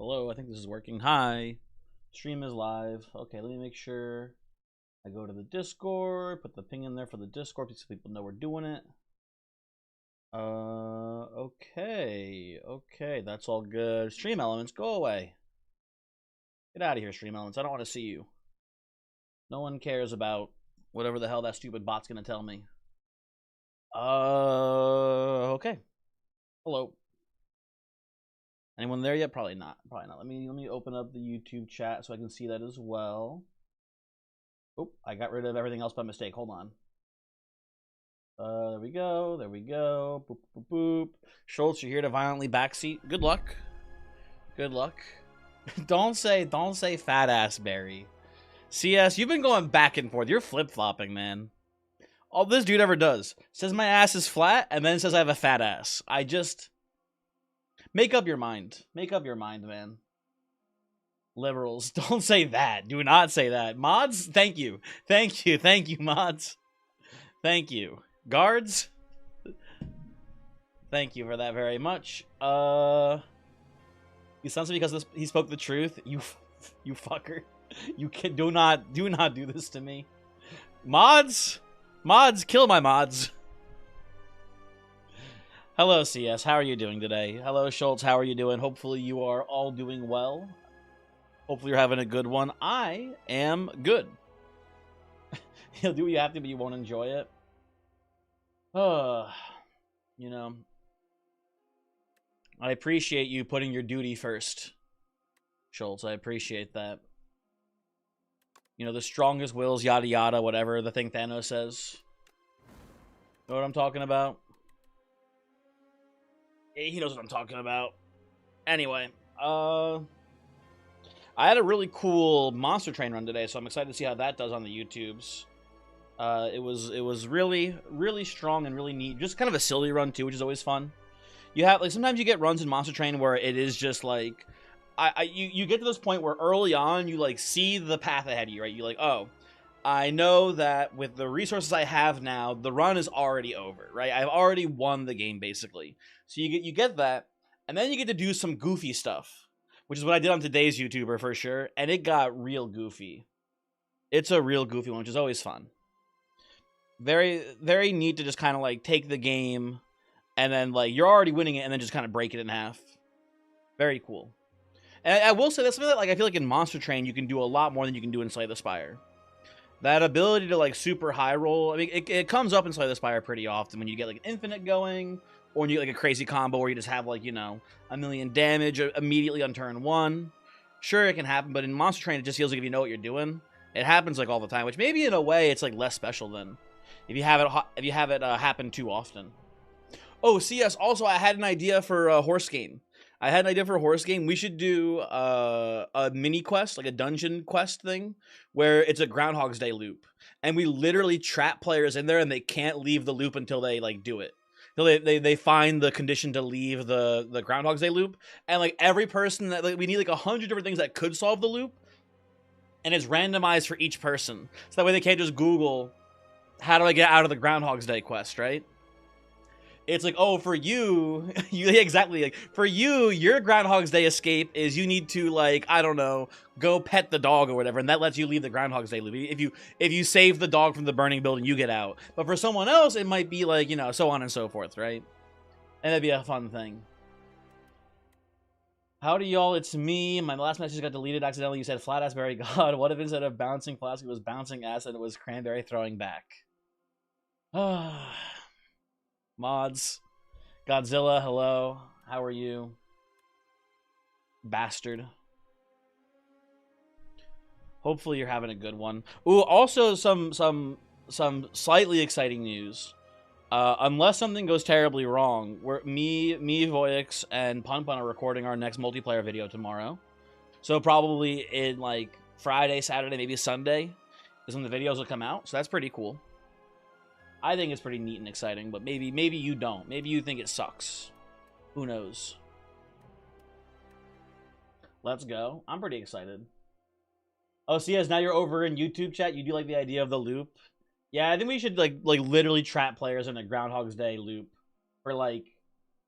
Hello, I think this is working. Hi. Stream is live. Okay, let me make sure I go to the Discord, put the ping in there for the Discord so people know we're doing it. Okay, that's all good. Stream Elements, go away. Get out of here, Stream Elements. I don't want to see you. No one cares about whatever the hell that stupid bot's gonna tell me. Okay. Hello. Anyone there yet? Probably not. Probably not. Let me open up the YouTube chat so I can see that as well. Oh, I got rid of everything else by mistake. Hold on. There we go. There we go. Boop, boop, boop. Schultz, you're here to violently backseat. Good luck. Good luck. don't say fat ass Barry. CS, you've been going back and forth. You're flip-flopping, man. All this dude ever does says my ass is flat and then says I have a fat ass. I just make up your mind. Make up your mind, man. Liberals, don't say that. Do not say that. Mods, thank you. Thank you. Thank you, mods. Thank you. Guards, thank you for that very much. He sounds like because he spoke the truth. You fucker. You can do not do this to me. Mods, kill my mods. Hello, CS. How are you doing today? Hello, Schultz. How are you doing? Hopefully you are all doing well. Hopefully you're having a good one. I am good. You'll do what you have to, but you won't enjoy it. You know, I appreciate you putting your duty first, Schultz. I appreciate that. You know, the strongest wills, yada yada, whatever the thing Thanos says. Know what I'm talking about? He knows what I'm talking about. Anyway, I had a really cool monster train run today, so I'm excited to see how that does on the YouTubes. It was really strong and really neat. Just kind of a silly run too, which is always fun. You have like sometimes you get runs in Monster Train where it is just like you get to this point where early on you like see the path ahead of you, right? You're like, oh, I know that with the resources I have now, the run is already over, right? I've already won the game basically. So you get that, and then you get to do some goofy stuff, which is what I did on today's YouTuber for sure, and it got real goofy. It's a real goofy one, which is always fun. Very, very neat to just kind of like take the game and then like you're already winning it and then just kind of break it in half. Very cool. And I will say that's something that like I feel like in Monster Train you can do a lot more than you can do in Slay the Spire. That ability to like super high roll, I mean it comes up in Slay the Spire pretty often when you get like infinite going, or when you get like a crazy combo where you just have like, you know, 1,000,000 damage immediately on turn 1. Sure, it can happen, but in Monster Train it just feels like if you know what you're doing, it happens like all the time, which maybe in a way it's like less special than if you have it happen too often. Oh, CS, also I had an idea for a horse game. We should do a mini quest, like a dungeon quest thing, where it's a Groundhog's Day loop. And we literally trap players in there and they can't leave the loop until they like do it. They find the condition to leave the Groundhog's Day loop. And like every person that like, we need like 100 different things that could solve the loop. And it's randomized for each person. So that way they can't just Google, how do I get out of the Groundhog's Day quest, right? It's like, oh, for you, exactly, like, for you, your Groundhog's Day escape is you need to, like, I don't know, go pet the dog or whatever, and that lets you leave the Groundhog's Day loop. If you save the dog from the burning building, you get out. But for someone else, it might be, like, you know, so on and so forth, right? And that'd be a fun thing. Howdy, y'all, it's me. My last message got deleted accidentally. You said flat ass berry god. What if instead of bouncing plastic, it was bouncing ass and it was cranberry throwing back? Mods. Godzilla, hello. How are you? Bastard. Hopefully you're having a good one. Ooh, also some slightly exciting news. Unless something goes terribly wrong, me, Voyix, and Pun Pun are recording our next multiplayer video tomorrow. So probably in like Friday, Saturday, maybe Sunday is when the videos will come out. So that's pretty cool. I think it's pretty neat and exciting, but maybe you don't. Maybe you think it sucks. Who knows? Let's go. I'm pretty excited. Oh, CS, now you're over in YouTube chat. You do like the idea of the loop? Yeah, I think we should like literally trap players in a Groundhog's Day loop. Or like,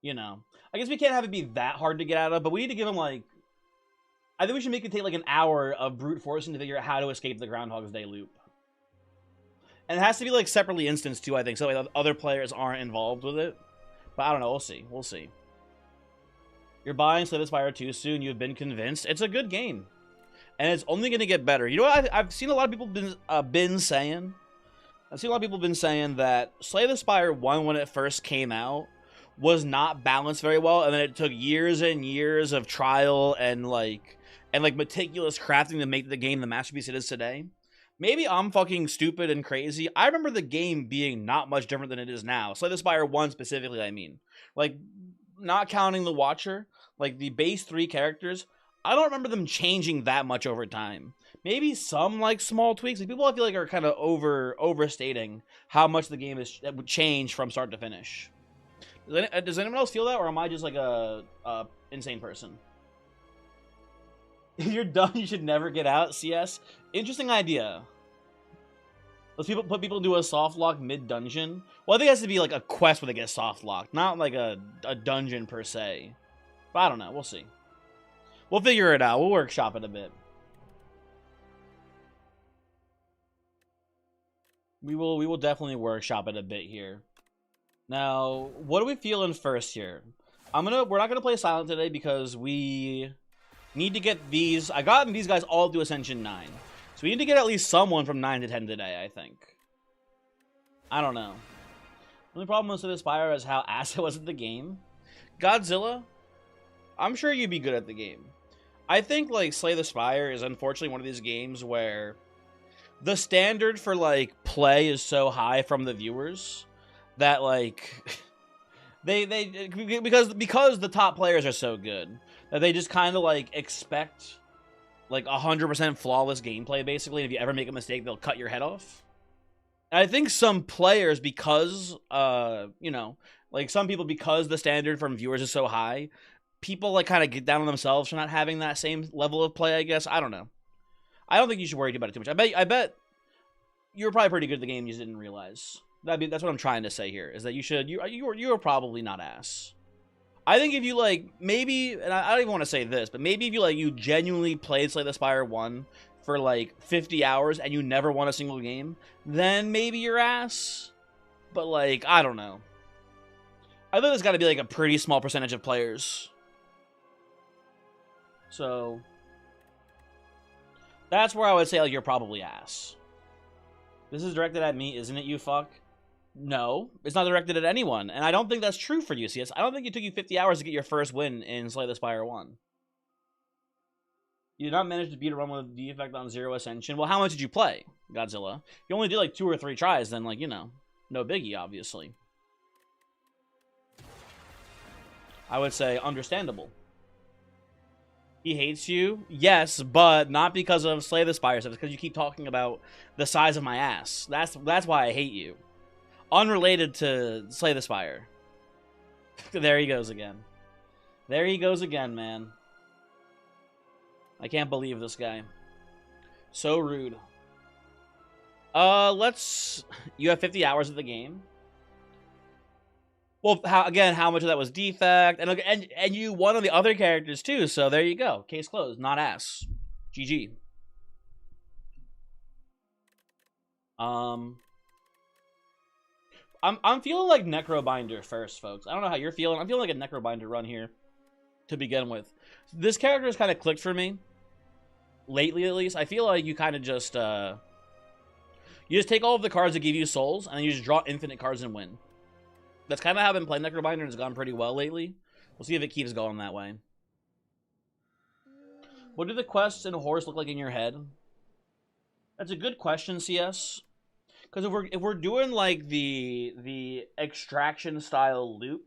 you know. I guess we can't have it be that hard to get out of, but we need to give them like I think we should make it take like an hour of brute forcing to figure out how to escape the Groundhog's Day loop. And it has to be like separately instanced too, I think, so like other players aren't involved with it. But I don't know, we'll see. We'll see. You're buying Slay the Spire too soon. You've been convinced. It's a good game. And it's only going to get better. You know what I've seen a lot of people been saying? I've seen a lot of people been saying that Slay the Spire 1, when it first came out, was not balanced very well, and then it took years and years of trial and meticulous crafting to make the game the masterpiece it is today. Maybe I'm fucking stupid and crazy. I remember the game being not much different than it is now. Slay the Spire 1 specifically, I mean. Like, not counting the Watcher, like the base 3 characters, I don't remember them changing that much over time. Maybe some like small tweaks. Like, people I feel like are kind of overstating how much the game has changed from start to finish. Does anyone else feel that, or am I just like a insane person? If you're done, you should never get out. CS, interesting idea. Let's put people into a soft lock mid dungeon. Well, I think it has to be like a quest where they get soft locked, not like a dungeon per se. But I don't know. We'll see. We'll figure it out. We'll workshop it a bit. We will definitely workshop it a bit here. Now, what are we feeling first here? We're not gonna play Silent today because we need to get these. I gotten these guys all to Ascension 9. So we need to get at least someone from 9 to 10 today, I think. I don't know. The only problem with the Spire is how ass it was at the game. Godzilla, I'm sure you'd be good at the game. I think, like, Slay the Spire is unfortunately one of these games where the standard for, like, play is so high from the viewers that, like, because the top players are so good that they just kind of, like, expect, like, 100% flawless gameplay, basically. If you ever make a mistake, they'll cut your head off. And I think some players, because, you know, like, some people, because the standard from viewers is so high, people, like, kind of get down on themselves for not having that same level of play, I guess. I don't know. I don't think you should worry about it too much. I bet you're probably pretty good at the game, you just didn't realize. That's what I'm trying to say here, is that you're probably not ass. I think if you, like, maybe, and I don't even want to say this, but maybe if you, like, you genuinely played Slay the Spire 1 for, like, 50 hours and you never won a single game, then maybe you're ass. But, like, I don't know. I think there's got to be, like, a pretty small percentage of players. So that's where I would say, like, you're probably ass. This is directed at me, isn't it, you fuck? No, it's not directed at anyone, and I don't think that's true for you, CS. I don't think it took you 50 hours to get your first win in Slay the Spire 1. You did not manage to beat a run with defect on 0 Ascension. Well, how much did you play, Godzilla? You only did, like, 2 or 3 tries, then, like, you know, no biggie, obviously. I would say understandable. He hates you? Yes, but not because of Slay the Spire stuff. It's because you keep talking about the size of my ass. That's why I hate you. Unrelated to Slay the Spire. There he goes again. There he goes again, man. I can't believe this guy. So rude. You have 50 hours of the game. Well, how much of that was defect? And you won on the other characters too, so there you go. Case closed. Not ass. GG. I'm feeling like Necrobinder first, folks. I don't know how you're feeling. I'm feeling like a Necrobinder run here to begin with. This character has kind of clicked for me. Lately, at least. I feel like you kind of just, you just take all of the cards that give you souls, and then you just draw infinite cards and win. That's kind of how I've been playing Necrobinder, and it's gone pretty well lately. We'll see if it keeps going that way. What do the quests and horse look like in your head? That's a good question, CS. Because if we're doing, like, the extraction style loop,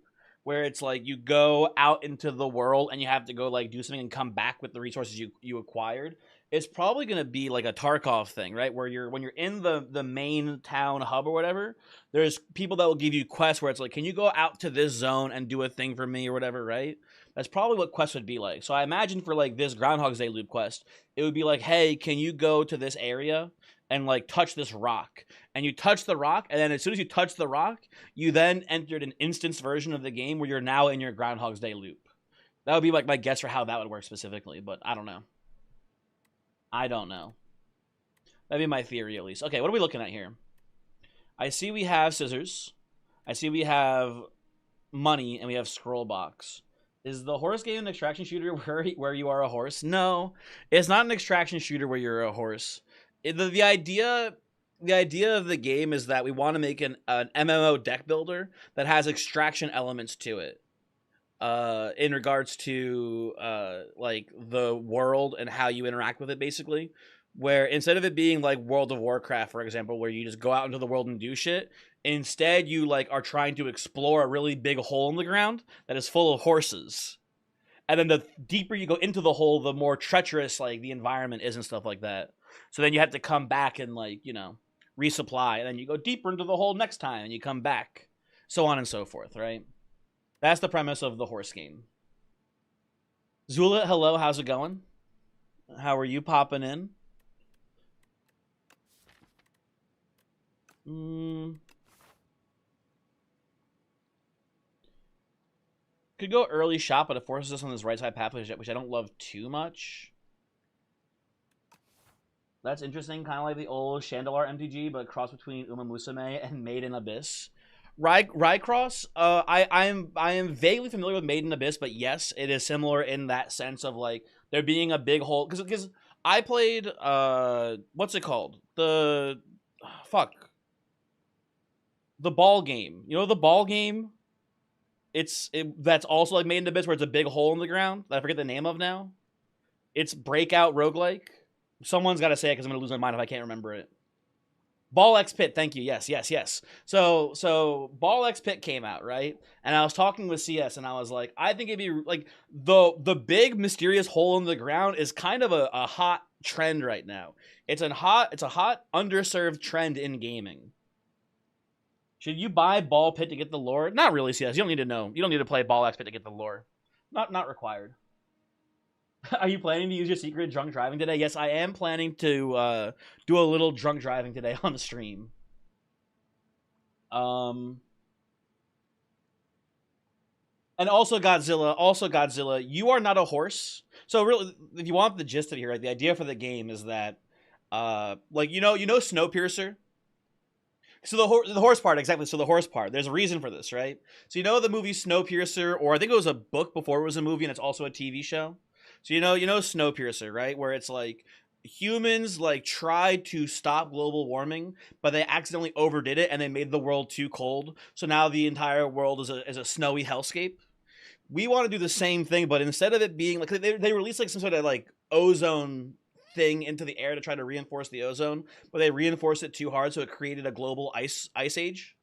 where it's like you go out into the world and you have to go, like, do something and come back with the resources you acquired, it's probably going to be like a Tarkov thing, right? Where when you're in the main town hub or whatever, there's people that will give you quests where it's like, can you go out to this zone and do a thing for me or whatever, right? That's probably what quests would be like. So I imagine for, like, this Groundhog's Day loop quest, it would be like, hey, can you go to this area and, like, touch this rock? And you touch the rock, and then as soon as you touch the rock, you then entered an instance version of the game where you're now in your Groundhog's Day loop. That would be, like, my guess for how that would work specifically, but I don't know. I don't know. That'd be my theory, at least. Okay, what are we looking at here? I see we have scissors. I see we have money, and we have scroll box. Is the horse game an extraction shooter where you are a horse? No, it's not an extraction shooter where you're a horse. The idea of the game is that we want to make an MMO deck builder that has extraction elements to it. In regards to like the world and how you interact with it, basically, where instead of it being like World of Warcraft, for example, where you just go out into the world and do shit, instead you like are trying to explore a really big hole in the ground that is full of horses. And then the deeper you go into the hole, the more treacherous like the environment is and stuff like that. So then you have to come back and like, you know, resupply, and then you go deeper into the hole next time and you come back, so on and so forth, right? That's the premise of the horse game. Zula, hello, how's it going? How are you popping in? Could go early shot, but it forces us on this right side path, which I don't love too much. That's interesting, kind of like the old Chandelar MTG, but cross between Uma Musume and Made in Abyss. Raycross, I am vaguely familiar with Made in Abyss, but yes, it is similar in that sense of like there being a big hole. Because I played what's it called? The ball game. You know the ball game? That's also like Made in Abyss, where it's a big hole in the ground that I forget the name of now. It's Breakout Roguelike. Someone's got to say it because I'm gonna lose my mind if I can't remember it. Ball X Pit, thank you. Yes. So Ball X Pit came out, right? And I was talking with CS, and I was like, I think it'd be like the big mysterious hole in the ground is kind of a hot trend right now. It's a hot underserved trend in gaming. Should you buy Ball Pit to get the lore? Not really, CS. You don't need to know. You don't need to play Ball X Pit to get the lore. Not required. Are you planning to use your secret drunk driving today? Yes, I am planning to do a little drunk driving today on the stream. And also Godzilla, you are not a horse. So really, if you want the gist of it here, right, the idea for the game is that, like you know Snowpiercer. So the horse part, exactly. So the horse part, there's a reason for this, right? So you know the movie Snowpiercer, or I think it was a book before it was a movie, and it's also a TV show. So you know Snowpiercer, right? Where it's like humans like tried to stop global warming, but they accidentally overdid it and they made the world too cold. So now the entire world is a snowy hellscape. We want to do the same thing, but instead of it being like they released like some sort of like ozone thing into the air to try to reinforce the ozone, but they reinforced it too hard, so it created a global ice age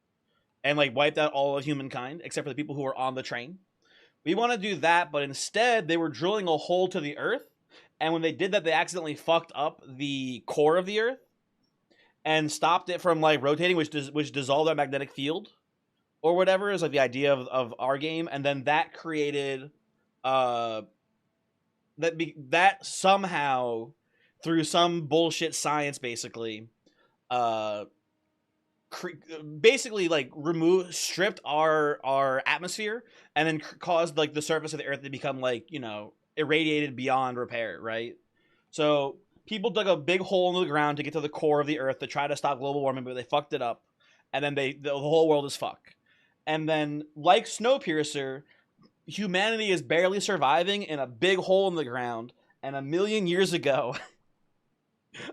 and like wiped out all of humankind except for the people who were on the train. We want to do that, but instead they were drilling a hole to the earth, and when they did that, they accidentally fucked up the core of the earth and stopped it from like rotating, which dissolved our magnetic field or whatever is like the idea of our game, and then that created that somehow through some bullshit science basically basically like stripped our atmosphere, and then caused like the surface of the earth to become like, you know, irradiated beyond repair, right? So people dug a big hole in the ground to get to the core of the earth to try to stop global warming, but they fucked it up, and then the whole world is fucked. And then like Snowpiercer, humanity is barely surviving in a big hole in the ground, and a million years ago,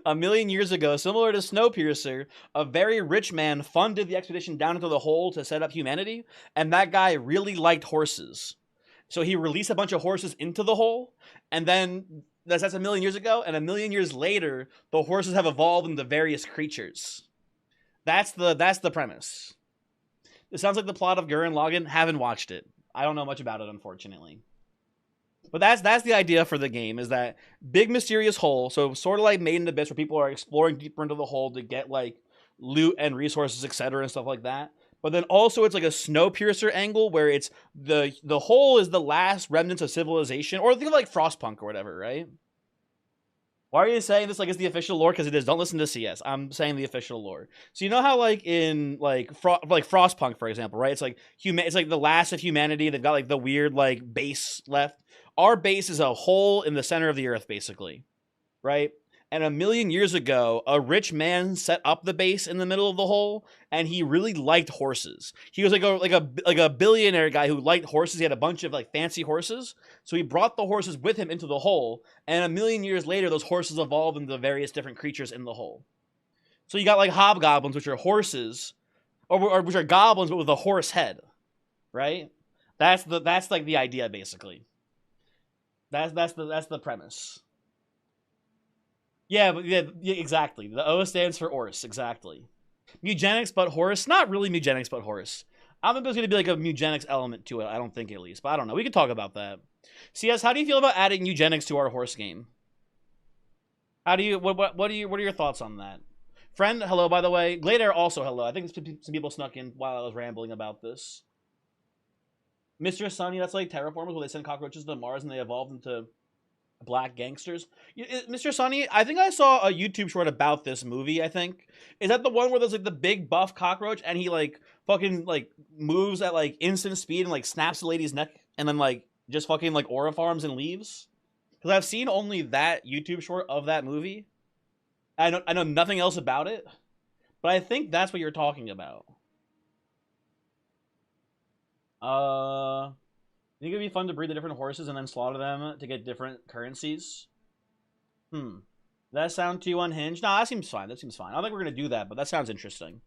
similar to Snowpiercer, a very rich man funded the expedition down into the hole to set up humanity, and that guy really liked horses. So he released a bunch of horses into the hole, and then that's a million years ago, and a million years later, the horses have evolved into various creatures. That's the premise. It sounds like the plot of Gurren Lagann. Haven't watched it. I don't know much about it, unfortunately. But that's the idea for the game, is that big mysterious hole, so sort of like Made in Abyss, where people are exploring deeper into the hole to get like loot and resources, etc. and stuff like that. But then also it's like a Snowpiercer angle where it's the hole is the last remnants of civilization, or think of like Frostpunk or whatever, right? Why are you saying this like it's the official lore? Because it is. Don't listen to CS. I'm saying the official lore. So you know how like in like Frostpunk, for example, right? It's like it's like the last of humanity. They've got like the weird like base left. Our base is a hole in the center of the earth, basically, right? And 1,000,000 years ago, a rich man set up the base in the middle of the hole, and he really liked horses. He was like a billionaire guy who liked horses. He had a bunch of like fancy horses, so he brought the horses with him into the hole. And 1,000,000 years later, those horses evolved into various different creatures in the hole. So you got like hobgoblins, which are horses, or which are goblins but with a horse head, right? That's like the idea basically. That's the premise. Yeah, but yeah, exactly. The O stands for Ors, exactly. Eugenics but horse? Not really eugenics but horse. I don't think there's going to be like a eugenics element to it. I don't think, at least. But I don't know. We could talk about that. CS, how do you feel about adding eugenics to our horse game? How do you what are your thoughts on that? Friend, hello, by the way. Glader, also hello. I think some people snuck in while I was rambling about this. Mr. Sunny, that's like terraformers where they send cockroaches to Mars and they evolve into black gangsters. Mr. Sunny, I think I saw a YouTube short about this movie, I think. Is that the one where there's like the big buff cockroach and he like fucking like moves at like instant speed and like snaps the lady's neck and then like just fucking like aura farms and leaves? Because I've seen only that YouTube short of that movie. I know nothing else about it, but I think that's what you're talking about. Think it'd be fun to breed the different horses and then slaughter them to get different currencies? Does that sound too unhinged? Nah, that seems fine. That seems fine. I don't think we're gonna do that, but that sounds interesting.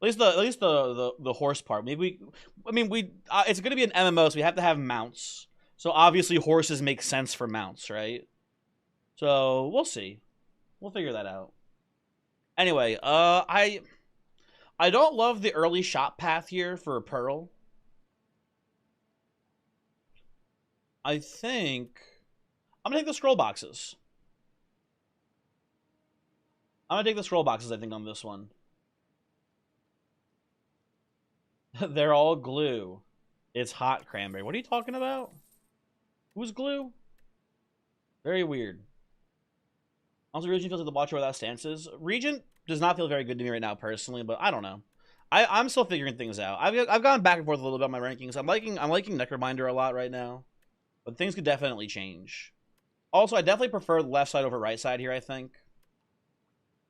At least the horse part. Maybe it's gonna be an MMO, so we have to have mounts. So obviously horses make sense for mounts, right? So we'll see. We'll figure that out. Anyway, I don't love the early shop path here for Pearl. I think I'm gonna take the scroll boxes. I'm gonna take the scroll boxes, I think, on this one. They're all glue. It's hot cranberry. What are you talking about? Who's glue? Very weird. Also, Regent feels like the watcher without stances. Regent does not feel very good to me right now, personally, but I don't know. I'm still figuring things out. I've gone back and forth a little bit on my rankings. I'm liking Necrominder a lot right now, but things could definitely change. Also, I definitely prefer left side over right side here, I think.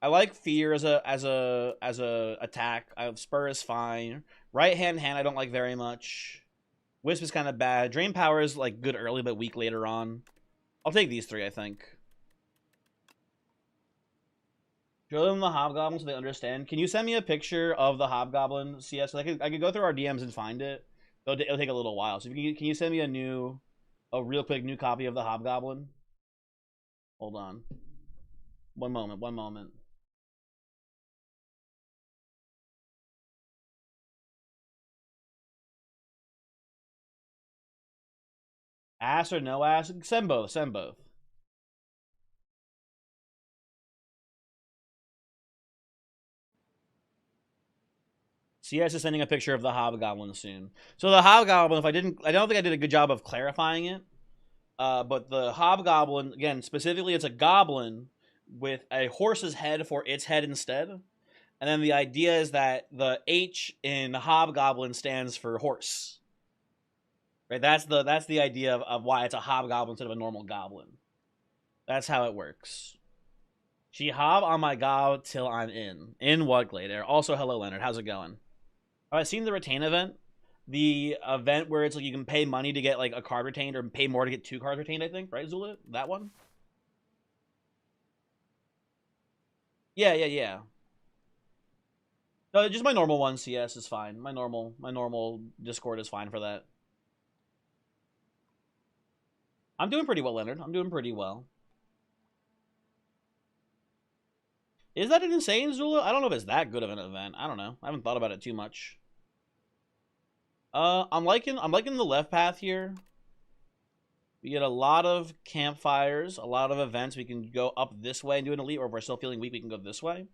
I like Fear as a attack. Spur is fine. Right hand I don't like very much. Wisp is kind of bad. Drain Power is like good early but weak later on. I'll take these three, I think. Show them the Hobgoblin so they understand. Can you send me a picture of the Hobgoblin, CS? I could go through our DMs and find it. It'll take a little while. So can you send me a real quick new copy of the Hobgoblin? Hold on. One moment. Ass or no ass? Send both. CS is sending a picture of the Hobgoblin soon. So the Hobgoblin, I don't think I did a good job of clarifying it. But the Hobgoblin, again, specifically, it's a goblin with a horse's head for its head instead. And then the idea is that the H in Hobgoblin stands for horse. Right? That's the idea of why it's a Hobgoblin instead of a normal goblin. That's how it works. She hob on my gob till I'm in. In what, Glader? Also, hello, Leonard. How's it going? Have I seen the retain event? The event where it's like you can pay money to get like a card retained or pay more to get 2 cards retained, I think. Right, Zula? That one? Yeah. No, just my normal one, CS is fine. My normal Discord is fine for that. I'm doing pretty well, Leonard. I'm doing pretty well. Is that an insane, Zula? I don't know if it's that good of an event. I don't know. I haven't thought about it too much. I'm liking the left path here. We get a lot of campfires, a lot of events. We can go up this way and do an elite, or if we're still feeling weak, we can go this way.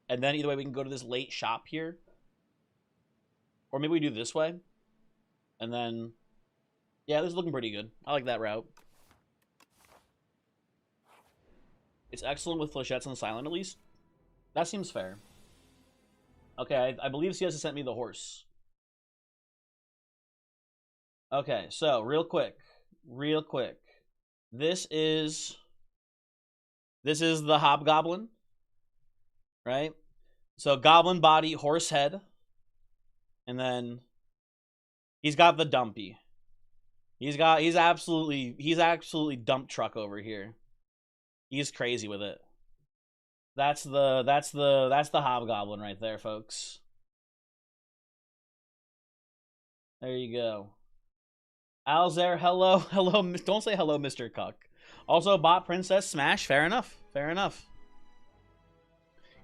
And then either way, we can go to this late shop here. Or maybe we do this way. And then, yeah, this is looking pretty good. I like that route. It's excellent with flechettes and silent, at least. That seems fair. Okay, I believe CS has sent me the horse. Okay, so real quick. This is This is the Hobgoblin, right? So goblin body, horse head, and then he's got the dumpy. He's absolutely dump truck over here. He's crazy with it. That's the Hobgoblin right there, folks. There you go. Alzair, hello, hello. Don't say hello, Mr. Cuck. Also, bot princess smash. Fair enough. Fair enough.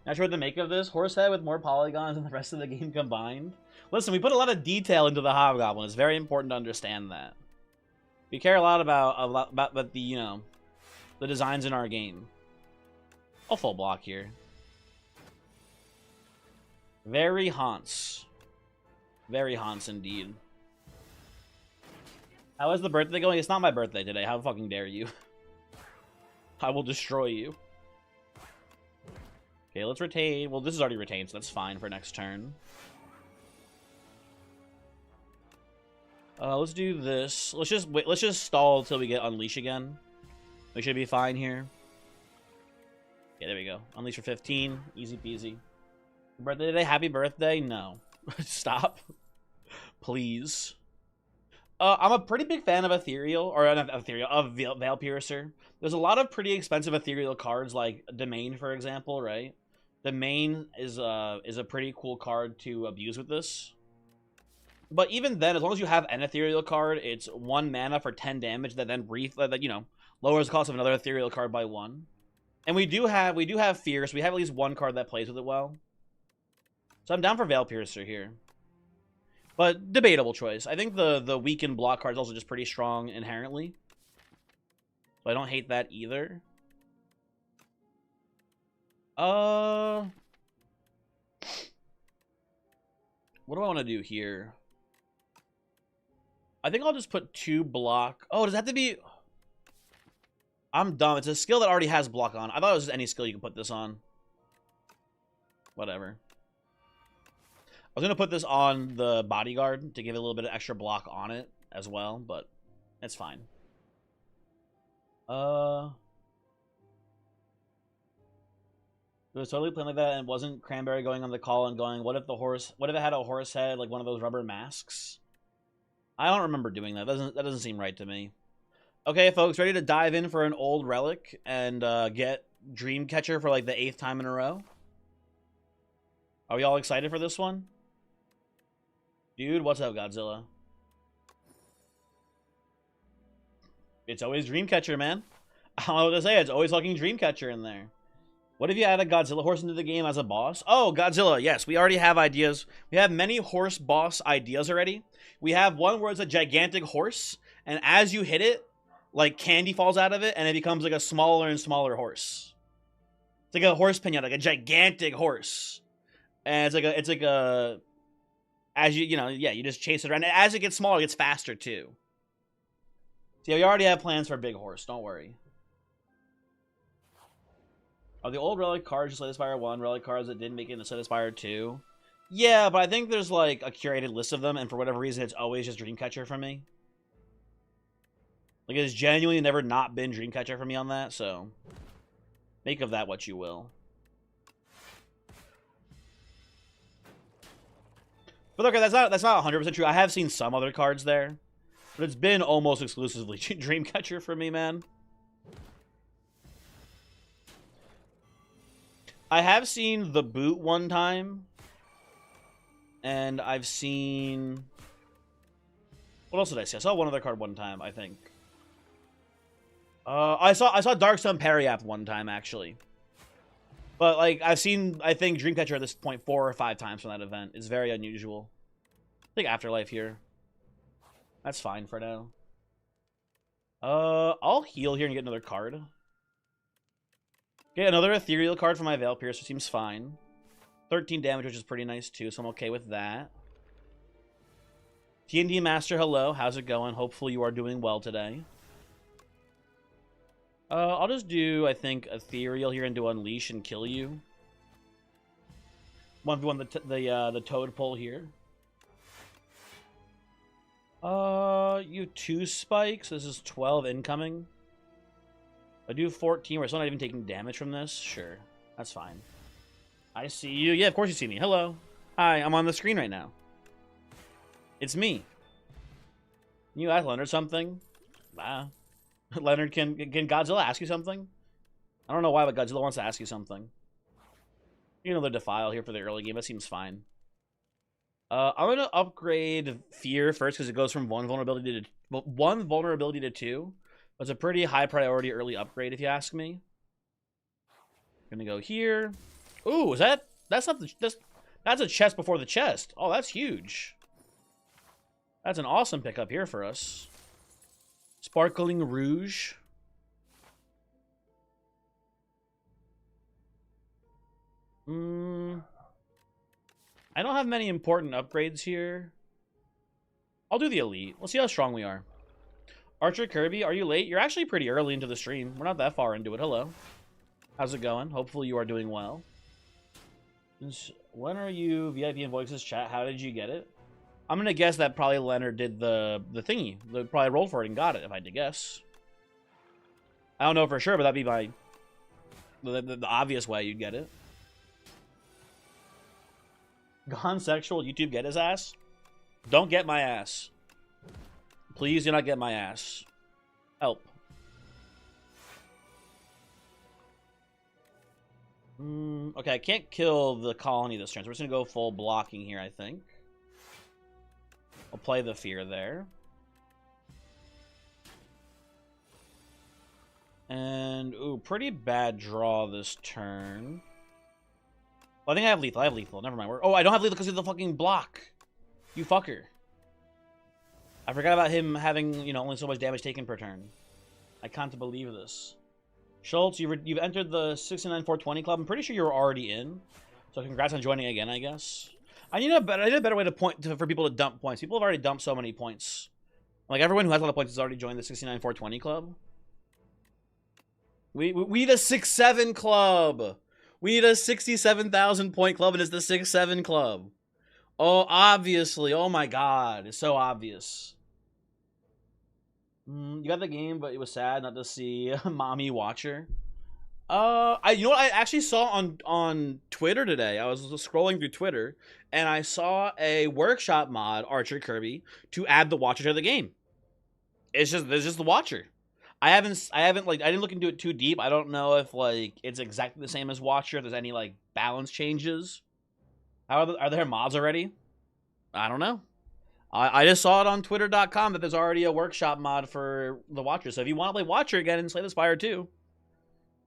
Not sure what to make of this. Horsehead with more polygons than the rest of the game combined. Listen, we put a lot of detail into the Hobgoblin. It's very important to understand that. We care a lot about the the designs in our game. I'll full block here. Very haunts. Very haunts indeed. How is the birthday going? It's not my birthday today. How fucking dare you? I will destroy you. Okay, let's retain. Well, this is already retained, so that's fine for next turn. Let's do this. Let's just wait. Let's just stall until we get Unleash again. We should be fine here. Okay, there we go. Unleash for 15. Easy peasy. Birthday today? Happy birthday? No. Stop. Please. I'm a pretty big fan of Ethereal, or not Ethereal, of Veil Piercer. There's a lot of pretty expensive Ethereal cards, like Domain, for example, right? Domain is a pretty cool card to abuse with this. But even then, as long as you have an Ethereal card, it's 1 mana for 10 damage that then lowers the cost of another Ethereal card by 1. And we do have Fierce. We have at least one card that plays with it well. So I'm down for Veil Piercer here. But debatable choice. I think the weakened block card is also just pretty strong inherently. So I don't hate that either. What do I want to do here? I think I'll just put 2 block. Oh, does it have to be... I'm dumb. It's a skill that already has block on. I thought it was just any skill you can put this on. Whatever. I was going to put this on the bodyguard to give it a little bit of extra block on it as well, but it's fine. It was totally playing like that and wasn't Cranberry going on the call and going, what if it had a horse head, like one of those rubber masks? I don't remember doing that. That doesn't seem right to me. Okay, folks, ready to dive in for an old relic and get Dreamcatcher for like the 8th time in a row? Are we all excited for this one? Dude, what's up, Godzilla? It's always Dreamcatcher, man. I don't know what to say. It's always fucking Dreamcatcher in there. What if you add a Godzilla horse into the game as a boss? Oh, Godzilla. Yes, we already have ideas. We have many horse boss ideas already. We have one where it's a gigantic horse, and as you hit it, like candy falls out of it, and it becomes like a smaller and smaller horse. It's like a horse pinata, like a gigantic horse. And it's like a as you just chase it around. And as it gets smaller, it gets faster too. So yeah, we already have plans for a big horse. Don't worry. Are the old relic cards just Spire 1 relic cards that didn't make it into Spire 2? Yeah, but I think there's like a curated list of them, and for whatever reason, it's always just Dreamcatcher for me. Like, it's genuinely never not been Dreamcatcher for me on that, so make of that what you will. But okay, that's not 100% true. I have seen some other cards there, but it's been almost exclusively Dreamcatcher for me, man. I have seen the boot one time, and I've seen... What else did I see? I saw one other card one time, I think. I saw Darkstone Periapt one time, actually. But, like, I've seen, I think, Dreamcatcher at this point 4 or 5 times from that event. It's very unusual. I think Afterlife here. That's fine for now. I'll heal here and get another card. Okay, another Ethereal card for my Veil Piercer seems fine. 13 damage, which is pretty nice, too, so I'm okay with that. T&D Master, hello. How's it going? Hopefully you are doing well today. I'll just do, I think, Ethereal here and do Unleash and kill you. 1v1 the Toad Pole here. You have 2 spikes. This is 12 incoming. I do 14, we're still not even taking damage from this? Sure. That's fine. I see you. Yeah, of course you see me. Hello. Hi, I'm on the screen right now. It's me. Can you ask Leonard something? Nah. Leonard, can Godzilla ask you something? I don't know why, but Godzilla wants to ask you something. You know, the Defile here for the early game. That seems fine. I'm going to upgrade Fear first because it goes from one vulnerability to 2. It's a pretty high priority early upgrade, if you ask me. Gonna go here. Ooh, that's a chest before the chest. Oh, that's huge. That's an awesome pickup here for us. Sparkling Rouge. I don't have many important upgrades here. I'll do the Elite. We'll see how strong we are. Archer Kirby, are you late? You're actually pretty early into the stream. We're not that far into it. Hello. How's it going? Hopefully you are doing well. When are you VIP in Voix's chat? How did you get it? I'm going to guess that probably Leonard did the thingy. They probably rolled for it and got it, if I had to guess. I don't know for sure, but that'd be the obvious way you'd get it. Gone sexual, YouTube get his ass? Don't get my ass. Please do not get my ass. Help. Okay, I can't kill the colony this turn, so we're just going to go full blocking here, I think. I'll play the Fear there. And, ooh, pretty bad draw this turn. Well, I think I have lethal. Never mind. Oh, I don't have lethal because of the fucking block. You fucker. I forgot about him having, you know, only so much damage taken per turn. I can't believe this. Schultz, you've entered the 69-420 club. I'm pretty sure you're already in. So congrats on joining again, I guess. I need a better way to for people to dump points. People have already dumped so many points. Like, everyone who has a lot of points has already joined the 69-420 club. We need a 6-7 club. We need a 67,000 point club, and it's the 6-7 club. Oh, obviously. Oh my god. It's so obvious. You got the game, but it was sad not to see Mommy Watcher. You know what I actually saw on Twitter today? I was scrolling through Twitter, and I saw a workshop mod, Archer Kirby, to add the Watcher to the game. There's just the Watcher. I didn't look into it too deep. I don't know if, like, it's exactly the same as Watcher, if there's any, like, balance changes. Are there mods already? I don't know. I just saw it on twitter.com that there's already a workshop mod for the Watcher. So if you want to play Watcher again and Slay the Spire 2,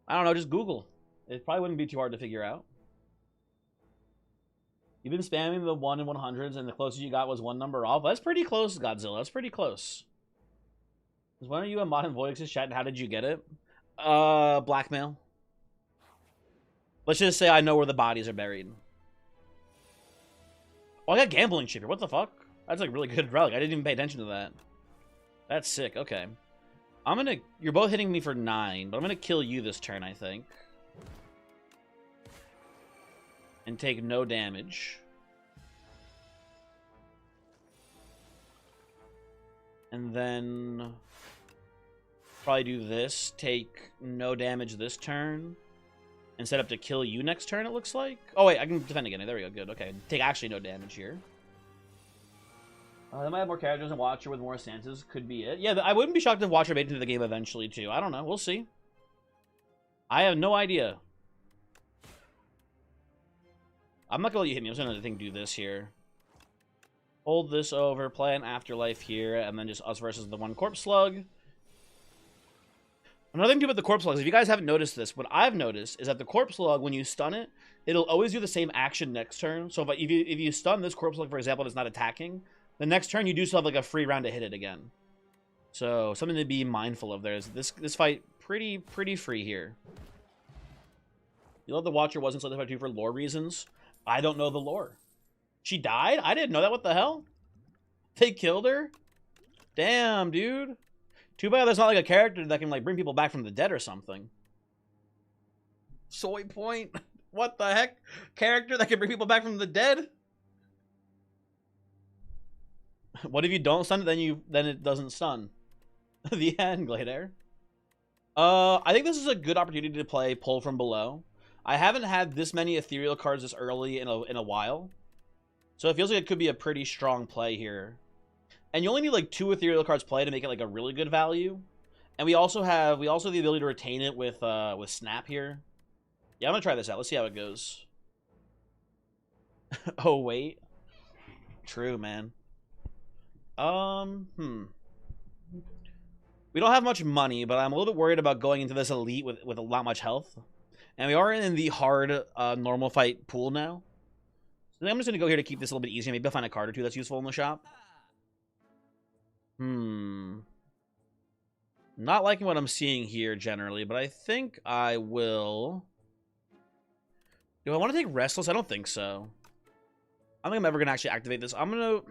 I don't know, just Google. It probably wouldn't be too hard to figure out. You've been spamming the 1 in 100s, and the closest you got was one number off. That's pretty close, Godzilla. That's pretty close. When are you in Modern Voix's chat, and how did you get it? Blackmail. Let's just say I know where the bodies are buried. Oh, I got Gambling Chipper. What the fuck? That's like really good relic. I didn't even pay attention to that. That's sick. Okay. You're both hitting me for 9, but I'm gonna kill you this turn, I think. And take no damage. And then probably do this, take no damage this turn, and set up to kill you next turn, it looks like. Oh, wait, I can defend again. There we go, good. Okay, take actually no damage here. They might have more characters and Watcher with more stances. Could be it. Yeah, I wouldn't be shocked if Watcher made it into the game eventually, too. I don't know. We'll see. I have no idea. I'm not going to let you hit me. I'm just going to, I think, do this here. Hold this over, play an Afterlife here, and then just us versus the one Corpse Slug. Another thing to do with the Corpse Slug is, if you guys haven't noticed this, what I've noticed is that the Corpse Slug, when you stun it, it'll always do the same action next turn. So if you stun this Corpse Slug, for example, that's not attacking, the next turn you do still have like a free round to hit it again. So something to be mindful of there is this fight pretty free here. You know the Watcher wasn't Slay the Spire 2 for lore reasons? I don't know the lore. She died? I didn't know that. What the hell? They killed her? Damn, dude. Too bad there's not like a character that can like bring people back from the dead or something. Soy point? What the heck? Character that can bring people back from the dead? What if you don't stun it, then it doesn't stun? The end, Glader. I think this is a good opportunity to play Pull from Below. I haven't had this many ethereal cards this early in a while, so it feels like it could be a pretty strong play here. And you only need like 2 ethereal cards play to make it like a really good value. And we also have the ability to retain it with Snap here. Yeah, I'm gonna try this out. Let's see how it goes. Oh wait, true, man. We don't have much money, but I'm a little bit worried about going into this elite with a lot much health. And we are in the hard normal fight pool now. So I'm just going to go here to keep this a little bit easier. Maybe I'll find a card or 2 that's useful in the shop. Not liking what I'm seeing here generally, but I think I will... Do I want to take Restless? I don't think so. I don't think I'm ever going to actually activate this. I'm going to...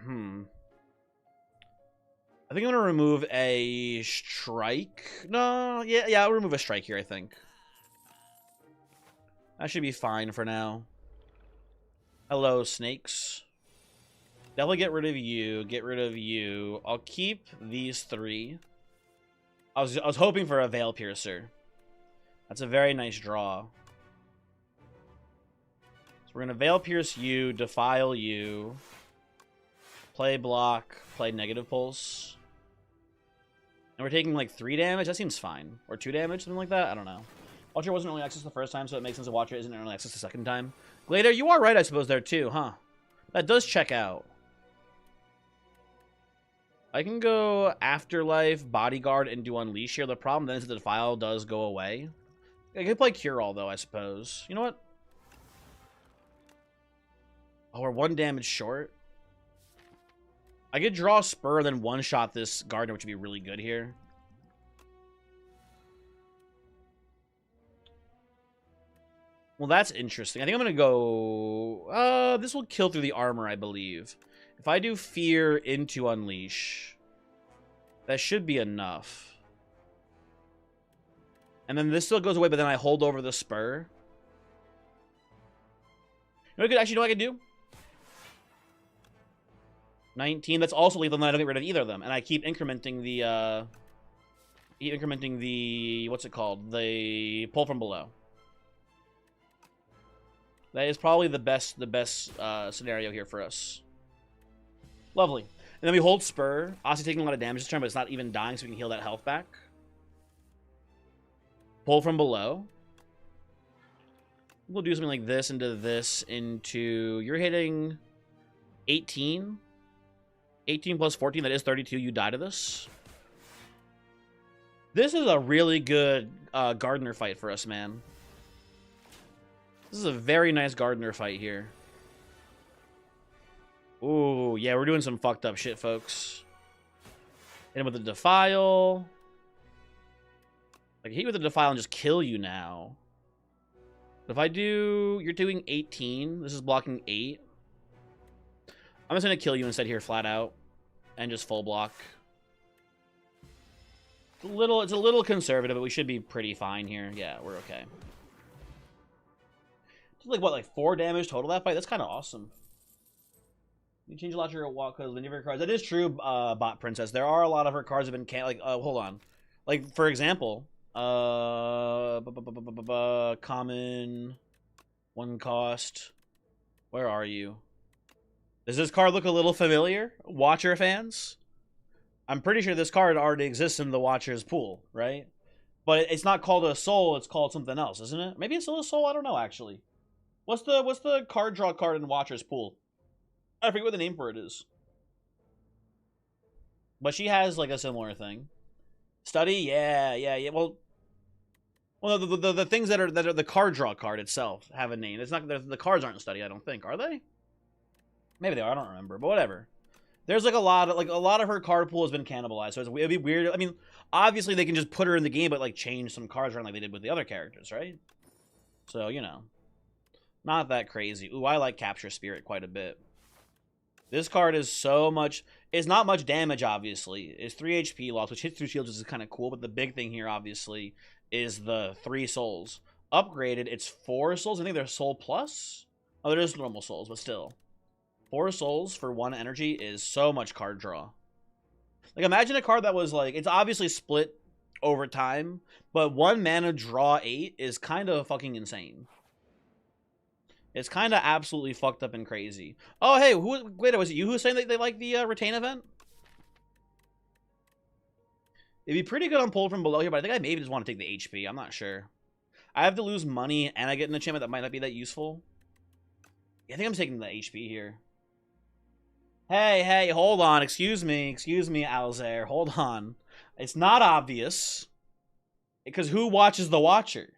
I think I'm going to remove a Strike. No, yeah, I'll remove a Strike here, I think. That should be fine for now. Hello, snakes. Definitely get rid of you. Get rid of you. I'll keep these 3. I was hoping for a Veil Piercer. That's a very nice draw. So we're gonna Veil Pierce you, Defile you, play block, play Negative Pulse. And we're taking like 3 damage. That seems fine. Or 2 damage, something like that. I don't know. Watcher wasn't early access the first time, so it makes sense that Watcher isn't early access the second time. Glader, you are right, I suppose, there too, huh? That does check out. I can go Afterlife, Bodyguard, and do Unleash here. The problem then is that the Defile does go away. I could play Cure All, though, I suppose. You know what? Oh, we're 1 damage short. I could draw Spur and then one-shot this Gardener, which would be really good here. Well, that's interesting. I think I'm going to go... this will kill through the armor, I believe. If I do Fear into Unleash, that should be enough. And then this still goes away, but then I hold over the Spur. You know what I could, what I could do? 19. That's also lethal, and then I don't get rid of either of them. And I keep incrementing the... What's it called? The Pull from Below. That is probably the best scenario here for us. Lovely. And then we hold Spur. Obviously taking a lot of damage this turn, but it's not even dying, so we can heal that health back. Pull from Below. We'll do something like this into this into... You're hitting 18. 18 plus 14, that is 32. You die to this. This is a really good Gardener fight for us, man. This is a very nice Gardener fight here. Ooh, yeah, we're doing some fucked up shit, folks. Hit him with the Defile. Like, hit you with the Defile and just kill you now. But if I do... You're doing 18. This is blocking 8. I'm just going to kill you instead here, flat out. And just full block. It's a little conservative, but we should be pretty fine here. Yeah, we're okay. Like, what, like 4 damage total that fight? That's kind of awesome. You change a lot of your walk because many of your cards. That is true, Bot Princess. There are a lot of her cards have been like, hold on. Like, for example, common, 1 cost. Where are you? Does this card look a little familiar, Watcher fans? I'm pretty sure this card already exists in the Watcher's pool, right? But it's not called a soul, it's called something else, isn't it? Maybe it's still a soul, I don't know, actually. What's the card draw card in Watcher's pool? I forget what the name for it is. But she has, like, a similar thing. Study? Yeah. Well, the things that are the card draw card itself have a name. It's not the cards aren't Study, I don't think, are they? Maybe they are. I don't remember, but whatever. There's like a lot of her card pool has been cannibalized, so it'd be weird. I mean, obviously they can just put her in the game, but like change some cards around like they did with the other characters, right? So you know, not that crazy. Ooh, I like Capture Spirit quite a bit. This card is so much. It's not much damage, obviously. It's 3 HP loss, which hits through shields, which is kind of cool. But the big thing here, obviously, is the 3 souls. Upgraded, it's 4 souls. I think they're soul plus. Oh, there is normal souls, but still. 4 souls for 1 energy is so much card draw. Like, imagine a card that was like, it's obviously split over time, but 1 mana draw 8 is kind of fucking insane. It's kind of absolutely fucked up and crazy. Oh, hey, wait, was it you who was saying that they like the retain event? It'd be pretty good on pull from below here, but I think I maybe just want to take the HP. I'm not sure. I have to lose money and I get an enchantment that might not be that useful. Yeah, I think I'm taking the HP here. Hey, hold on. Excuse me, Alzair. Hold on. It's not obvious. Because who watches the Watcher?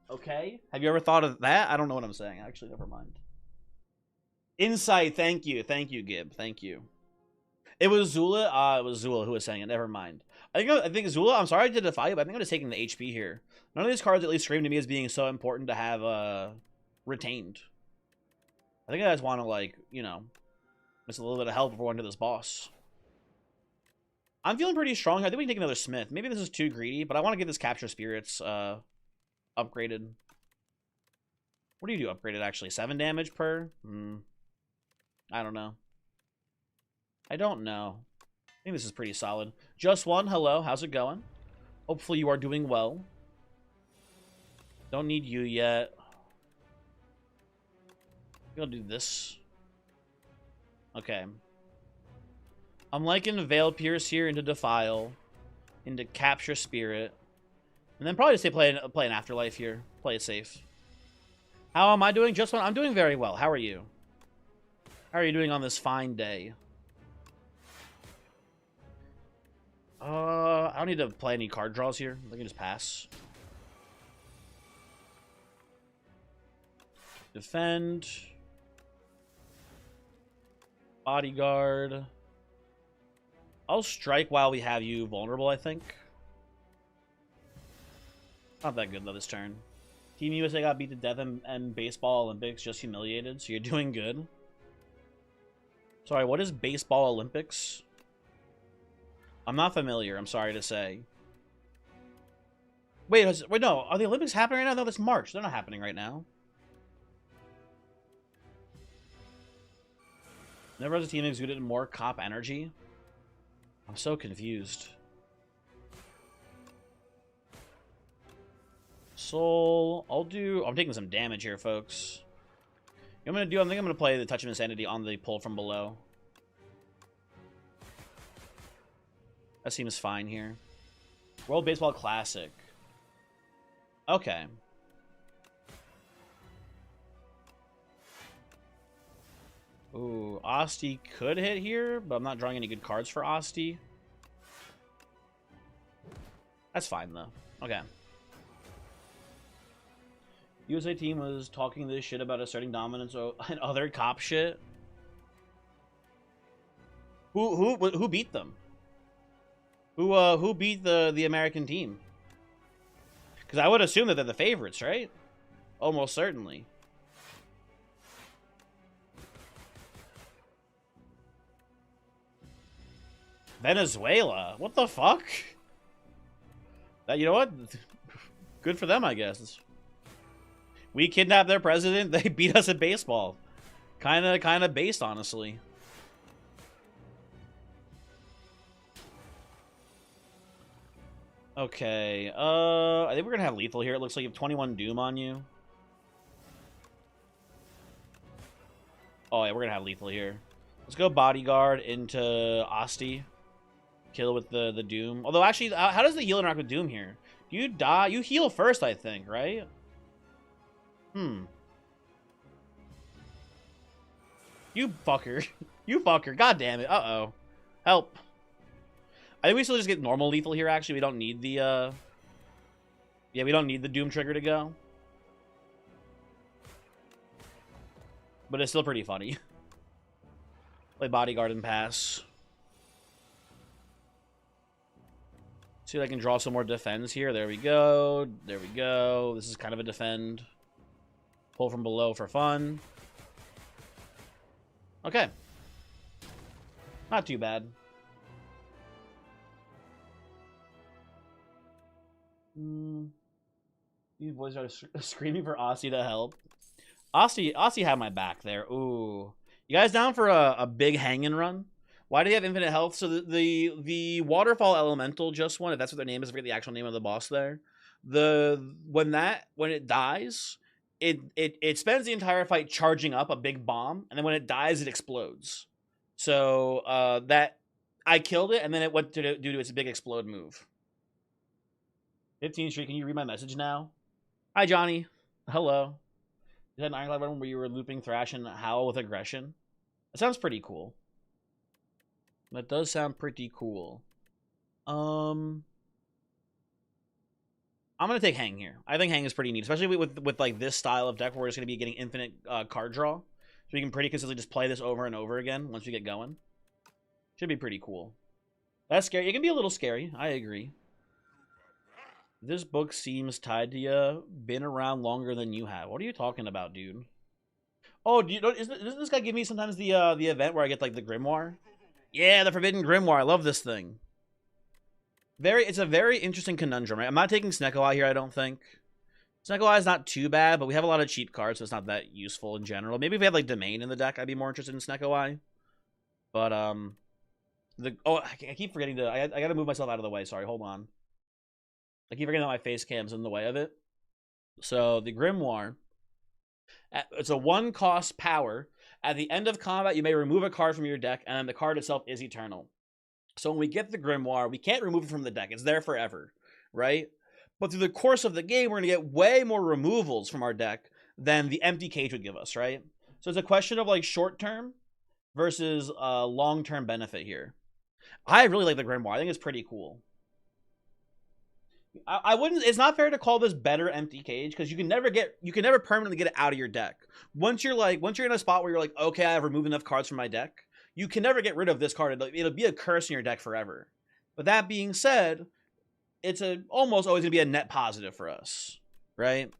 Okay? Have you ever thought of that? I don't know what I'm saying. Actually, never mind. Insight, thank you. Thank you, Gib. Thank you. It was Zula? It was Zula who was saying it. Never mind. I think Zula, I'm sorry to defy you, but I think I'm just taking the HP here. None of these cards at least scream to me as being so important to have retained. I think I just want to, like, you know, just a little bit of help before going to this boss. I'm feeling pretty strong. I think we can take another Smith. Maybe this is too greedy, but I want to get this Capture Spirits upgraded. What do you do upgraded, actually? 7 damage per? I don't know. I don't know. I think this is pretty solid. Just one, hello. How's it going? Hopefully you are doing well. Don't need you yet. I'll do this. Okay. I'm liking Veil Pierce here into Defile, into Capture Spirit, and then probably just play an Afterlife here. Play it safe. How am I doing? Just one. I'm doing very well. How are you? How are you doing on this fine day? I don't need to play any card draws here. I can just pass. Defend. Bodyguard. I'll strike while we have you vulnerable, I think. Not that good, though, this turn. Team USA got beat to death in Baseball Olympics, just humiliated, so you're doing good. Sorry, what is Baseball Olympics? I'm not familiar, I'm sorry to say. Wait, no, are the Olympics happening right now? No, that's March. They're not happening right now. Never has a team exuded more cop energy. I'm so confused. Soul. I'm taking some damage here, folks. What I'm gonna do, I think I'm gonna play the Touch of Insanity on the pull from below. That seems fine here. World Baseball Classic. Okay. Ooh, Asti could hit here, but I'm not drawing any good cards for Asti. That's fine, though. Okay. USA team was talking this shit about asserting dominance and other cop shit. Who beat them? Who beat the American team? Because I would assume that they're the favorites, right? Almost certainly. Venezuela? What the fuck? You know what? Good for them, I guess. We kidnapped their president. They beat us at baseball. Kind of based, honestly. Okay. I think we're gonna have lethal here. It looks like you have 21 Doom on you. Oh yeah, we're gonna have lethal here. Let's go bodyguard into Asti. Kill with the Doom. Although actually, how does the heal interact with Doom here? You die. You heal first, I think, right? You fucker. You fucker. God damn it. Uh-oh. Help. I think we still just get normal lethal here, actually. We don't need the, yeah, we don't need the Doom trigger to go. But it's still pretty funny. Play bodyguard and pass. See if I can draw some more defends here. There we go. There we go. This is kind of a defend. Pull from below for fun. Okay. Not too bad. You boys are screaming for Aussie to help. Aussie had my back there. Ooh. You guys down for a big hanging run? Why do they have infinite health? So the waterfall elemental just one, if that's what their name is, I forget the actual name of the boss there. When it dies, it spends the entire fight charging up a big bomb, and then when it dies, it explodes. So that I killed it, and then it went to do to its big explode move. 15th Street, can you read my message now? Hi, Johnny. Hello. Is that an Ironclad run where you were looping Thrash and Howl with aggression? That sounds pretty cool. That does sound pretty cool. I'm gonna take Hang here. I think Hang is pretty neat, especially with like this style of deck where we're just gonna be getting infinite card draw. So we can pretty consistently just play this over and over again once we get going. Should be pretty cool. That's scary. It can be a little scary. I agree. This book seems tied to you. Been around longer than you have. What are you talking about, doesn't this guy give me sometimes the event where I get like the grimoire? Yeah, the Forbidden Grimoire. I love this thing. It's a very interesting conundrum, right? I'm not taking Snecko Eye here, I don't think. Snecko Eye is not too bad, but we have a lot of cheap cards, so it's not that useful in general. Maybe if we had like Domain in the deck, I'd be more interested in Snecko Eye. But I keep forgetting to. I gotta move myself out of the way. Sorry, hold on. I keep forgetting that my face cam's in the way of it. So the Grimoire, it's a 1-cost power. At the end of combat, you may remove a card from your deck, and then the card itself is eternal. So when we get the Grimoire, we can't remove it from the deck. It's there forever, right? But through the course of the game, we're going to get way more removals from our deck than the empty cage would give us, right? So it's a question of like short-term versus long-term benefit here. I really like the Grimoire. I think it's pretty cool. I wouldn't. It's not fair to call this better empty cage because you can never permanently get it out of your deck. Once you're in a spot where you're like, okay, I have removed enough cards from my deck, you can never get rid of this card. It'll be a curse in your deck forever. But that being said, it's almost always gonna be a net positive for us, right?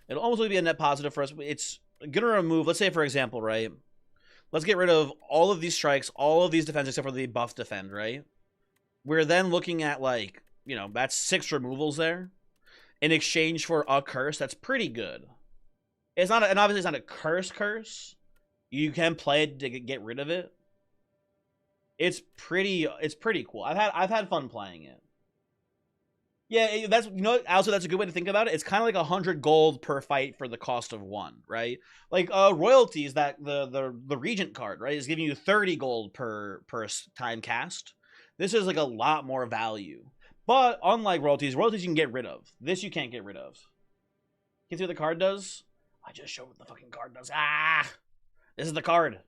It'll almost always be a net positive for us. It's gonna remove. Let's say, for example, right? Let's get rid of all of these strikes, all of these defense except for the buff defend, right? We're then looking at like, that's 6 removals there in exchange for a curse. That's pretty good. It's not, and obviously it's not a curse. You can play it to get rid of it. It's pretty cool. I've had fun playing it. Yeah, that's also that's a good way to think about it. It's kind of like 100 gold per fight for the cost of 1, right? Like royalties, that the regent card, right, is giving you 30 gold per time cast. This is like a lot more value. But unlike royalties you can get rid of. This you can't get rid of. Can you see what the card does? I just showed what the fucking card does. Ah! This is the card.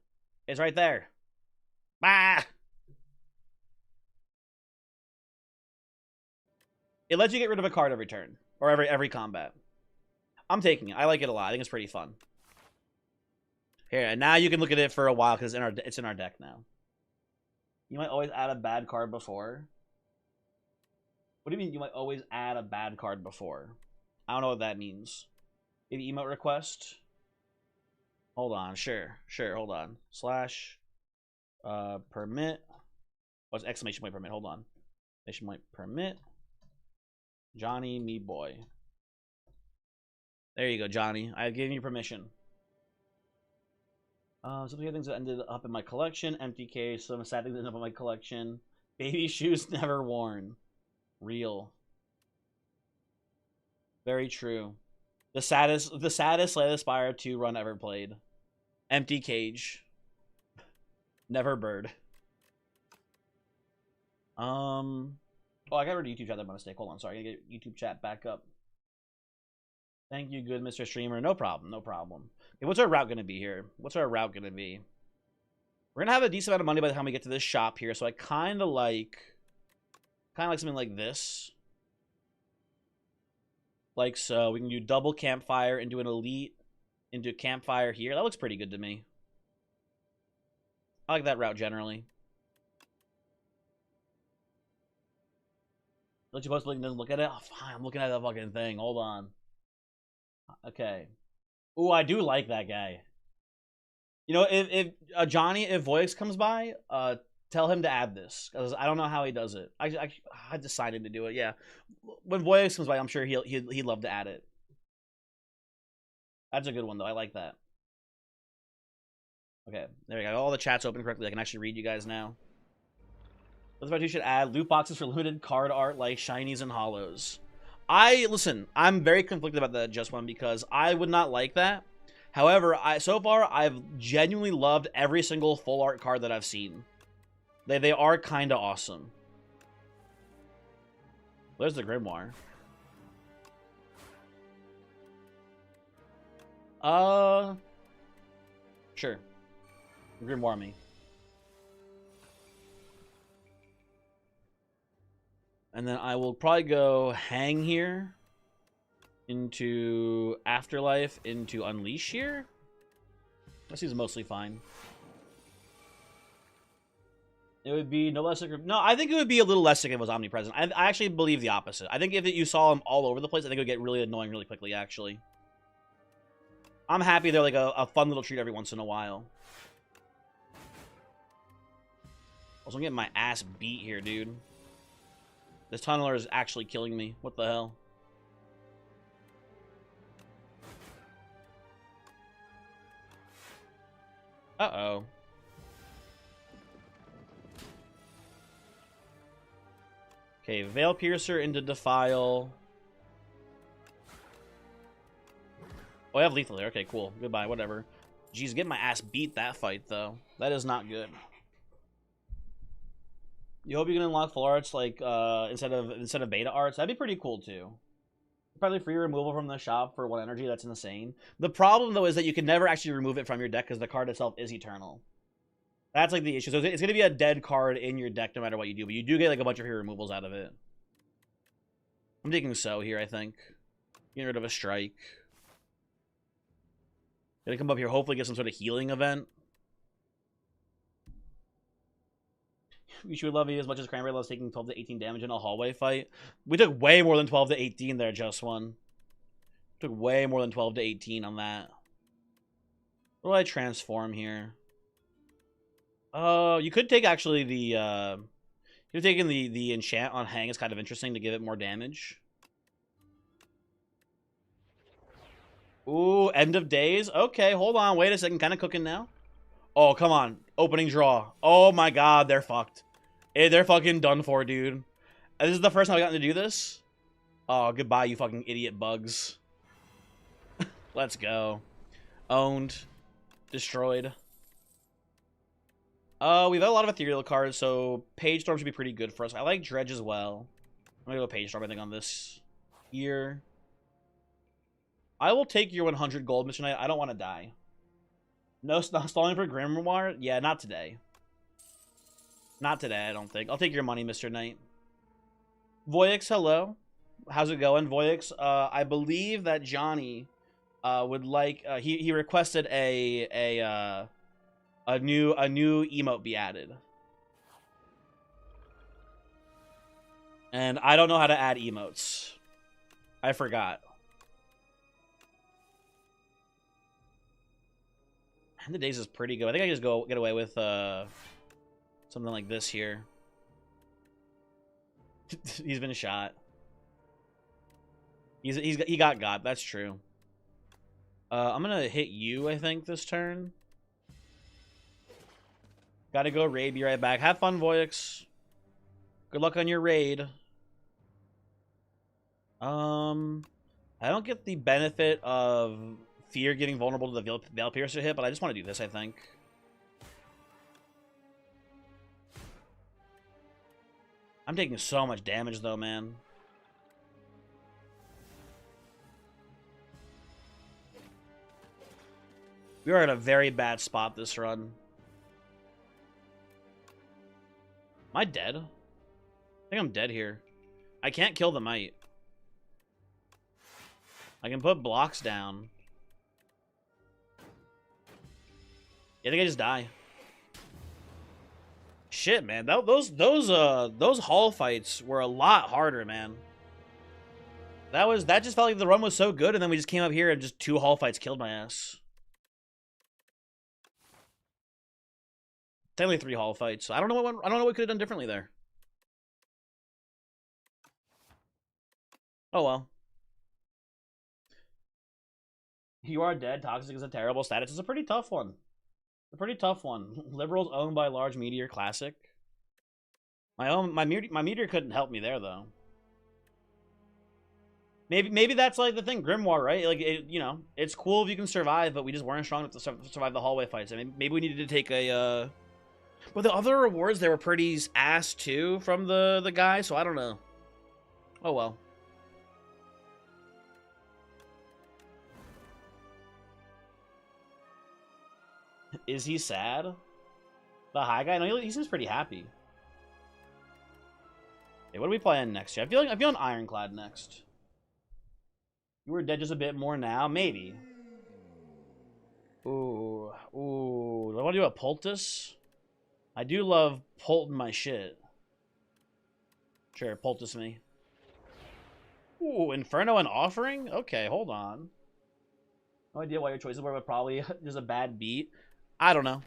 It's right there. Ah! It lets you get rid of a card every turn. Or every combat. I'm taking it. I like it a lot. I think it's pretty fun. Here, and now you can look at it for a while because it's in our deck now. You might always add a bad card before. What do you mean you might always add a bad card before? I don't know what that means. Maybe emote request? Hold on. Sure, hold on. / permit. What's exclamation point permit? Hold on. Exclamation point permit. Johnny, me boy. There you go, Johnny. I've given you permission. Some of the things that ended up in my collection. Empty case. Some sad things that ended up in my collection. Baby shoes never worn. Real. Very true. The saddest Slay the Spire 2 run ever played. Empty cage. Never bird. Oh, I got rid of YouTube chat by mistake. Hold on, sorry. I gotta get YouTube chat back up. Thank you, good Mr. Streamer. No problem, no problem. Okay, what's our route gonna be here? We're gonna have a decent amount of money by the time we get to this shop here, so I kind of like something like this. Like so. We can do double campfire into an elite, into campfire here. That looks pretty good to me. I like that route generally. Don't you post the link and doesn't look at it? Oh, fine. I'm looking at the fucking thing. Hold on. Okay. Ooh, I do like that guy. If Johnny, if Voix comes by, tell him to add this, because I don't know how he does it. I decided to do it. Yeah, when Voix comes by, I'm sure he'd love to add it. That's a good one though. I like that. Okay, there we go. All the chat's open correctly. I can actually read you guys now. That's why you should add loot boxes for limited card art like shinies and hollows. Listen, I'm very conflicted about that just one because I would not like that. However, so far I've genuinely loved every single full art card that I've seen. They are kind of awesome. There's the Grimoire. Sure. Grimoire me. And then I will probably go hang here into Afterlife into Unleash here. That seems mostly fine. It would be no less sick. No, I think it would be a little less sick if it was omnipresent. I actually believe the opposite. I think if you saw them all over the place, I think it would get really annoying really quickly, actually. I'm happy they're like a fun little treat every once in a while. Also, I'm getting my ass beat here, dude. This tunneler is actually killing me. What the hell? Uh-oh. Okay, Veil Piercer into Defile. Oh, I have lethal there. Okay, cool. Goodbye, whatever. Jeez, getting my ass beat that fight, though. That is not good. You hope you can unlock full arts like instead of beta arts. That'd be pretty cool too. Probably free removal from the shop for 1 energy. That's insane. The problem though is that you can never actually remove it from your deck because the card itself is eternal. That's like the issue. So it's gonna be a dead card in your deck no matter what you do, but you do get like a bunch of free removals out of it. I'm taking So here, I think. Getting rid of a strike. Gonna come up here, hopefully get some sort of healing event. You should love you as much as Cranberry loves taking 12 to 18 damage in a hallway fight. We took way more than 12 to 18 there, just one. Took way more than 12 to 18 on that. What do I transform here? You could take actually the you're taking the enchant on hang is kind of interesting to give it more damage. Ooh, end of days. Okay, hold on, wait a second, kind of cooking now. Oh, come on. Opening draw. Oh my god, they're fucked. They're fucking done for, dude. This is the first time I've gotten to do this. Oh, goodbye, you fucking idiot bugs. Let's go. Owned. Destroyed. We've got a lot of ethereal cards, so Page Storm should be pretty good for us. I like Dredge as well. I'm gonna go Page Storm, I think, on this here. I will take your 100 gold, Mr. Knight. I don't want to die. No, stalling for Grimoire? Yeah, not today. Not today, I don't think. I'll take your money, Mr. Knight. Voyix, hello. How's it going, Voyix? I believe that Johnny would like he requested a new emote be added. And I don't know how to add emotes. I forgot. End of Days is pretty good. I think I just get away with something like this here. He's been shot. He got. That's true. I'm gonna hit you, I think, this turn. Gotta go raid. Be right back. Have fun, Voyix. Good luck on your raid. I don't get the benefit of Fear getting vulnerable to the Veil Piercer hit, but I just want to do this, I think. I'm taking so much damage, though, man. We are in a very bad spot this run. Am I dead? I think I'm dead here. I can't kill the Mite. I can put blocks down. Yeah, I think I just die. Shit, man. Those hall fights were a lot harder, man. That just felt like the run was so good, and then we just came up here and just 2 hall fights killed my ass. Technically 3 hall fights. So I don't know what we could have done differently there. Oh well. You are dead. Toxic is a terrible status. It's a pretty tough one. A pretty tough one. Liberals owned by large meteor classic. My meteor couldn't help me there though. Maybe that's like the thing, Grimoire, right? Like you know, it's cool if you can survive, but we just weren't strong enough to survive the hallway fights. I mean, maybe we needed to take a. But the other rewards, they were pretty ass too from the guy, so I don't know. Oh well. Is he sad? The high guy? No, he seems pretty happy. Hey, what are we playing next year? I'm feeling Ironclad next. You were dead just a bit more now? Maybe. Ooh. Do I want to do a poultice? I do love pulting my shit. Sure, poultice me. Ooh, Inferno and Offering? Okay, hold on. No idea why your choices were, but probably just a bad beat. I don't know.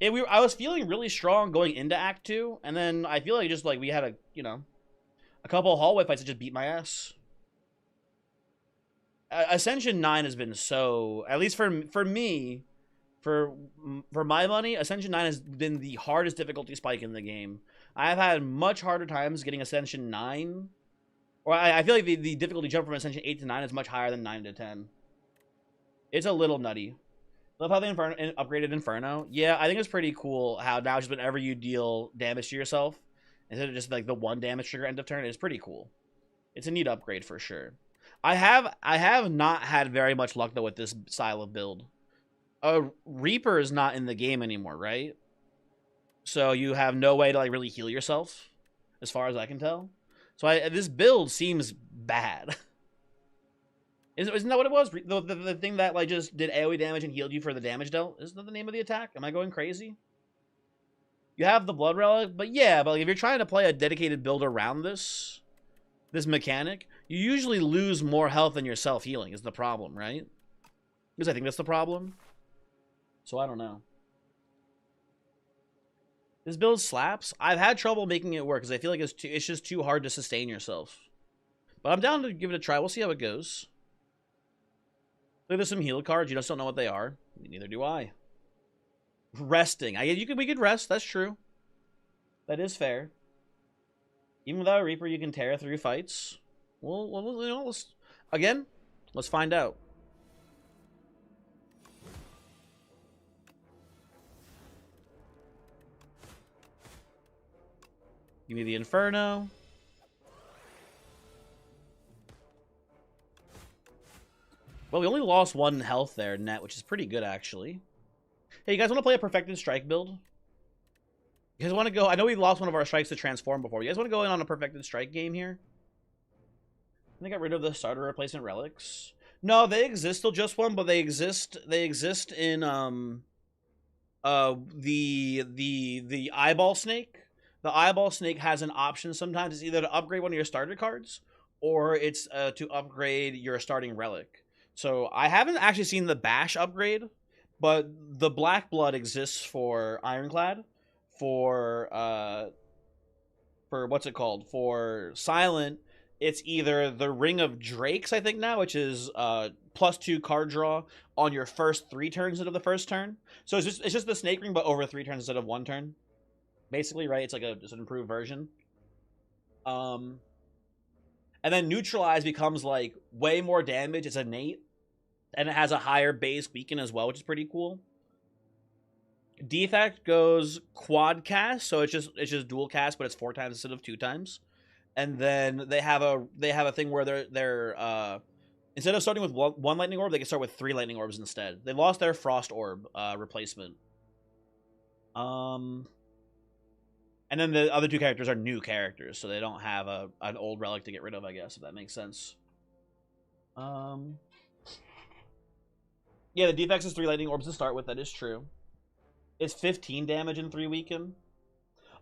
I was feeling really strong going into Act 2, and then I feel like just like we had a couple of hallway fights that just beat my ass. Ascension 9 has been so, at least for me, for my money, Ascension 9 has been the hardest difficulty spike in the game. I have had much harder times getting Ascension 9. Or I feel like the difficulty jump from Ascension 8 to 9 is much higher than 9 to 10. It's a little nutty. Love how they upgraded Inferno. Yeah, I think it's pretty cool how now just whenever you deal damage to yourself, instead of just like the one damage trigger end of turn, it's pretty cool. It's a neat upgrade for sure. I have not had very much luck though with this style of build. Reaper is not in the game anymore, right? So you have no way to like really heal yourself, as far as I can tell. So this build seems bad. Isn't that what it was? The thing that like just did AoE damage and healed you for the damage dealt? Isn't that the name of the attack? Am I going crazy? You have the Blood Relic, but yeah, but like if you're trying to play a dedicated build around this mechanic, you usually lose more health than your self-healing is the problem, right? Because I think that's the problem. So I don't know. This build slaps. I've had trouble making it work because I feel like it's just too hard to sustain yourself. But I'm down to give it a try. We'll see how it goes. Look, there's some heal cards. You just don't know what they are. Neither do I. Resting. We could rest. That's true. That is fair. Even without a Reaper, you can tear through fights. Well, you know, let's find out. Give me the Inferno. Well, we only lost 1 health there net, which is pretty good, actually. Hey, you guys want to play a Perfected Strike build? You guys want to go? I know we lost one of our strikes to transform before. You guys want to go in on a Perfected Strike game here? They got rid of the starter replacement relics. No, they exist still, just one, but they exist in the eyeball snake. The eyeball snake has an option sometimes. It's either to upgrade one of your starter cards, or it's to upgrade your starting relic. So I haven't actually seen the bash upgrade, but the black blood exists for Ironclad, for what's it called? For Silent, it's either the Ring of Drakes, I think now, which is +2 card draw on your first 3 turns instead of the first turn. So it's just the Snake Ring, but over 3 turns instead of 1 turn. Basically, right? It's like just an improved version. And then Neutralize becomes like way more damage. It's innate. And it has a higher base beacon as well, which is pretty cool. Defect goes quad cast, so it's just dual cast, but it's 4 times instead of 2 times. And then they have a thing where they're instead of starting with 1 lightning orb, they can start with 3 lightning orbs instead. They lost their frost orb replacement. And then the other 2 characters are new characters, so they don't have an old relic to get rid of, I guess, if that makes sense. Yeah, the defects is 3 lightning orbs to start with. That is true. It's 15 damage in 3 weaken.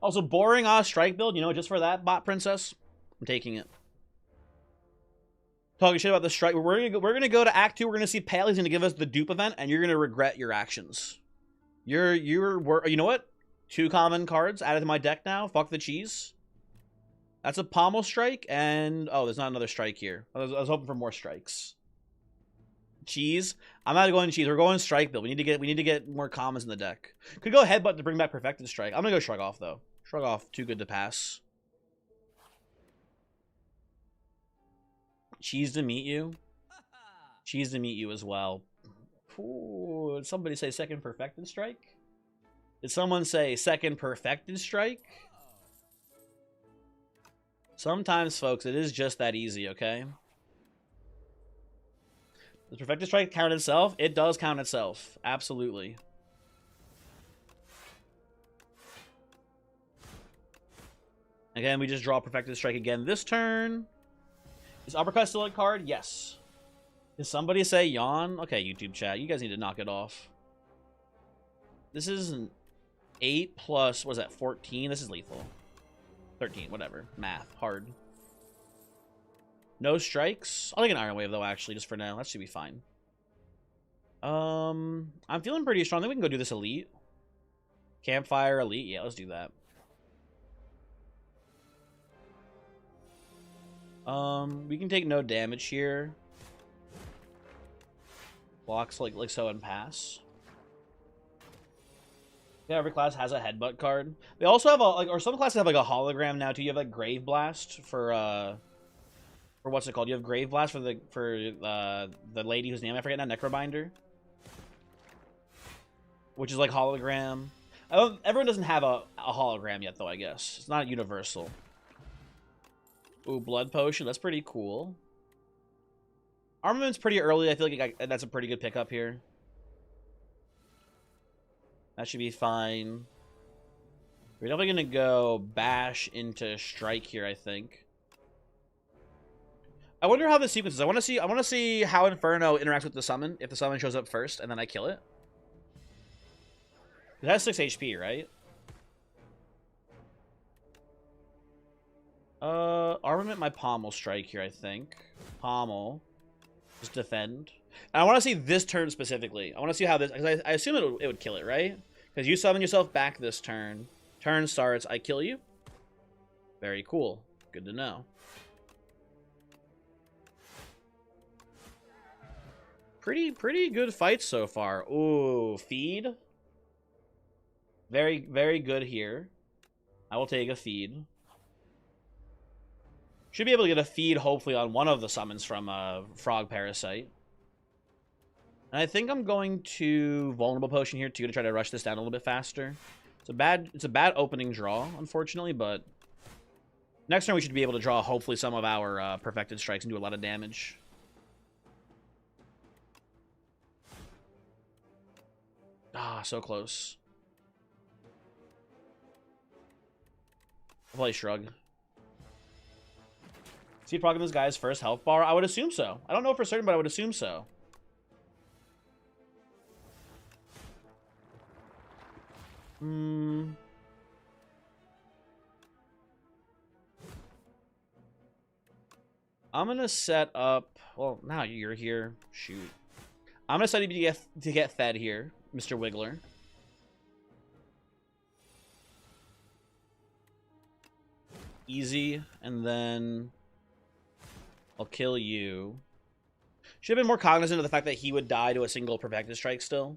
Also, boring strike build, you know, just for that, bot princess. I'm taking it. Talking shit about the strike. We're gonna go to Act 2. We're gonna see Paley's gonna give us the dupe event, and you're gonna regret your actions. You know what? 2 common cards added to my deck now. Fuck the cheese. That's a pommel strike, and oh, there's not another strike here. I was hoping for more strikes. Cheese. I'm not going cheese. We're going strike build. We need to get more commons in the deck. Could go headbutt to bring back Perfected Strike. I'm gonna go shrug off though. Shrug off, too good to pass. Cheese to meet you. Cheese to meet you as well. Ooh, did somebody say second perfected strike? Did someone say second perfected strike? Sometimes, folks, it is just that easy, okay? Does perfected strike count itself? It does count itself. Absolutely. Again, we just draw perfected strike again this turn. Is uppercut still a card? Yes. Did somebody say yawn? Okay, YouTube chat. You guys need to knock it off. This is an 8 plus, what is that, 14? This is lethal. 13, whatever. Math. Hard. No strikes. I'll take an Iron Wave, though, actually, just for now. That should be fine. I'm feeling pretty strong. I think we can go do this Elite. Campfire Elite. Yeah, let's do that. We can take no damage here. Blocks like so and pass. Yeah, every class has a headbutt card. They also have a or some classes have like a hologram now too. You have like Grave Blast for what's it called? You have Grave Blast for the lady whose name I forget now, Necrobinder, which is like hologram. Everyone doesn't have a hologram yet though. I guess it's not universal. Ooh, Blood Potion. That's pretty cool. Armament's pretty early. I feel like that's a pretty good pickup here. That should be fine. We're definitely going to go bash into strike here, I think. I wonder how this sequence is. I want to see how Inferno interacts with the summon, if the summon shows up first, and then I kill it. It has 6 HP, right? Armament, my Pommel strike here, I think. Pommel. Just defend. And I want to see this turn specifically. I want to see how this... Because I assume it would kill it, right? Because you summon yourself back this turn. Turn starts, I kill you. Very cool. Good to know. Pretty good fights so far. Ooh, feed. Very, very good here. I will take a feed. Should be able to get a feed, hopefully, on one of the summons from Frog Parasite. And I think I'm going to Vulnerable Potion here, too, to try to rush this down a little bit faster. It's a bad opening draw, unfortunately, but next turn we should be able to draw, hopefully, some of our Perfected Strikes and do a lot of damage. Ah, so close. I'll play Shrug. Is he proccing this guy's first health bar? I would assume so. I don't know for certain, but I would assume so. I'm gonna set up... Well, now you're here. Shoot. I'm gonna set you to get fed here, Mr. Wiggler. Easy, and then... I'll kill you. Should have been more cognizant of the fact that he would die to a single Perfected Strike still.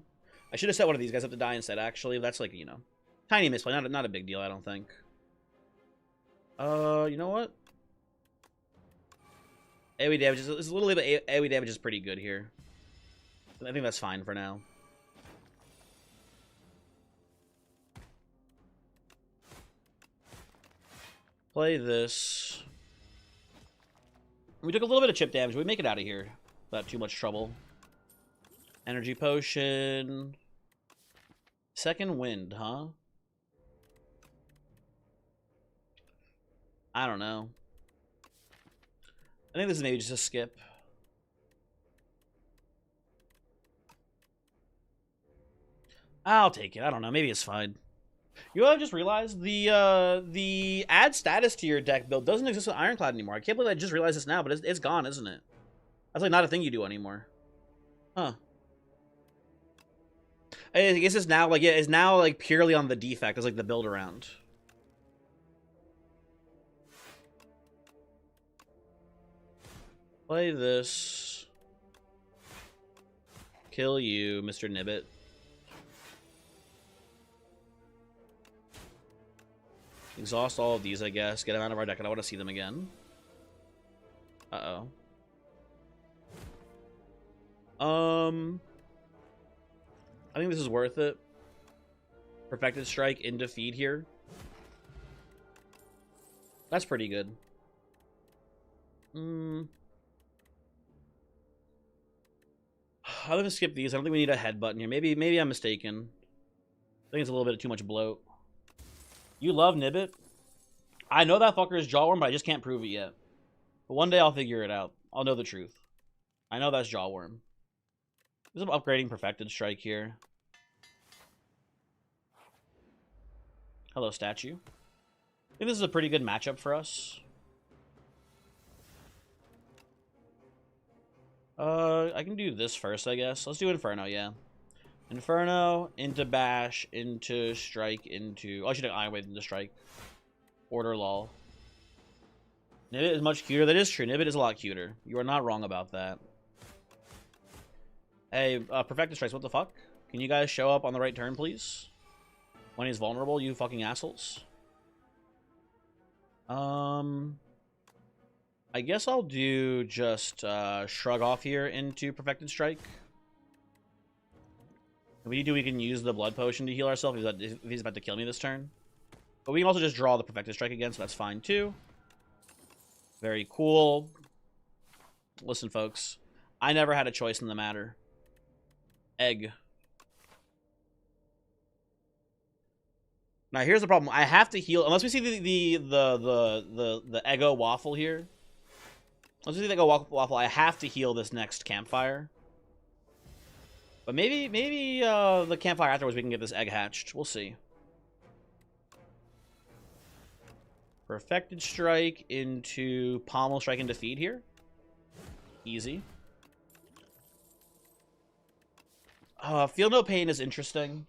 I should have set one of these guys up to die instead, actually. That's like, you know, tiny misplay. Not a big deal, I don't think. You know what? AoE damage is a little bit AoE damage is pretty good here. I think that's fine for now. Play this. We took a little bit of chip damage. We make it out of here without too much trouble. Energy potion. Second wind, huh? I don't know. I think this is maybe just a skip. I'll take it. I don't know. Maybe it's fine. You know what I just realized? The add status to your deck build doesn't exist with Ironclad anymore. I can't believe I just realized this now, but it's gone, isn't it? That's like not a thing you do anymore. Huh. I guess it's now like, yeah, it's now like purely on the defect as like the build around. Play this. Kill you, Mr. Nibbit. Exhaust all of these, I guess. Get them out of our deck. I don't want to see them again. Uh-oh. I think this is worth it. Perfected Strike into feed here. That's pretty good. I'm gonna skip these. I don't think we need a head button here. Maybe I'm mistaken. I think it's a little bit too much bloat. You love Nibbit? I know that fucker is Jawworm, but I just can't prove it yet. But one day I'll figure it out. I'll know the truth. I know that's Jawworm. There's some upgrading Perfected Strike here. Hello, statue. I think this is a pretty good matchup for us. I can do this first, I guess. Let's do Inferno, yeah. Inferno, into Bash, into Strike, into... Oh, I should have Iron Wave into Strike. Order lol. Nibbit is much cuter. That is true. Nibbit is a lot cuter. You are not wrong about that. Hey, Perfected Strikes, what the fuck? Can you guys show up on the right turn, please? When he's vulnerable, you fucking assholes. I guess I'll do just Shrug off here into Perfected Strike. If we do, we can use the Blood Potion to heal ourselves if he's about to kill me this turn. But we can also just draw the Perfected Strike again, so that's fine too. Very cool. Listen, folks. I never had a choice in the matter. Egg. Now here's the problem. I have to heal unless we see the Eggo Waffle here. Unless we see the Eggo Waffle, I have to heal this next campfire. But maybe the campfire afterwards we can get this egg hatched. We'll see. Perfected Strike into Pommel Strike into feed here. Easy. Feel No Pain is interesting.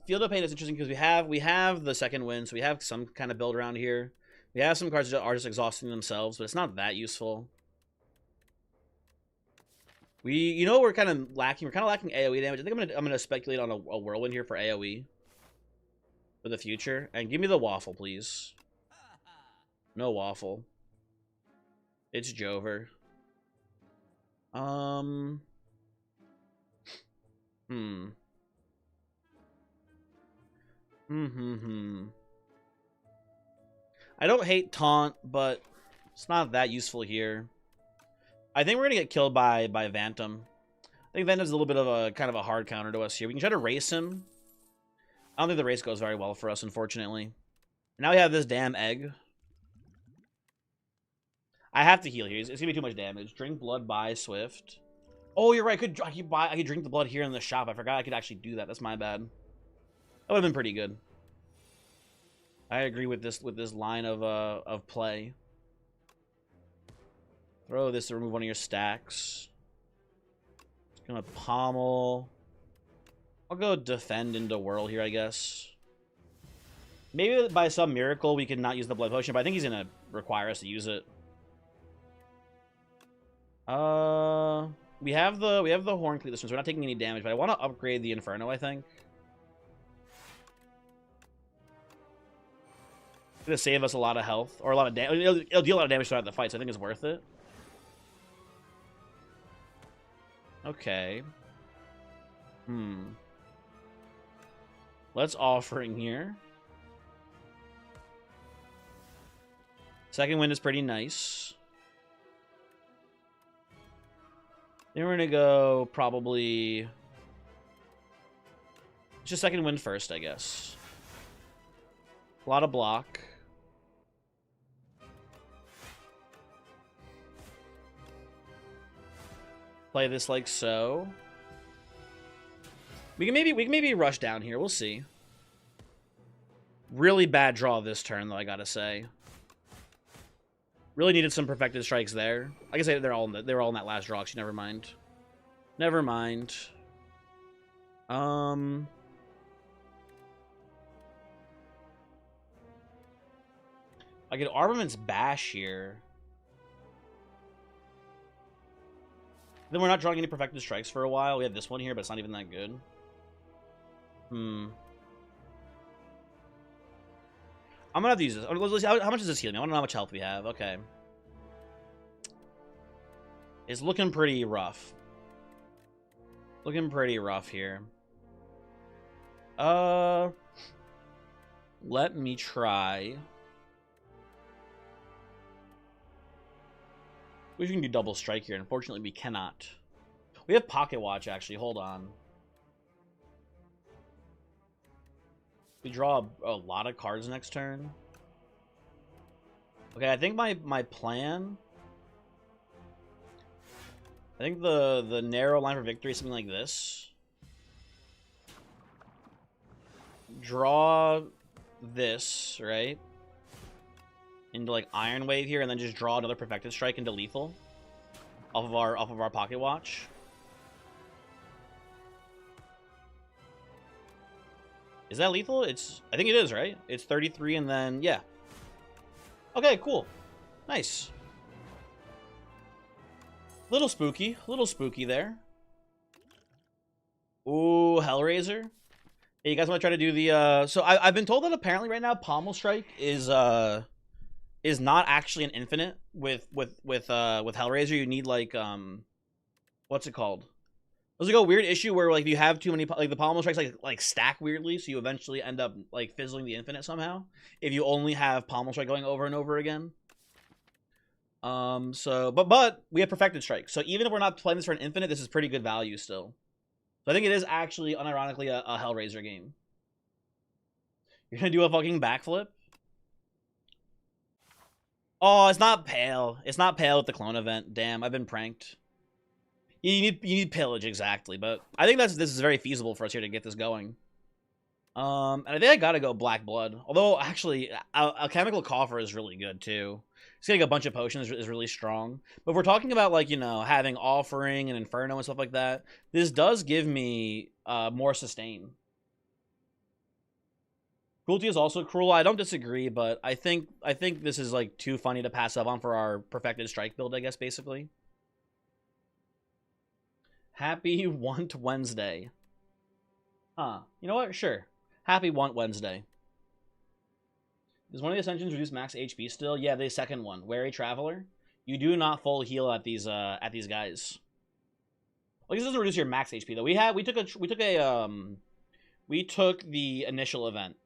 Feel No Pain is interesting because we have the second win, so we have some kind of build around here. We have some cards that are just exhausting themselves, but it's not that useful. We're kind of lacking. We're kind of lacking AOE damage. I think I'm gonna speculate on a Whirlwind here for AOE for the future. And give me the Waffle, please. No Waffle. It's Jover. I don't hate Taunt, but it's not that useful here. I think we're gonna get killed by Vantum. I think Vantum's a little bit of a kind of a hard counter to us here. We can try to race him. I don't think the race goes very well for us, unfortunately. Now we have this damn egg. I have to heal here. It's gonna be too much damage. Drink blood, buy Swift. Oh, you're right. I could drink the blood here in the shop. I forgot I could actually do that. That's my bad. That would have been pretty good. I agree with this line of play. Throw this to remove one of your stacks. It's gonna pommel. I'll go defend into whirl here, I guess. Maybe by some miracle we can not use the blood potion, but I think he's gonna require us to use it. We have the horn cleat this one, so we're not taking any damage, but I want to upgrade the Inferno, I think. It's gonna save us a lot of health, or a lot of damage. It'll deal a lot of damage throughout the fight, so I think it's worth it. Okay. Let's Offering here. Second wind is pretty nice. Then we're gonna go probably just second wind first, I guess. A lot of block. Play this like so. We can maybe rush down here. We'll see. Really bad draw this turn, though, I gotta say. Really needed some Perfected Strikes there. Like I say, they were all in that last draw. Actually, never mind. Never mind. I get Armament's Bash here. Then we're not drawing any Perfected Strikes for a while. We have this one here, but it's not even that good. I'm gonna have to use this. Let's see, how much does this heal me? I want to know how much health we have. Okay. It's looking pretty rough. Looking pretty rough here. Let me try. We can do double strike here. Unfortunately, we cannot. We have pocket watch, actually. Hold on. We draw a lot of cards next turn. Okay, I think my plan... I think the narrow line for victory is something like this. Draw this, right? Into like Iron Wave here, and then just draw another Perfected Strike into lethal off of our pocket watch. Is that lethal? I think it is, right? It's 33 and then yeah. Okay, cool. Nice. Little spooky there. Ooh, Hellraiser. Hey, you guys want to try to do the so I've been told that apparently right now Pommel Strike is not actually an infinite with Hellraiser. You need like what's it called? There's like a weird issue where like you have too many, like the Pommel Strikes like stack weirdly, so you eventually end up like fizzling the infinite somehow if you only have Pommel Strike going over and over again. So but we have Perfected Strike, so even if we're not playing this for an infinite, this is pretty good value still. So I think it is actually unironically a Hellraiser game. You're gonna do a fucking backflip? Oh, it's not pale. It's not pale with the clone event. Damn, I've been pranked. You need pillage, exactly, but I think this is very feasible for us here to get this going. And I think I gotta go Black Blood. Although actually, Alchemical Coffer is really good too. Just getting a bunch of potions is really strong. But if we're talking about like, you know, having Offering and Inferno and stuff like that, this does give me more sustain. Cruelty is also cruel. I don't disagree, but I think this is like too funny to pass up on for our Perfected Strike build, I guess, basically. Happy Want Wednesday. Huh. You know what? Sure. Happy Want Wednesday. Does one of the Ascensions reduce max HP still? Yeah, the second one. Wary Traveler. You do not full heal at these guys. Well, this doesn't reduce your max HP though. We took the initial event.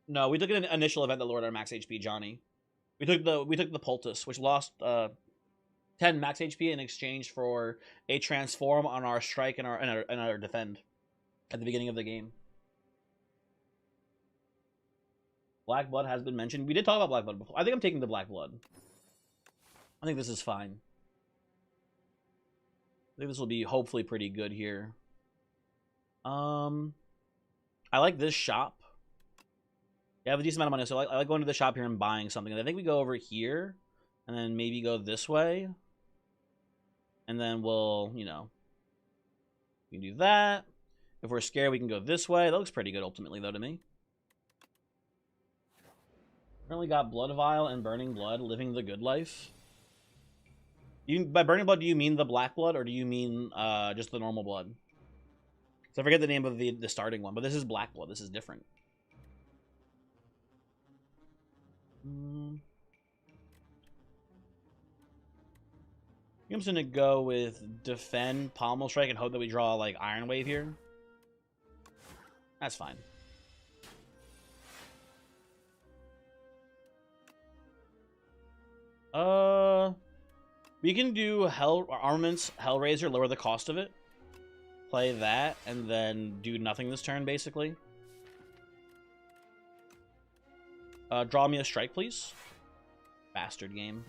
No, we took an initial event that lowered our max HP, Johnny. We took the Poultice, which lost 10 max HP in exchange for a transform on our strike and our defend at the beginning of the game. Black Blood has been mentioned. We did talk about Black Blood before. I think I'm taking the Black Blood. I think this is fine. I think this will be hopefully pretty good here. I like this shop. Yeah, I have a decent amount of money, so I like going to the shop here and buying something. And I think we go over here, and then maybe go this way. And then we'll, you know, we can do that. If we're scared, we can go this way. That looks pretty good ultimately, though, to me. Currently got Blood Vial and Burning Blood, living the good life. By Burning Blood, do you mean the Black Blood, or do you mean just the normal blood? So I forget the name of the starting one, but this is Black Blood. This is different. I'm just gonna go with Defend, Pommel Strike, and hope that we draw like Iron Wave here. That's fine. We can do Armaments, Hellraiser, lower the cost of it. Play that, and then do nothing this turn, basically. Draw me a strike, please. Bastard game.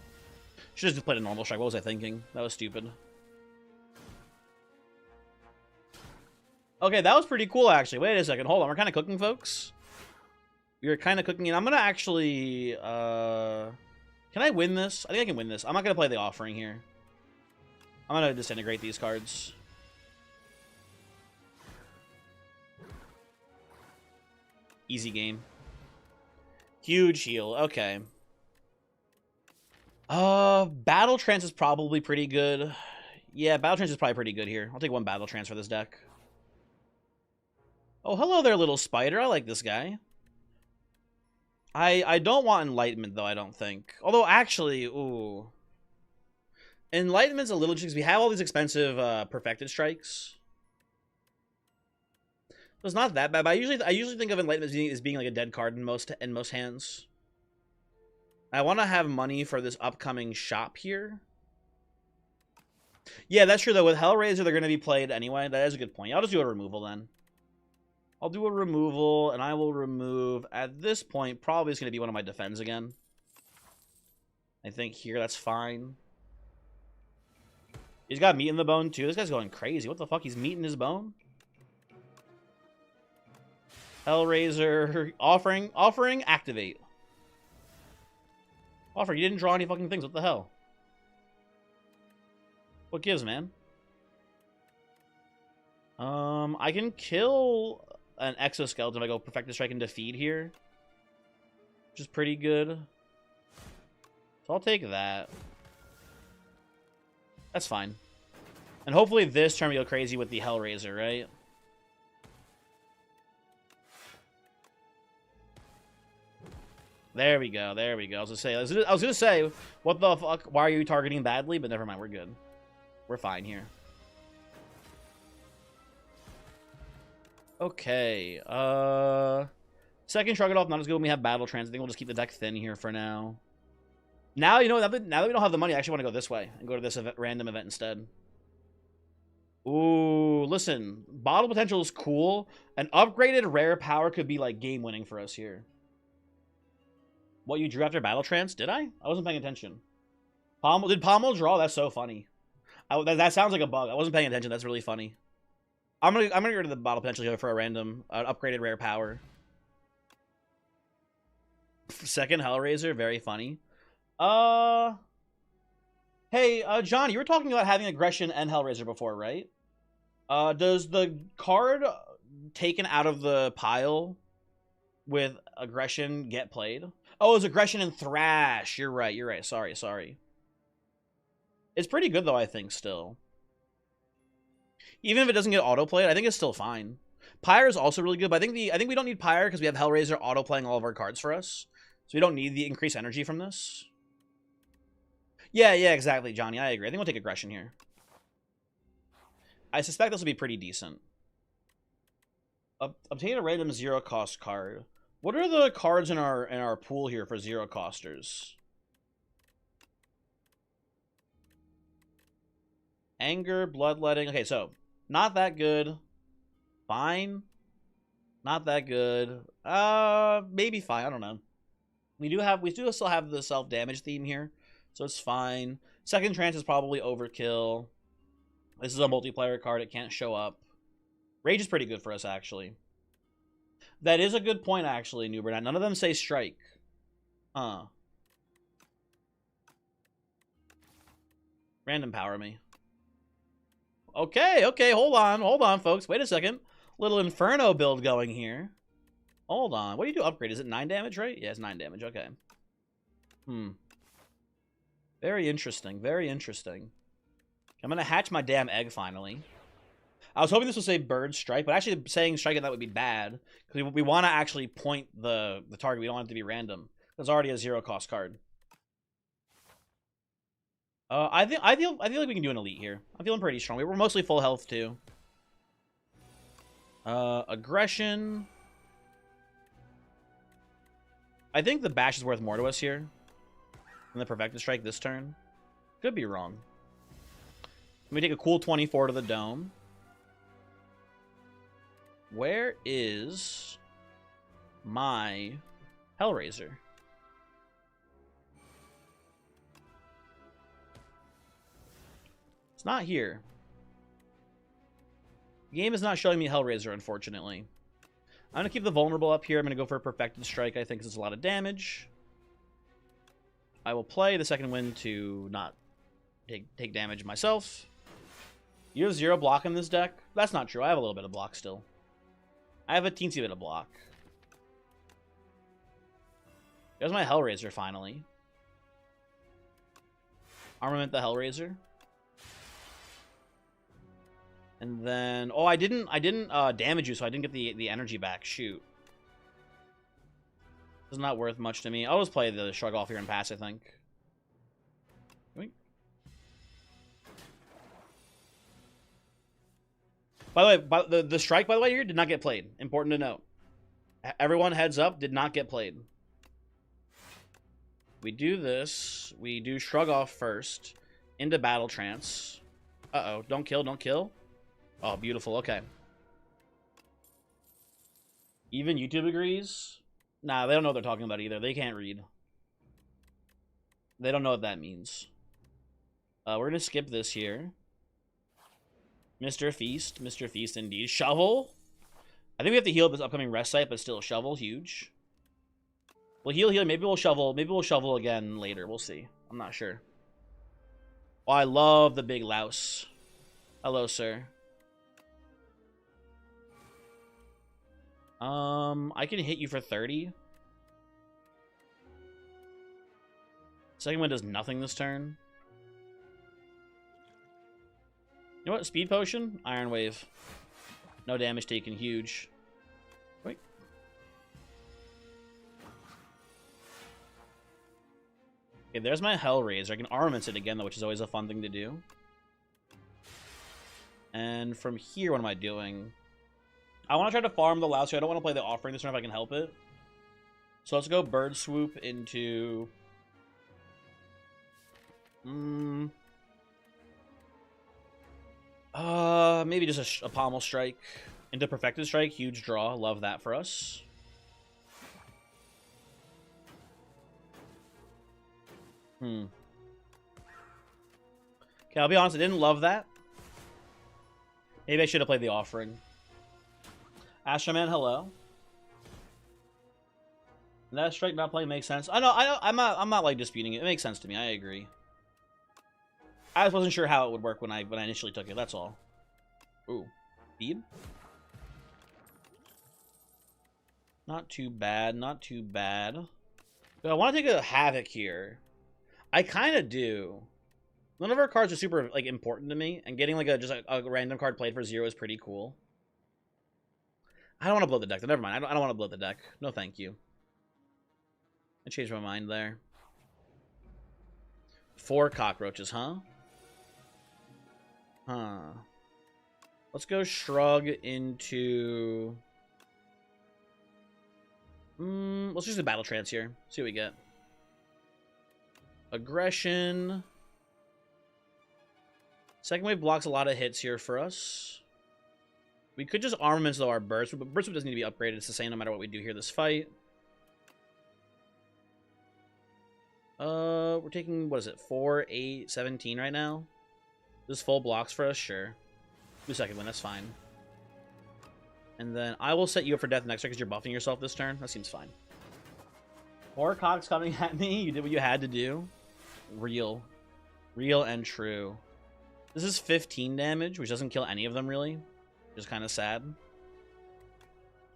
Should have just played a normal strike. What was I thinking? That was stupid. Okay, that was pretty cool, actually. Wait a second. Hold on. We're kind of cooking, folks. We're kind of cooking, and I'm going to actually... Can I win this? I think I can win this. I'm not going to play the Offering here. I'm going to disintegrate these cards. Easy game. Huge heal. Okay. Battle Trance is probably pretty good. Yeah, Battle Trance is probably pretty good here. I'll take one Battle Trance for this deck. Oh, hello there, little spider. I like this guy. I don't want Enlightenment, though, I don't think. Although, actually, ooh. Enlightenment's a little tricky because we have all these expensive Perfected Strikes. So it's not that bad, but I usually think of Enlightenment as being like a dead card in most hands. I want to have money for this upcoming shop here. Yeah, that's true, though. With Hellraiser, they're going to be played anyway. That is a good point. I'll just do a removal, then. I'll do a removal, and I will remove, at this point, probably it's going to be one of my defends again. I think here, that's fine. He's got meat in the bone, too. This guy's going crazy. What the fuck? He's meat in his bone? Hellraiser. Offering, activate. Offer, you didn't draw any fucking things. What the hell? What gives, man? I can kill an exoskeleton if I go Perfected Strike and defeat here, which is pretty good. So I'll take that. That's fine. And hopefully this turn we go crazy with the Hellraiser, right? There we go. There we go. I was gonna say, what the fuck? Why are you targeting badly? But never mind. We're good. We're fine here. Okay. Second Shrug It Off, not as good when we have Battle Trance. I think we'll just keep the deck thin here for now. Now, you know, now that we don't have the money, I actually want to go this way and go to this random event instead. Ooh, listen. Bottle Potential is cool. An upgraded rare power could be, like, game-winning for us here. What, you drew after Battle Trance? Did I? I wasn't paying attention. Did Pommel draw? That's so funny. That sounds like a bug. I wasn't paying attention. That's really funny. I'm gonna get rid of the Bottle Potential here for a random upgraded rare power. Second Hellraiser, very funny. Hey, John, you were talking about having Aggression and Hellraiser before, right? Does the card taken out of the pile with Aggression get played? Oh, it's Aggression and Thrash. You're right, you're right. Sorry. It's pretty good, though, I think, still. Even if it doesn't get auto-played, I think it's still fine. Pyre is also really good, but I think we don't need Pyre because we have Hellraiser auto-playing all of our cards for us. So we don't need the increased energy from this. Yeah, exactly, Johnny. I agree. I think we'll take Aggression here. I suspect this will be pretty decent. Obtain a random zero-cost card. What are the cards in our pool here for zero-costers? Anger, Bloodletting. Okay, so not that good. Fine. Not that good. Maybe fine. I don't know. We do still have the self-damage theme here, so it's fine. Second Trance is probably overkill. This is a multiplayer card. It can't show up. Rage is pretty good for us, actually. That is a good point, actually, Newbert. None of them say strike. Random power me. Okay, hold on, folks. Wait a second. Little Inferno build going here. Hold on. What do you do upgrade? Is it 9 damage, right? Yeah, it's 9 damage. Okay. Very interesting. Very interesting. I'm going to hatch my damn egg, finally. I was hoping this would say Bird Strike, but actually saying Strike at that would be bad. Because we want to actually point the target. We don't want it to be random. It's already a zero-cost card. I feel like we can do an elite here. I'm feeling pretty strong. We're mostly full health too. Aggression. I think the bash is worth more to us here than the Perfected Strike this turn. Could be wrong. Let me take a cool 24 to the dome. Where is my Hellraiser? It's not here. The game is not showing me Hellraiser, unfortunately. I'm going to keep the vulnerable up here. I'm going to go for a Perfected Strike, I think, because it's a lot of damage. I will play the second wind to not take damage myself. You have 0 block in this deck? That's not true. I have a little bit of block still. I have a teensy bit of block. There's my Hellraiser, finally. Armament the Hellraiser. And then, oh, I didn't damage you, so I didn't get the energy back. Shoot. It's not worth much to me. I'll just play the Shrug off here and pass, I think. By the way, the strike, by the way, here did not get played. Important to note. Everyone heads up, did not get played. We do this. We do Shrug off first. Into Battle Trance. Uh-oh. Don't kill, don't kill. Oh, beautiful. Okay. Even YouTube agrees? Nah, they don't know what they're talking about either. They can't read. They don't know what that means. We're going to skip this here. Mr. Feast. Mr. Feast indeed. Shovel. I think we have to heal this upcoming rest site, but still, shovel, huge. We'll heal. Maybe we'll shovel. Maybe we'll shovel again later. We'll see. I'm not sure. Oh, I love the big louse. Hello, sir. I can hit you for 30. Second one does nothing this turn. You know what? Speed potion? Iron wave. No damage taken. Huge. Wait. Okay, there's my Hellraiser. I can armament it again, though, which is always a fun thing to do. And from here, what am I doing? I want to try to farm the louse here. I don't want to play the offering this turn if I can help it. So let's go Bird Swoop into... maybe just a Pommel Strike. Into Perfected Strike. Huge draw. Love that for us. Okay, I'll be honest. I didn't love that. Maybe I should have played the offering. Astroman, hello. That strike not play makes sense. I know. I'm not like disputing it. It makes sense to me. I agree. I just wasn't sure how it would work when I initially took it. That's all. Ooh, speed. Not too bad. Not too bad. But I want to take a Havoc here. I kind of do. None of our cards are super like important to me, and getting like just a random card played for 0 is pretty cool. I don't want to blow the deck. Never mind. I don't want to blow the deck. No, thank you. I changed my mind there. 4 cockroaches, huh? Huh. Let's go Shrug into... let's just do Battle Trance here. See what we get. Aggression. Second wave blocks a lot of hits here for us. We could just armament though our burst, but burst doesn't need to be upgraded. It's the same no matter what we do here this fight. We're taking, what is it, 4, 8, 17 right now? This full blocks for us, sure. Do second win, that's fine. And then I will set you up for death next turn because you're buffing yourself this turn. That seems fine. More cocks coming at me. You did what you had to do. Real. Real and true. This is 15 damage, which doesn't kill any of them, really. Which is kind of sad.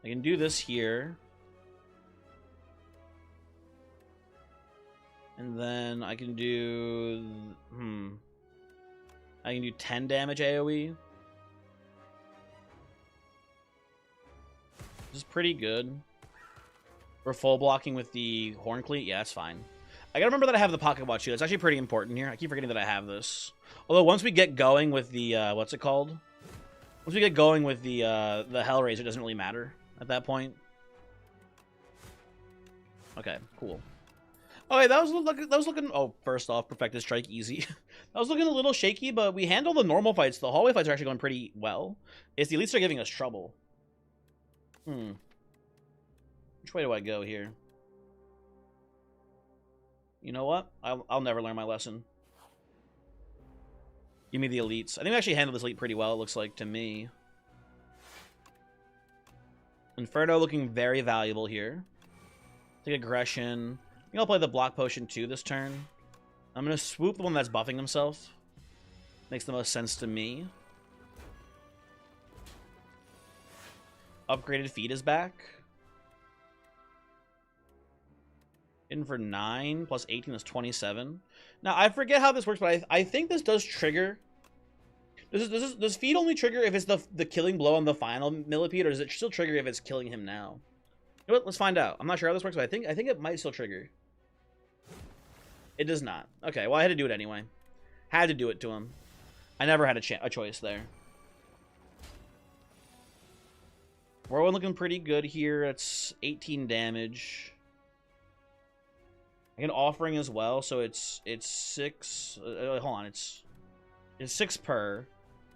I can do this here. And then I can do... I can do 10 damage AoE. This is pretty good. We're full blocking with the Horn Cleat. Yeah, that's fine. I gotta remember that I have the Pocket Watch too. That's actually pretty important here. I keep forgetting that I have this. Although once we get going with the what's it called? Once we get going with the Hellraiser, it doesn't really matter at that point. Okay, cool. Okay, that was looking. Oh, first off, Perfected Strike easy. That was looking a little shaky, but we handled the normal fights. The hallway fights are actually going pretty well. It's the elites are giving us trouble. Which way do I go here? You know what? I'll never learn my lesson. Give me the elites. I think we actually handled this elite pretty well, it looks like, to me. Inferno looking very valuable here. Take aggression. I think I'll play the block potion too this turn. I'm going to swoop the one that's buffing himself. Makes the most sense to me. Upgraded feed is back. In for 9 plus 18 is 27. Now I forget how this works, but I think this does trigger. Does feed only trigger if it's the killing blow on the final millipede, or does it still trigger if it's killing him now? You know what? Let's find out. I'm not sure how this works, but I think it might still trigger. It does not. Okay, well, I had to do it anyway. Had to do it to him. I never had a choice there. We're looking pretty good here. It's 18 damage. I get offering as well, so it's 6. Hold on, it's 6 per.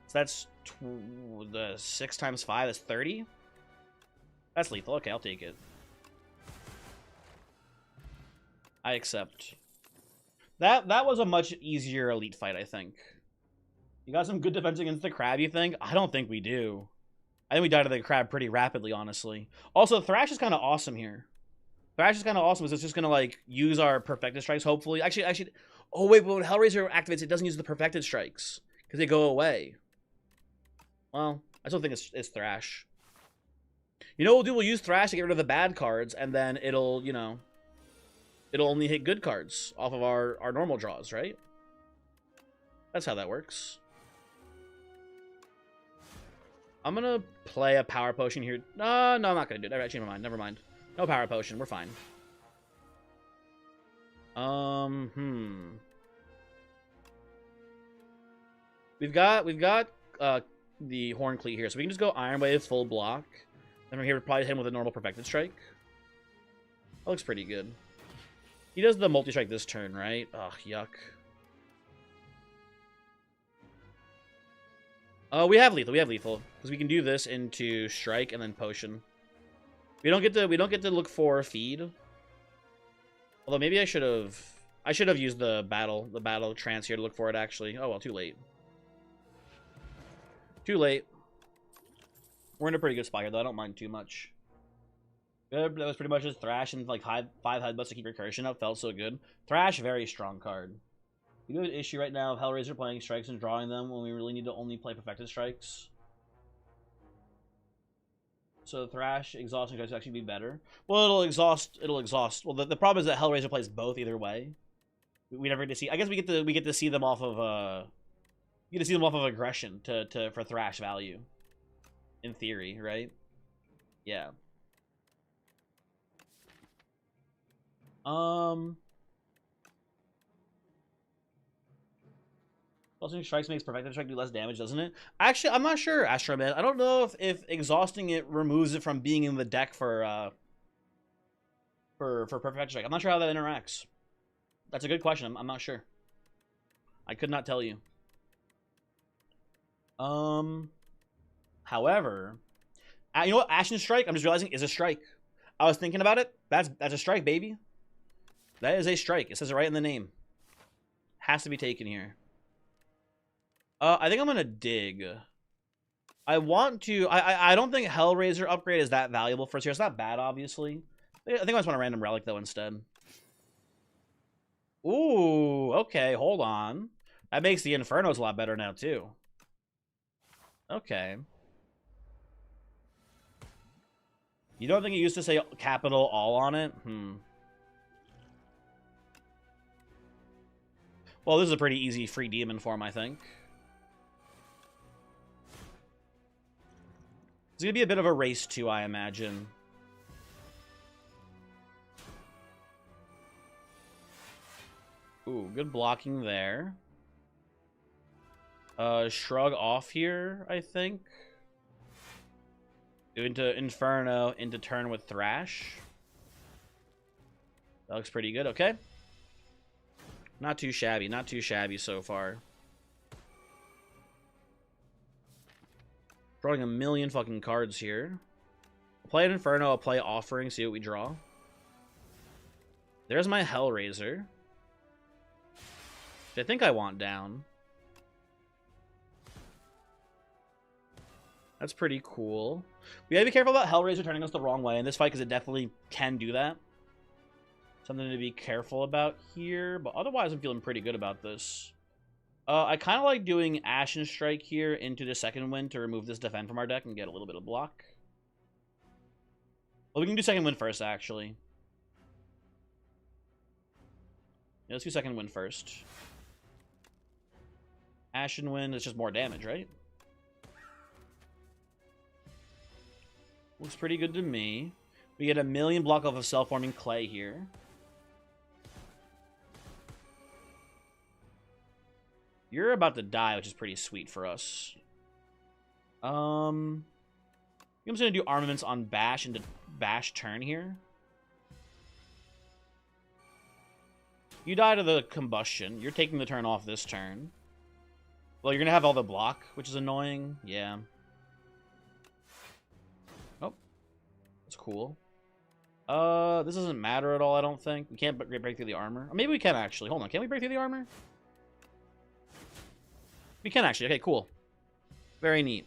So that's the 6 times 5. That's 30. That's lethal. Okay, I'll take it. I accept. That was a much easier elite fight, I think. You got some good defense against the crab, you think? I don't think we do. I think we died to the crab pretty rapidly, honestly. Also, Thrash is kind of awesome here. Thrash is kind of awesome because it's just going to, like, use our Perfected Strikes, hopefully. Actually... Oh, wait, but when Hellraiser activates, it doesn't use the Perfected Strikes. Because they go away. Well, I still think it's Thrash. You know what we'll do? We'll use Thrash to get rid of the bad cards, and then it'll, you know... It'll only hit good cards off of our normal draws, right? That's how that works. I'm gonna play a power potion here. No, I'm not gonna do it. Actually, never mind. No power potion. We're fine. We've got the Horn Cleat here, so we can just go Iron Wave full block. Then from here, we'll probably hit him with a normal Perfected Strike. That looks pretty good. He does the multi-strike this turn, right? Ugh, yuck. We have lethal. Because we can do this into strike and then potion. We don't get to look for feed. Although maybe I should have used the battle trance here to look for it actually. Oh well, too late. Too late. We're in a pretty good spot here though, I don't mind too much. Good, that was pretty much just Thrash and like 5 headbutts to keep recursion up. Felt so good. Thrash, very strong card. We do have an issue right now of Hellraiser playing strikes and drawing them when we really need to only play Perfected Strikes. So Thrash exhausting strikes actually be better. Well, it'll exhaust. Well, the problem is that Hellraiser plays both either way. We never get to see. I guess we get to see them off of aggression for Thrash value. In theory, right? Yeah. Exhausting strikes makes Perfected Strike do less damage, doesn't it? Actually, I'm not sure, Astro Man. I don't know if exhausting it removes it from being in the deck for Perfected Strike. I'm not sure how that interacts. That's a good question. I'm not sure. I could not tell you. However, you know what? Ashen Strike, I'm just realizing, is a strike. I was thinking about it. That's a strike, baby. That is a strike. It says it right in the name. Has to be taken here. I think I'm gonna dig. I want to. I don't think Hellraiser upgrade is that valuable for us here. It's not bad, obviously. I think I just want a random relic though instead. Ooh, okay, hold on. That makes the Infernos a lot better now too. Okay. You don't think it used to say capital all on it? Well, this is a pretty easy free demon form, I think. It's going to be a bit of a race, too, I imagine. Ooh, good blocking there. Shrug off here, I think. Into Inferno, into turn with Thrash. That looks pretty good, okay. Not too shabby so far. Drawing a million fucking cards here. I'll play an Inferno, I'll play Offering, see what we draw. There's my Hellraiser. Which I think I want down. That's pretty cool. We gotta be careful about Hellraiser turning us the wrong way in this fight, because it definitely can do that. Something to be careful about here, but otherwise I'm feeling pretty good about this. I kind of like doing Ashen Strike here into the second wind to remove this defend from our deck and get a little bit of block. Well, we can do second wind first, actually. Yeah, let's do second wind first. Ashen Wind is just more damage, right? Looks pretty good to me. We get a million block off of self-forming clay here. You're about to die, which is pretty sweet for us. I'm just gonna do armaments on Bash into Bash turn here. You die to the combustion. You're taking the turn off this turn. Well, you're gonna have all the block, which is annoying. Yeah. Oh, that's cool. This doesn't matter at all, I don't think. We can't break through the armor. Or maybe we can, actually. Hold on, can we break through the armor? We can, actually. Okay, cool. Very neat.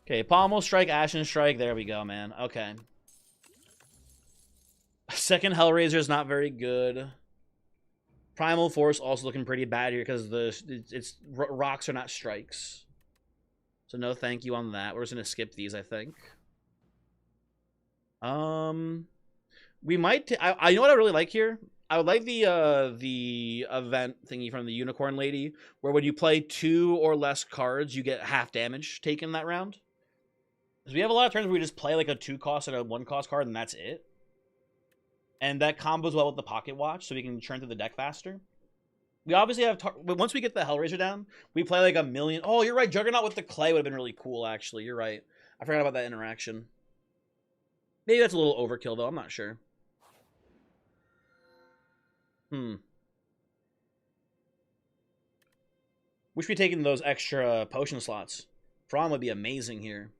Okay, Pommel Strike, Ashen Strike. There we go, man. Okay. Second Hellraiser is not very good. Primal Force also looking pretty bad here because rocks are not strikes. So no thank you on that. We're just gonna skip these, I think. We might. I know what I really like here. I would like the event thingy from the Unicorn Lady, where when you play 2 or less cards, you get half damage taken that round. Because we have a lot of turns where we just play like a 2-cost and a 1-cost card, and that's it. And that combos well with the Pocket Watch, so we can churn through the deck faster. We obviously have... Once we get the Hellraiser down, we play like a million... Oh, you're right. Juggernaut with the clay would have been really cool, actually. You're right. I forgot about that interaction. Maybe that's a little overkill, though. I'm not sure. Wish we'd taken those extra potion slots. Fron would be amazing here.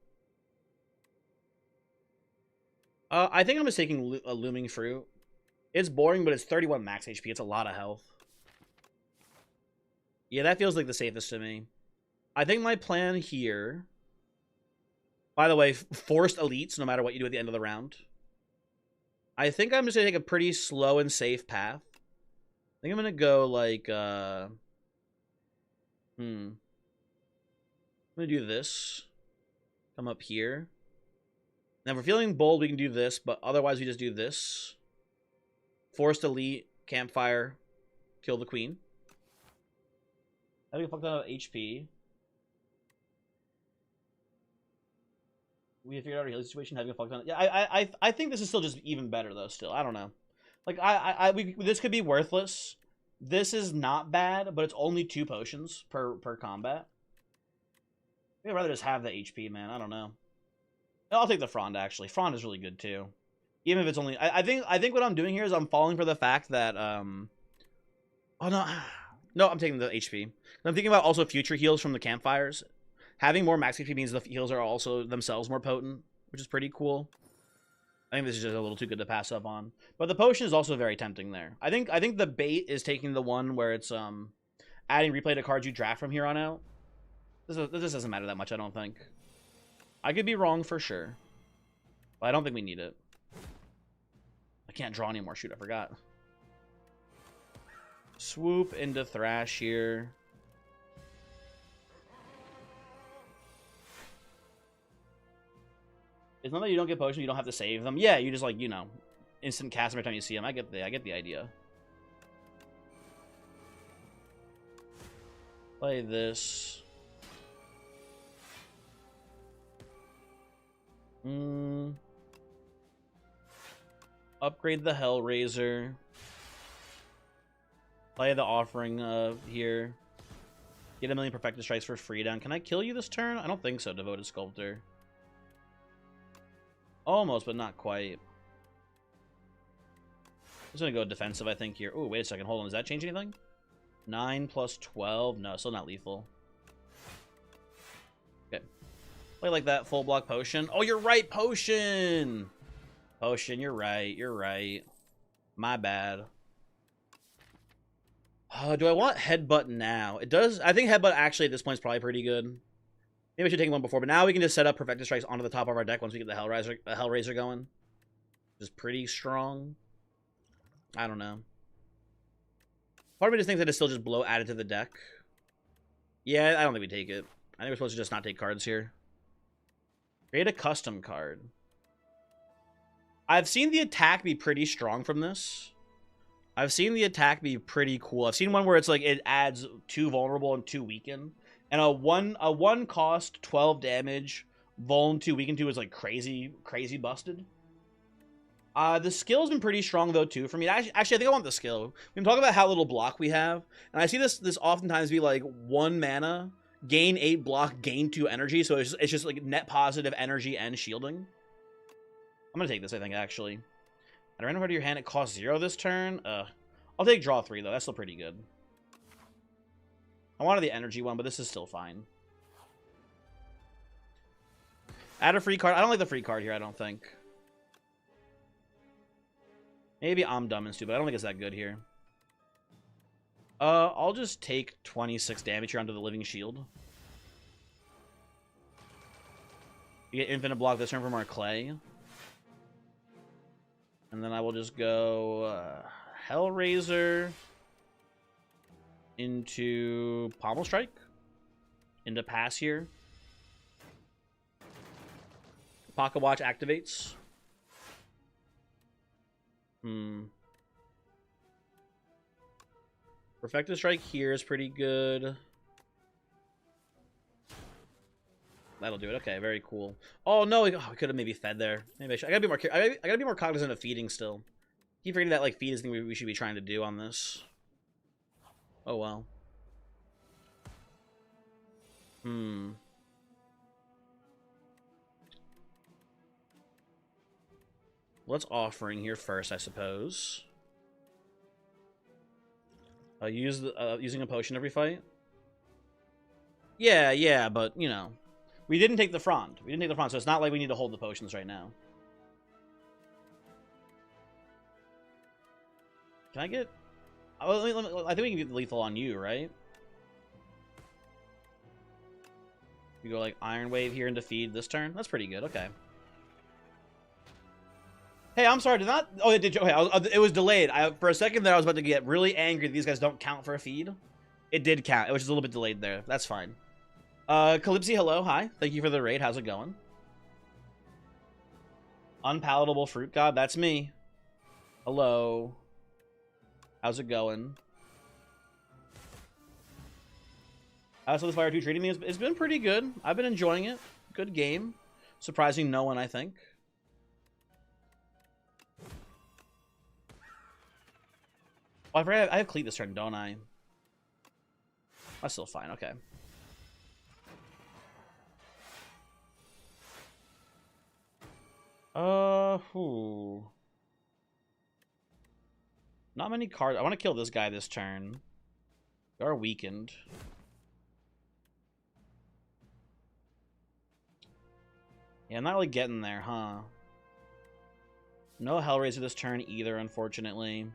I think I'm just taking a Looming Fruit. It's boring, but it's 31 max HP. It's a lot of health. Yeah, that feels like the safest to me. I think my plan here... By the way, forced elites, no matter what you do at the end of the round. I think I'm just going to take a pretty slow and safe path. I think I'm going to go like... I'm going to do this. Come up here. Now, if we're feeling bold, we can do this, but otherwise we just do this. Forced Elite, Campfire, kill the Queen. Having a fuck ton of HP. We have figured out our healing situation, having a fuck ton of... Yeah, I think this is still just even better, though, still. I don't know. Like, this could be worthless. This is not bad, but it's only 2 potions per combat. I'd rather just have the HP, man. I don't know. I'll take the Frond, actually. Frond is really good, too. Even if it's only... I think what I'm doing here is I'm falling for the fact that... Oh, no. No, I'm taking the HP. I'm thinking about also future heals from the campfires. Having more max HP means the heals are also themselves more potent, which is pretty cool. I think this is just a little too good to pass up on. But the potion is also very tempting there. I think the bait is taking the one where it's adding replay to cards you draft from here on out. This doesn't matter that much, I don't think. I could be wrong for sure. But I don't think we need it. I can't draw anymore. Shoot, I forgot. Swoop into Thrash here. It's not that you don't get potions, you don't have to save them. Yeah, you just like, you know, instant cast every time you see them. I get the idea. Play this. Upgrade the Hellraiser. Play the Offering here. Get a million Perfected Strikes for free down. Can I kill you this turn? I don't think so, Devoted Sculptor. Almost, but not quite. I'm just going to go defensive, I think, here. Oh, wait a second. Hold on. Does that change anything? 9 plus 12. No, still not lethal. Okay. Play like that. Full block Potion. Oh, you're right. Potion. Potion. You're right. You're right. My bad. Do I want Headbutt now? It does. I think Headbutt actually at this point is probably pretty good. Maybe I should take one before, but now we can just set up Perfected Strikes onto the top of our deck once we get the Hellraiser going. Which is pretty strong. I don't know. Part of me just thinks that it's still just blow added to the deck. Yeah, I don't think we take it. I think we're supposed to just not take cards here. Create a custom card. I've seen the attack be pretty strong from this. I've seen the attack be pretty cool. I've seen one where it's like it adds 2 vulnerable and 2 weaken. And a one cost 12 damage Vuln 2, Weaken 2 is like crazy busted. The skill's been pretty strong though too for me. Actually, I think I want the skill. We can talk about how little block we have, and I see this oftentimes be like 1 mana, gain 8 block, gain 2 energy. So it's just like net positive energy and shielding. I'm gonna take this, I think, actually. At a random part of your hand, it costs 0 this turn. I'll take draw 3 though. That's still pretty good. I wanted the energy one, but this is still fine. Add a free card. I don't like the free card here, I don't think. Maybe I'm dumb and stupid. I don't think it's that good here. I'll just take 26 damage here onto the Living Shield. You get infinite block this turn from our clay. And then I will just go Hellraiser into Pommel Strike. Into pass here. Pocket Watch activates. Perfected Strike here is pretty good. That'll do it. Okay, very cool. Oh no, we could have maybe fed there. Maybe I gotta be more. I gotta be more cognizant of feeding still. Keep forgetting that like feed is the thing we should be trying to do on this. Oh well. Let's offering here first, I suppose. Using a potion every fight. Yeah, but you know, we didn't take the front. So it's not like we need to hold the potions right now. Can I get? I think we can get lethal on you, right? We go like Iron Wave here into feed this turn. That's pretty good. Okay. Hey, I'm sorry. Did not? Oh, it did. Okay, it was delayed. For a second there, I was about to get really angry that these guys don't count for a feed. It did count. It was just a little bit delayed there. That's fine. Calypsy, hello, hi. Thank you for the raid. How's it going? Unpalatable Fruit God. That's me. Hello. How's it going? How's the Spire 2 treating me? It's been pretty good. I've been enjoying it. Good game. Surprising no one, I think. Oh, I forgot I have Cleat this turn, don't I? That's still fine, okay. Not many cards. I want to kill this guy this turn. They are weakened. Yeah, I'm not really getting there, huh? No Hellraiser this turn either, unfortunately.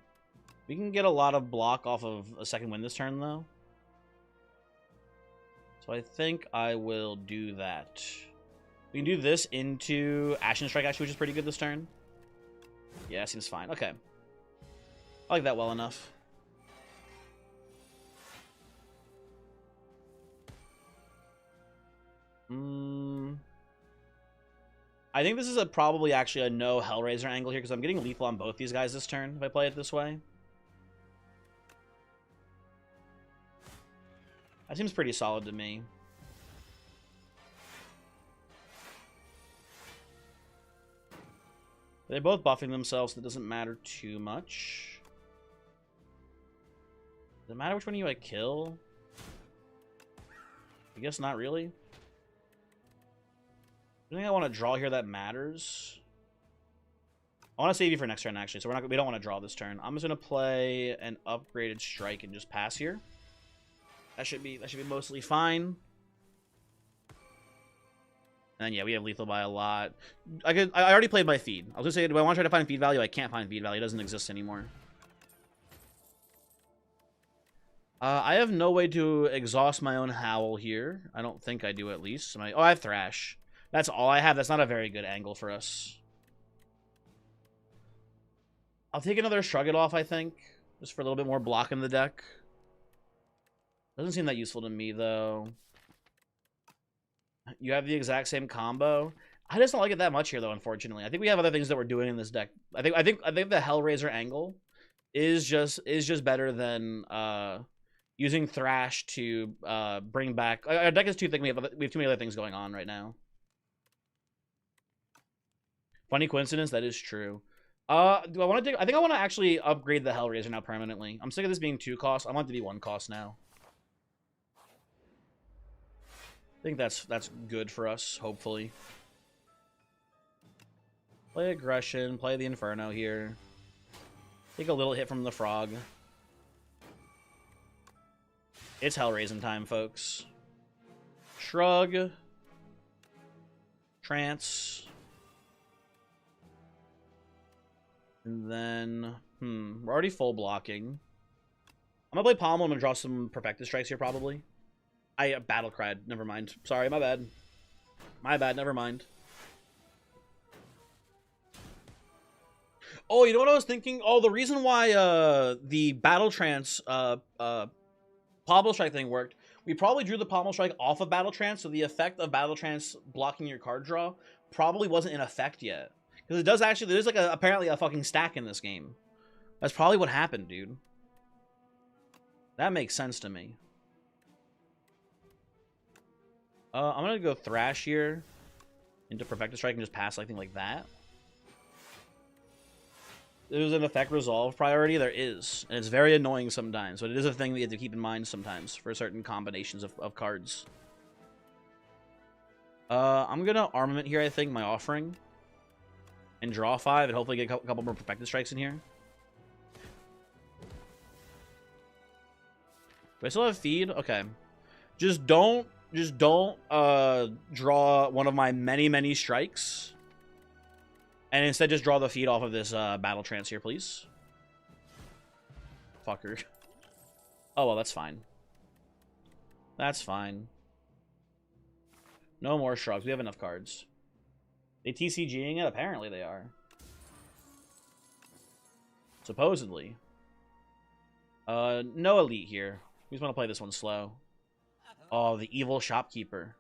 We can get a lot of block off of a second win this turn, though. So I think I will do that. We can do this into Ashen Strike, actually, which is pretty good this turn. Yeah, seems fine. Okay. I like that well enough. I think this is probably actually a no Hellraiser angle here, because I'm getting lethal on both these guys this turn if I play it this way. That seems pretty solid to me. They're both buffing themselves, so it doesn't matter too much. Does it matter which one of you I kill? I guess not really. I think I want to draw here that matters. I want to save you for next turn, actually, so we don't want to draw this turn. I'm just gonna play an upgraded strike and just pass here. That should be mostly fine. And then, yeah, we have lethal by a lot. I already played my feed. I was gonna say, do I want to try to find feed value? I can't find feed value. It doesn't exist anymore. I have no way to exhaust my own howl here. I don't think I do, at least. Oh, I have Thrash. That's all I have. That's not a very good angle for us. I'll take another Shrug It Off, I think. Just for a little bit more block in the deck. Doesn't seem that useful to me, though. You have the exact same combo. I just don't like it that much here, though, unfortunately. I think we have other things that we're doing in this deck. I think the Hellraiser angle is just better than using Thrash to bring back. Our deck is too thick. We have too many other things going on right now. Funny coincidence, that is true. Do I want to I think I want to actually upgrade the Hellraiser now permanently. I'm sick of this being 2 costs. I want it to be 1 cost now. I think that's good for us, hopefully. Play aggression, play the Inferno here. Take a little hit from the frog. It's Hellraising time, folks. Shrug. Trance. And then, we're already full blocking. I'm gonna play Pommel. I'm gonna draw some Perfected Strikes here, probably. I Battle Cried. Never mind. Sorry, my bad. My bad, never mind. Oh, you know what I was thinking? Oh, the reason why the Battle Trance Pommel Strike thing worked, we probably drew the Pommel Strike off of Battle Trance, so the effect of Battle Trance blocking your card draw probably wasn't in effect yet. Because it does actually, there's like apparently a fucking stack in this game. That's probably what happened, dude. That makes sense to me. I'm gonna go Thrash here into Perfected Strike and just pass something like that. There's an effect resolve priority. There is, and it's very annoying sometimes. But it is a thing that you have to keep in mind sometimes for certain combinations of cards. I'm gonna Armament here. I think my Offering, and draw 5, and hopefully get a couple more Perfected Strikes in here. Do I still have Feed? Okay. Just don't draw one of my many strikes. And instead just draw the Feed off of this Battle Trance here, please. Fucker. Oh, well, that's fine. That's fine. No more Shrugs. We have enough cards. They TCGing it? Apparently they are. Supposedly. No Elite here. We just want to play this one slow. Oh, the Evil Shopkeeper.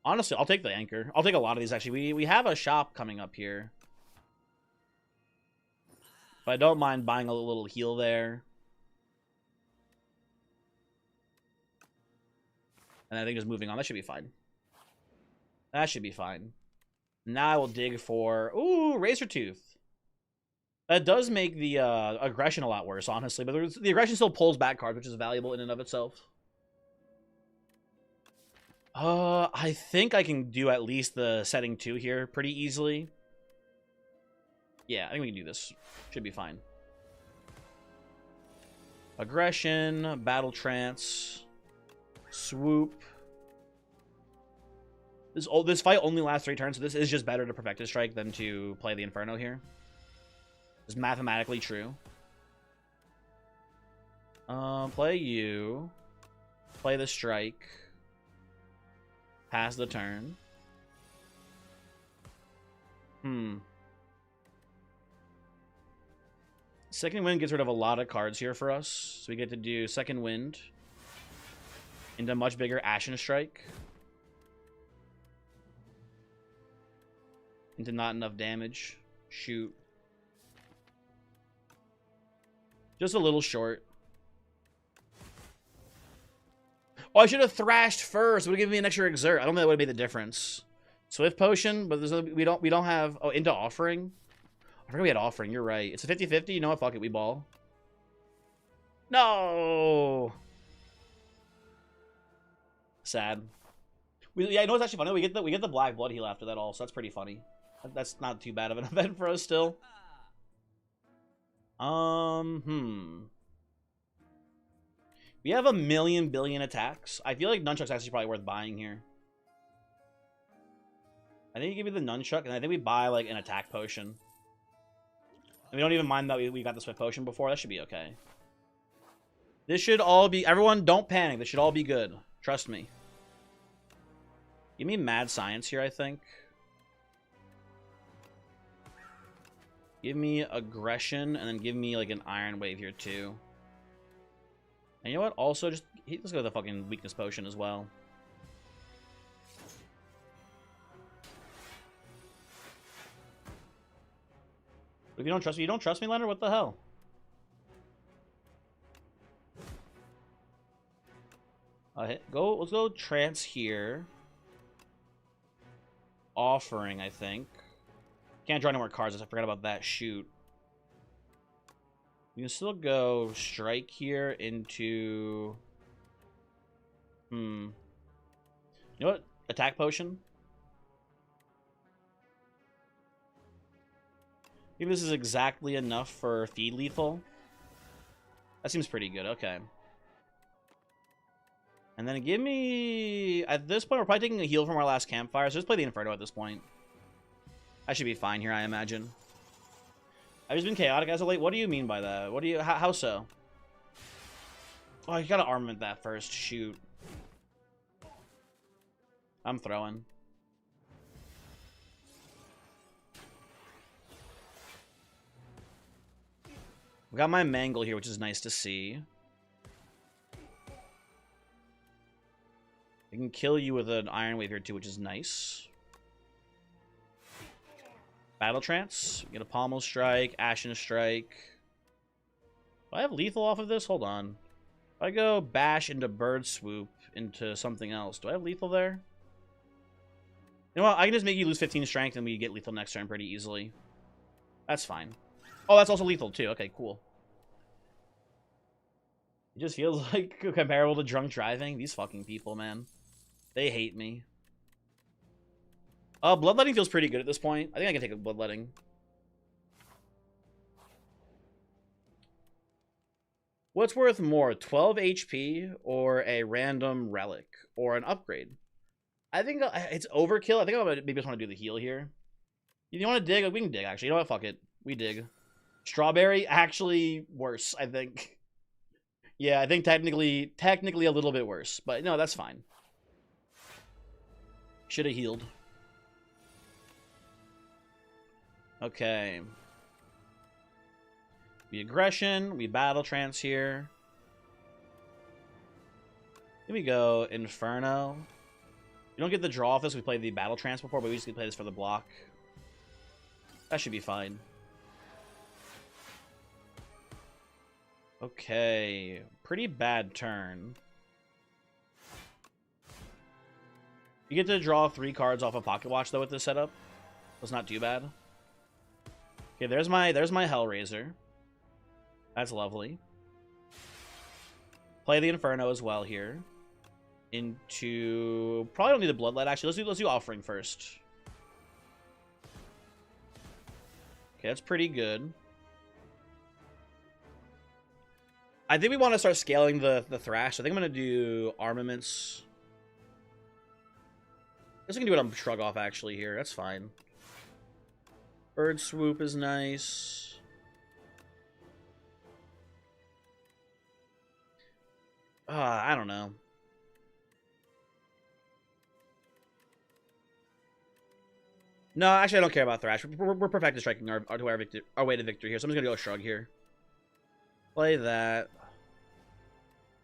Honestly, I'll take the Anchor. I'll take a lot of these, actually. We have a shop coming up here. But I don't mind buying a little heal there. And I think just moving on. That should be fine. That should be fine. Now I will dig for... Ooh, Razor Tooth. That does make the aggression a lot worse, honestly. But the aggression still pulls back cards, which is valuable in and of itself. I think I can do at least the setting 2 here pretty easily. Yeah, I think we can do this. Should be fine. Aggression, Battle Trance, Swoop. This fight only lasts 3 turns, so this is just better to Perfected Strike than to play the Inferno here. It's mathematically true. Play you. Play the Strike. Pass the turn. Second Wind gets rid of a lot of cards here for us. So we get to do Second Wind into much bigger Ashen Strike. Into not enough damage. Shoot. Just a little short. Oh, I should have thrashed first. It would have given me an extra exert. I don't think that would have made the difference. Swift Potion, but we don't have... Oh, into Offering? I forgot we had Offering. You're right. It's a 50-50. You know what? Fuck it. We ball. No! Sad. Yeah, you know what's actually funny? We get the Black Blood heal after that also. That's pretty funny. That's not too bad of an event for us still. We have a million billion attacks. I feel like Nunchuck's actually probably worth buying here. I think you give me the Nunchuck, and I think we buy, like, an attack potion. And we don't even mind that we got the Swift Potion before. That should be okay. This should all be... Everyone, don't panic. This should all be good. Trust me. Give me Mad Science here, I think. Give me Aggression, and then give me, like, an Iron Wave here, too. And you know what? Also, just... Let's go with the fucking Weakness Potion as well. If you don't trust me, Leonard? What the hell? Let's go Trance here. Offering, I think. Can't draw any more cards. I forgot about that. Shoot. You can still go strike here into... You know what? Attack potion? Maybe this is exactly enough for feed lethal. That seems pretty good. Okay. And then give me... At this point, we're probably taking a heal from our last campfire, so just play the Inferno at this point. I should be fine here, I imagine. I've just been chaotic as of late. What do you mean by that? What do you... How so? Oh, you gotta armament that first. Shoot. I'm throwing. We got my Mangle here, which is nice to see. I can kill you with an Iron Wave here too, which is nice. Battle Trance. Get a Pommel Strike, Ashen Strike. Do I have lethal off of this? Hold on. If I go Bash into Bird Swoop into something else, do I have lethal there? You know what? I can just make you lose 15 strength and we get lethal next turn pretty easily. That's fine. Oh, that's also lethal too. Okay, cool. It just feels like comparable to drunk driving. These fucking people, man. They hate me. Bloodletting feels pretty good at this point. I think I can take a Bloodletting. What's worth more, 12 HP or a random relic or an upgrade? I think it's overkill. I think I maybe just want to do the heal here. You want to dig? We can dig, actually. You know what? Fuck it. We dig. Strawberry, actually worse, I think. Yeah, I think technically a little bit worse. But no, that's fine. Should have healed. Okay. We aggression. We battle trance here. Here we go. Inferno. We don't get the draw off this. We played the battle trance before, but we just play this for the block. That should be fine. Okay. Pretty bad turn. You get to draw 3 cards off a Pocket Watch, though, with this setup. That's not too bad. Okay, there's my Hellraiser. That's lovely. Play the Inferno as well here. Into... Probably don't need the Bloodlet, actually. Let's do Offering first. Okay, that's pretty good. I think we want to start scaling the Thrash. I think I'm going to do Armaments. I guess we can do it on Shrug Off, actually, here. That's fine. Bird Swoop is nice. I don't know. No, actually, I don't care about Thrash. We're perfected striking our way to victory here, so I'm just going to go Shrug here. Play that.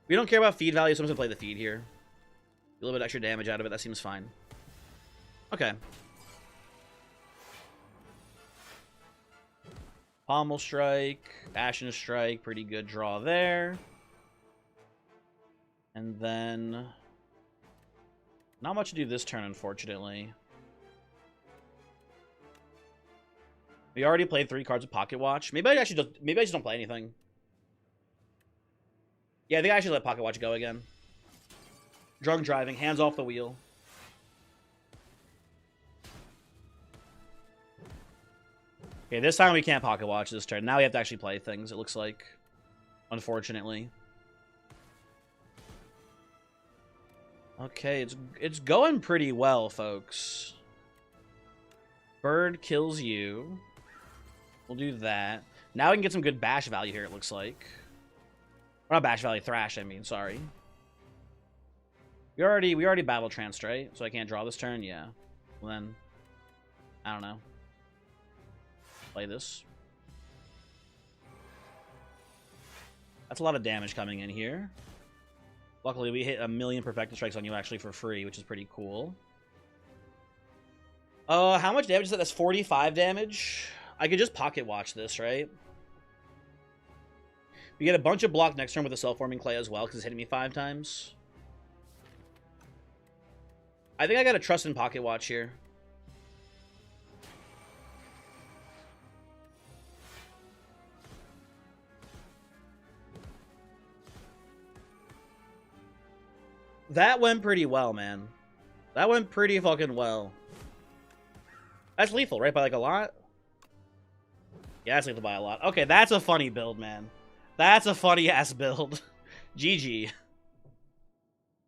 We don't care about feed value, so I'm just going to play the feed here. A little bit extra damage out of it. That seems fine. Okay. Pommel Strike. Ashen Strike. Pretty good draw there. And then... Not much to do this turn, unfortunately. We already played 3 cards of Pocket Watch. Maybe I just don't play anything. Yeah, I think I should let Pocket Watch go again. Drunk driving, hands off the wheel. Okay, this time we can't Pocket Watch this turn. Now we have to actually play things, it looks like. Unfortunately. Okay, it's going pretty well, folks. Bird kills you. We'll do that. Now we can get some good bash value here, it looks like. Or not bash value, Thrash, I mean, sorry. We already battle tranced, right? So I can't draw this turn? Yeah. Well then, I don't know. Play this. That's a lot of damage coming in here. Luckily, we hit 1,000,000 Perfected Strikes on you actually for free, which is pretty cool. How much damage is that? That's 45 damage. I could just Pocket Watch this, right? We get a bunch of block next turn with the Self-Forming Clay as well, because it's hitting me 5 times. I think I gotta trust in Pocket Watch here. That went pretty well, man. That went pretty fucking well. That's lethal, right? By like a lot? Yeah, that's lethal by a lot. Okay, that's a funny build, man. That's a funny-ass build. GG.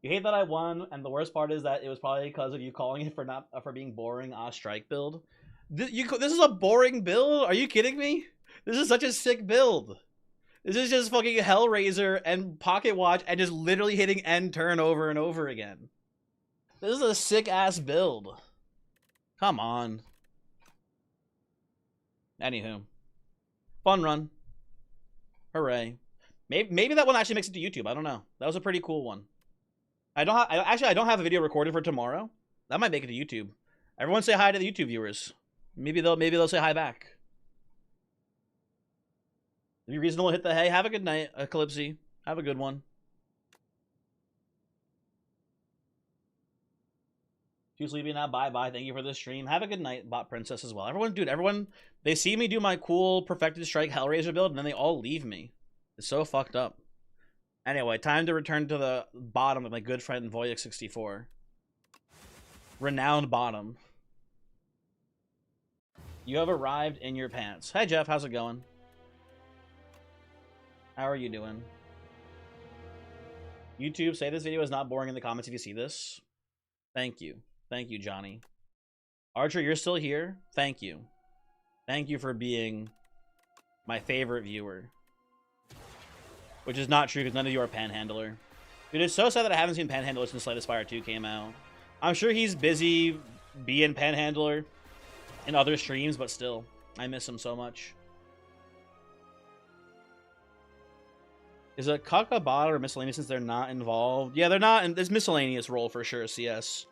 You hate that I won, and the worst part is that it was probably because of you calling it for being boring strike build. This is a boring build? Are you kidding me? This is such a sick build. This is just fucking Hellraiser and Pocket Watch and just literally hitting end turn over and over again. This is a sick-ass build. Come on. Anywho. Fun run. Hooray. Maybe that one actually makes it to YouTube. I don't know. That was a pretty cool one. I don't have a video recorded for tomorrow. That might make it to YouTube. Everyone say hi to the YouTube viewers. Maybe they'll say hi back. If you're reasonable, hit the hey. Have a good night, Eclipsy. Have a good one. Too sleepy now. Bye. Thank you for this stream. Have a good night, Bot Princess as well. Everyone, they see me do my cool Perfected Strike Hellraiser build, and then they all leave me. It's so fucked up. Anyway, time to return to the bottom of my good friend Voyix64. Renowned bottom. You have arrived in your pants. Hi, Jeff. How's it going? How are you doing? YouTube, say this video is not boring in the comments if you see this. Thank you. Thank you, Johnny. Archer, you're still here? Thank you. Thank you for being my favorite viewer. Which is not true because none of you are Panhandler. Dude, it's so sad that I haven't seen Panhandler since Spire 2 came out. I'm sure he's busy being Panhandler in other streams, but still, I miss him so much. Is a cuck a bot or miscellaneous since they're not involved? Yeah, they're not. It's miscellaneous role for sure, CS.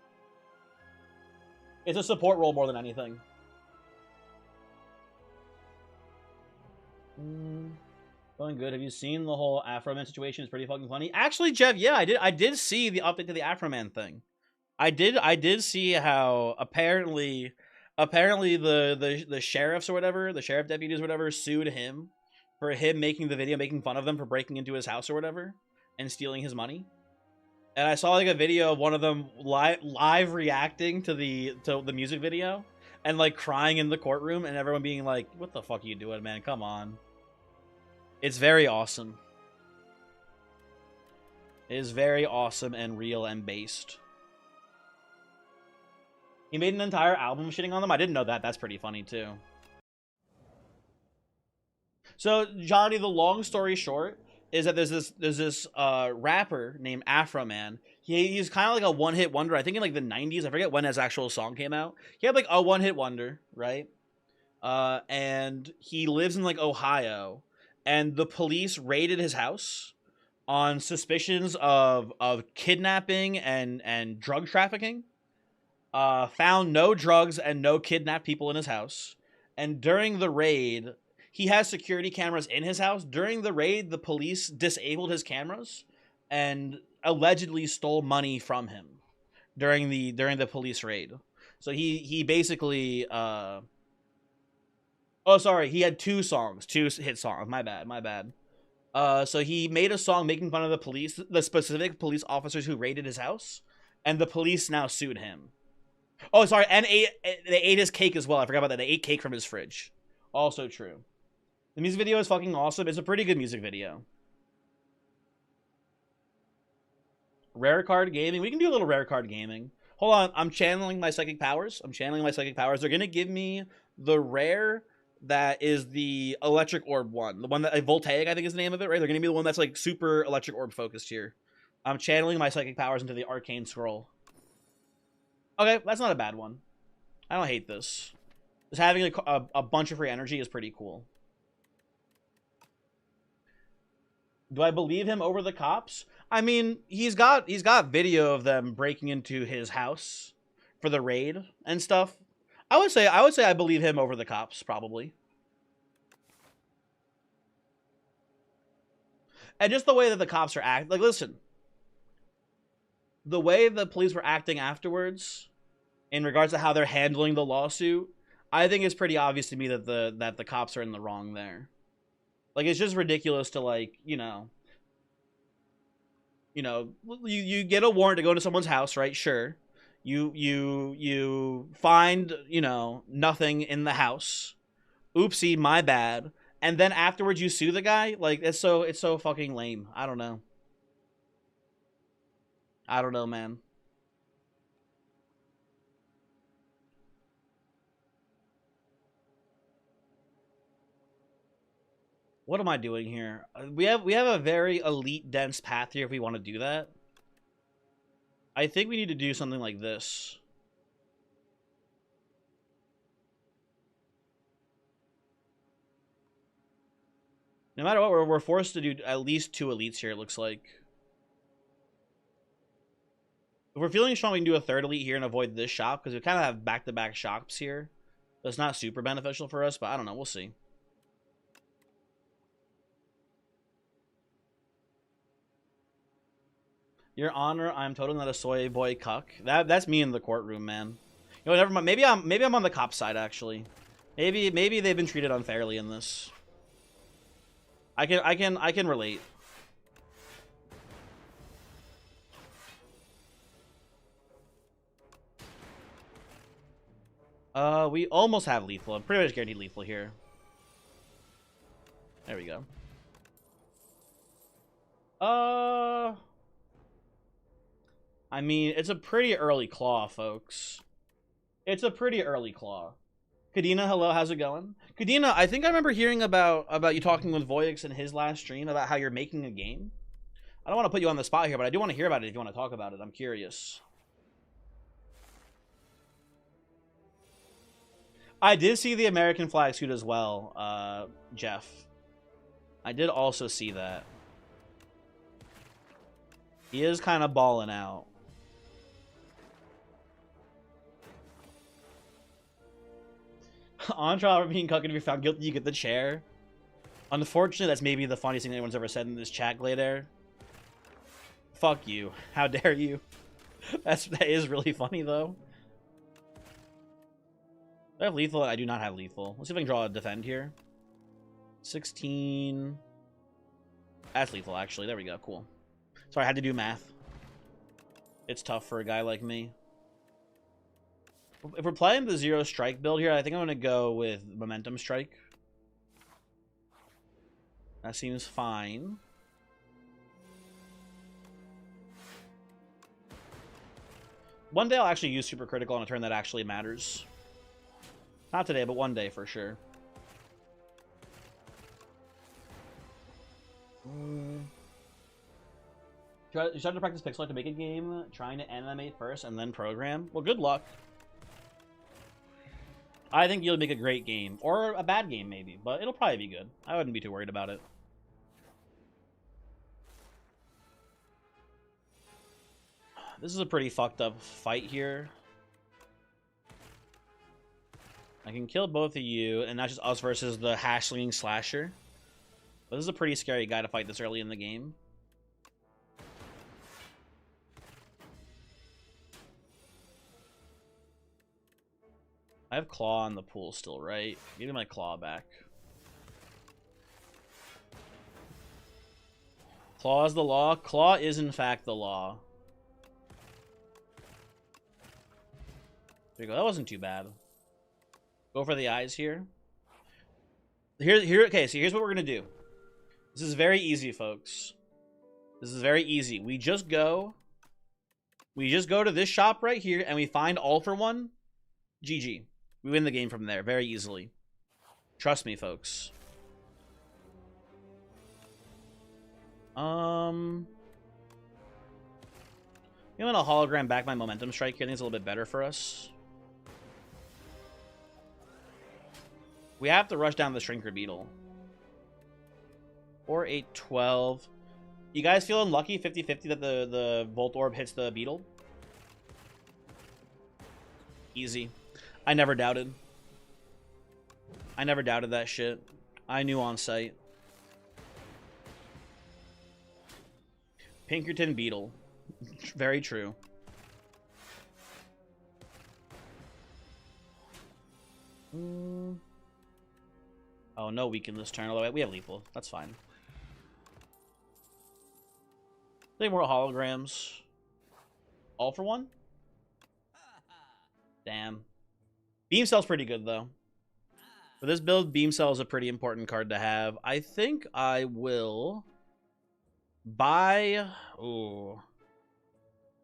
It's a support role more than anything. Going good. Have you seen the whole Afroman situation? It's pretty fucking funny. Actually, Jeff, yeah, I did see the update to the Afroman thing. I did see how apparently the sheriffs or whatever, the sheriff deputies or whatever, sued him for him making the video, making fun of them for breaking into his house or whatever and stealing his money. And I saw like a video of one of them live reacting to the music video and like crying in the courtroom and everyone being like, "What the fuck are you doing, man? Come on." It's very awesome. It is very awesome and real and based. He made an entire album shitting on them. I didn't know that. That's pretty funny too. So, Johnny, the long story short is that there's this rapper named Afroman. He's kind of like a one-hit wonder. I think in like the 90s. I forget when his actual song came out. He had like a one-hit wonder, right? And he lives in like Ohio. And the police raided his house on suspicions of kidnapping and drug trafficking. Found no drugs and no kidnapped people in his house. And during the raid, he has security cameras in his house. During the raid, the police disabled his cameras and allegedly stole money from him during the police raid. So he basically oh, sorry, he had two hit songs. My bad. So he made a song making fun of the police, the specific police officers who raided his house, and the police now sued him. Oh, sorry, and they ate his cake as well. I forgot about that. They ate cake from his fridge. Also true. The music video is fucking awesome. It's a pretty good music video. Rare card gaming. We can do a little rare card gaming. Hold on. I'm channeling my psychic powers. They're going to give me the rare that is the electric orb one. The one that Voltaic, I think is the name of it, right? They're going to be the one that's like super electric orb focused here. I'm channeling my psychic powers into the arcane scroll. Okay, that's not a bad one. I don't hate this. Just having a bunch of free energy is pretty cool. Do I believe him over the cops? I mean, he's got video of them breaking into his house for the raid and stuff. I would say I believe him over the cops, probably. And just the way that the cops are acting. Like, listen. The way the police were acting afterwards, in regards to how they're handling the lawsuit, I think it's pretty obvious to me that the cops are in the wrong there. Like, it's just ridiculous to, like, you know. You know, you get a warrant to go into someone's house, right? Sure. You find, you know, nothing in the house. Oopsie, my bad. And then afterwards you sue the guy? Like, it's so fucking lame. I don't know. I don't know, man. What am I doing here? We have a very elite dense path here if we want to do that. I think we need to do something like this. No matter what, we're forced to do at least 2 elites here, it looks like. If we're feeling strong, we can do a 3rd elite here and avoid this shop, because we kind of have back-to-back shops here. So it's not super beneficial for us, but I don't know. We'll see. Your Honor, I'm totally not a soy boy cuck. That's me in the courtroom, man. You know, never mind. Maybe I'm on the cop side, actually. Maybe they've been treated unfairly in this. I can relate. We almost have lethal. I'm pretty much guaranteed lethal here. There we go. I mean, it's a pretty early claw, folks. It's a pretty early claw. Kadena, hello, how's it going? Kadena, I think I remember hearing about you talking with Voyix in his last stream about how you're making a game. I don't want to put you on the spot here, but I do want to hear about it if you want to talk about it. I'm curious. I did see the American flag suit as well, Jeff. I did also see that. He is kind of balling out. On trial for being cucked, if you're found guilty, you get the chair. Unfortunately, that's maybe the funniest thing anyone's ever said in this chat, Glader. Fuck you. How dare you? That is really funny, though. Do I have lethal? I do not have lethal. Let's see if I can draw a defend here. 16. That's lethal, actually. There we go. Cool. Sorry, I had to do math. It's tough for a guy like me. If we're playing the 0 strike build here, I think I'm going to go with momentum strike. That seems fine. One day I'll actually use super critical on a turn that actually matters. Not today, but one day for sure. You started to practice pixel art to make a game, trying to animate first and then program. Well, good luck. I think you'll make a great game. Or a bad game, maybe. But it'll probably be good. I wouldn't be too worried about it. This is a pretty fucked up fight here. I can kill both of you, and not just us versus the hash-slinging slasher. But this is a pretty scary guy to fight this early in the game. I have claw on the pool still, right? Give me my claw back. Claw is the law. Claw is, in fact, the law. There you go. That wasn't too bad. Go for the eyes here. Okay, so here's what we're going to do. This is very easy, folks. This is very easy. We just go to this shop right here, and we find all for one. GG. We win the game from there very easily. Trust me, folks. I'm gonna hologram back my momentum strike here. I think it's a little bit better for us. We have to rush down the Shrinker Beetle. 4, 8, 12. You guys feeling lucky 50-50 that the Volt Orb hits the Beetle? Easy. I never doubted. I never doubted that shit. I knew on sight. Pinkerton Beetle. Very true. Oh, no weaken this turn. Although we have lethal. That's fine. Think more holograms. All for one? Damn. Beam Cell's pretty good, though. For this build, Beam Cell is a pretty important card to have. I think I will buy... Ooh.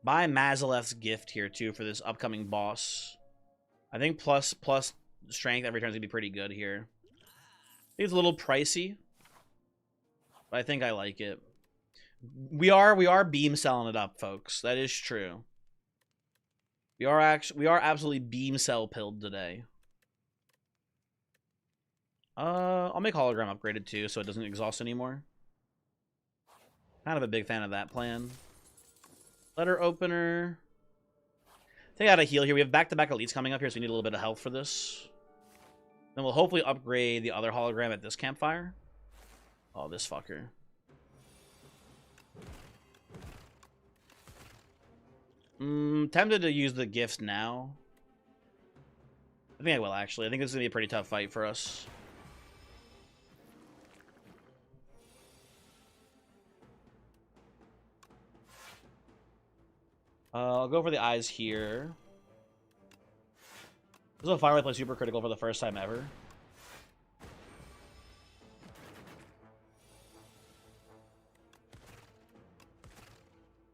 Buy Mazaleth's Gift here, too, for this upcoming boss. I think plus strength every turn is going to be pretty good here. I think it's a little pricey, but I think I like it. We are beam selling it up, folks. That is true. We are absolutely beam cell pilled today. I'll make hologram upgraded too, so it doesn't exhaust anymore. Kind of a big fan of that plan. Letter opener. I think I gotta heal here. We have back-to-back elites coming up here, so we need a little bit of health for this. Then we'll hopefully upgrade the other hologram at this campfire. Oh, this fucker. Tempted to use the gifts now. I think I will, actually. I think this is going to be a pretty tough fight for us. I'll go for the eyes here. This is a Firelight play super critical for the first time ever.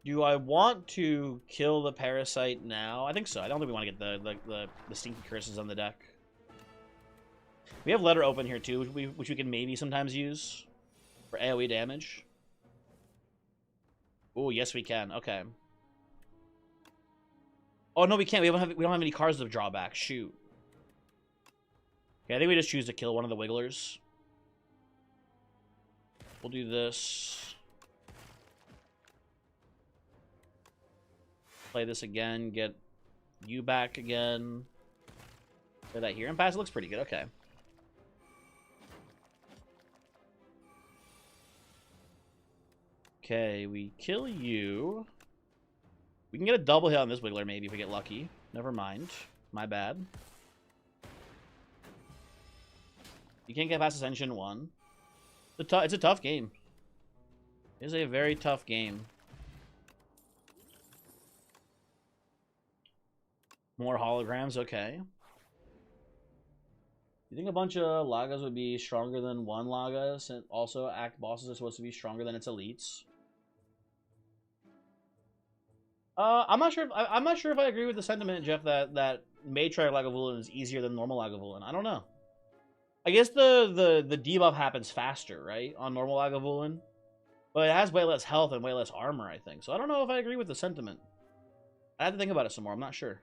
Do I want to kill the parasite now? I think so. I don't think we want to get the stinky curses on the deck. We have letter open here too, which we can maybe sometimes use for AoE damage. Oh, yes we can. Okay. Oh no, we can't. We don't have any cards to draw back. Shoot. Okay, I think we just choose to kill one of the wigglers. We'll do this. Play this again. Get you back again. Play that here. And pass. It looks pretty good. Okay. Okay, we kill you. We can get a double hit on this wiggler maybe if we get lucky. Never mind. My bad. You can't get past Ascension 1. It's a tough game. It is a very tough game. More holograms, okay. You think a bunch of Lagas would be stronger than one Laga, since also act bosses are supposed to be stronger than its elites? I'm not sure if I agree with the sentiment, Jeff, that Matriarch Lagavulin is easier than normal Lagavulin. I don't know. I guess the debuff happens faster, right, on normal Lagavulin, but it has way less health and way less armor, I think. So I don't know if I agree with the sentiment. I have to think about it some more. I'm not sure.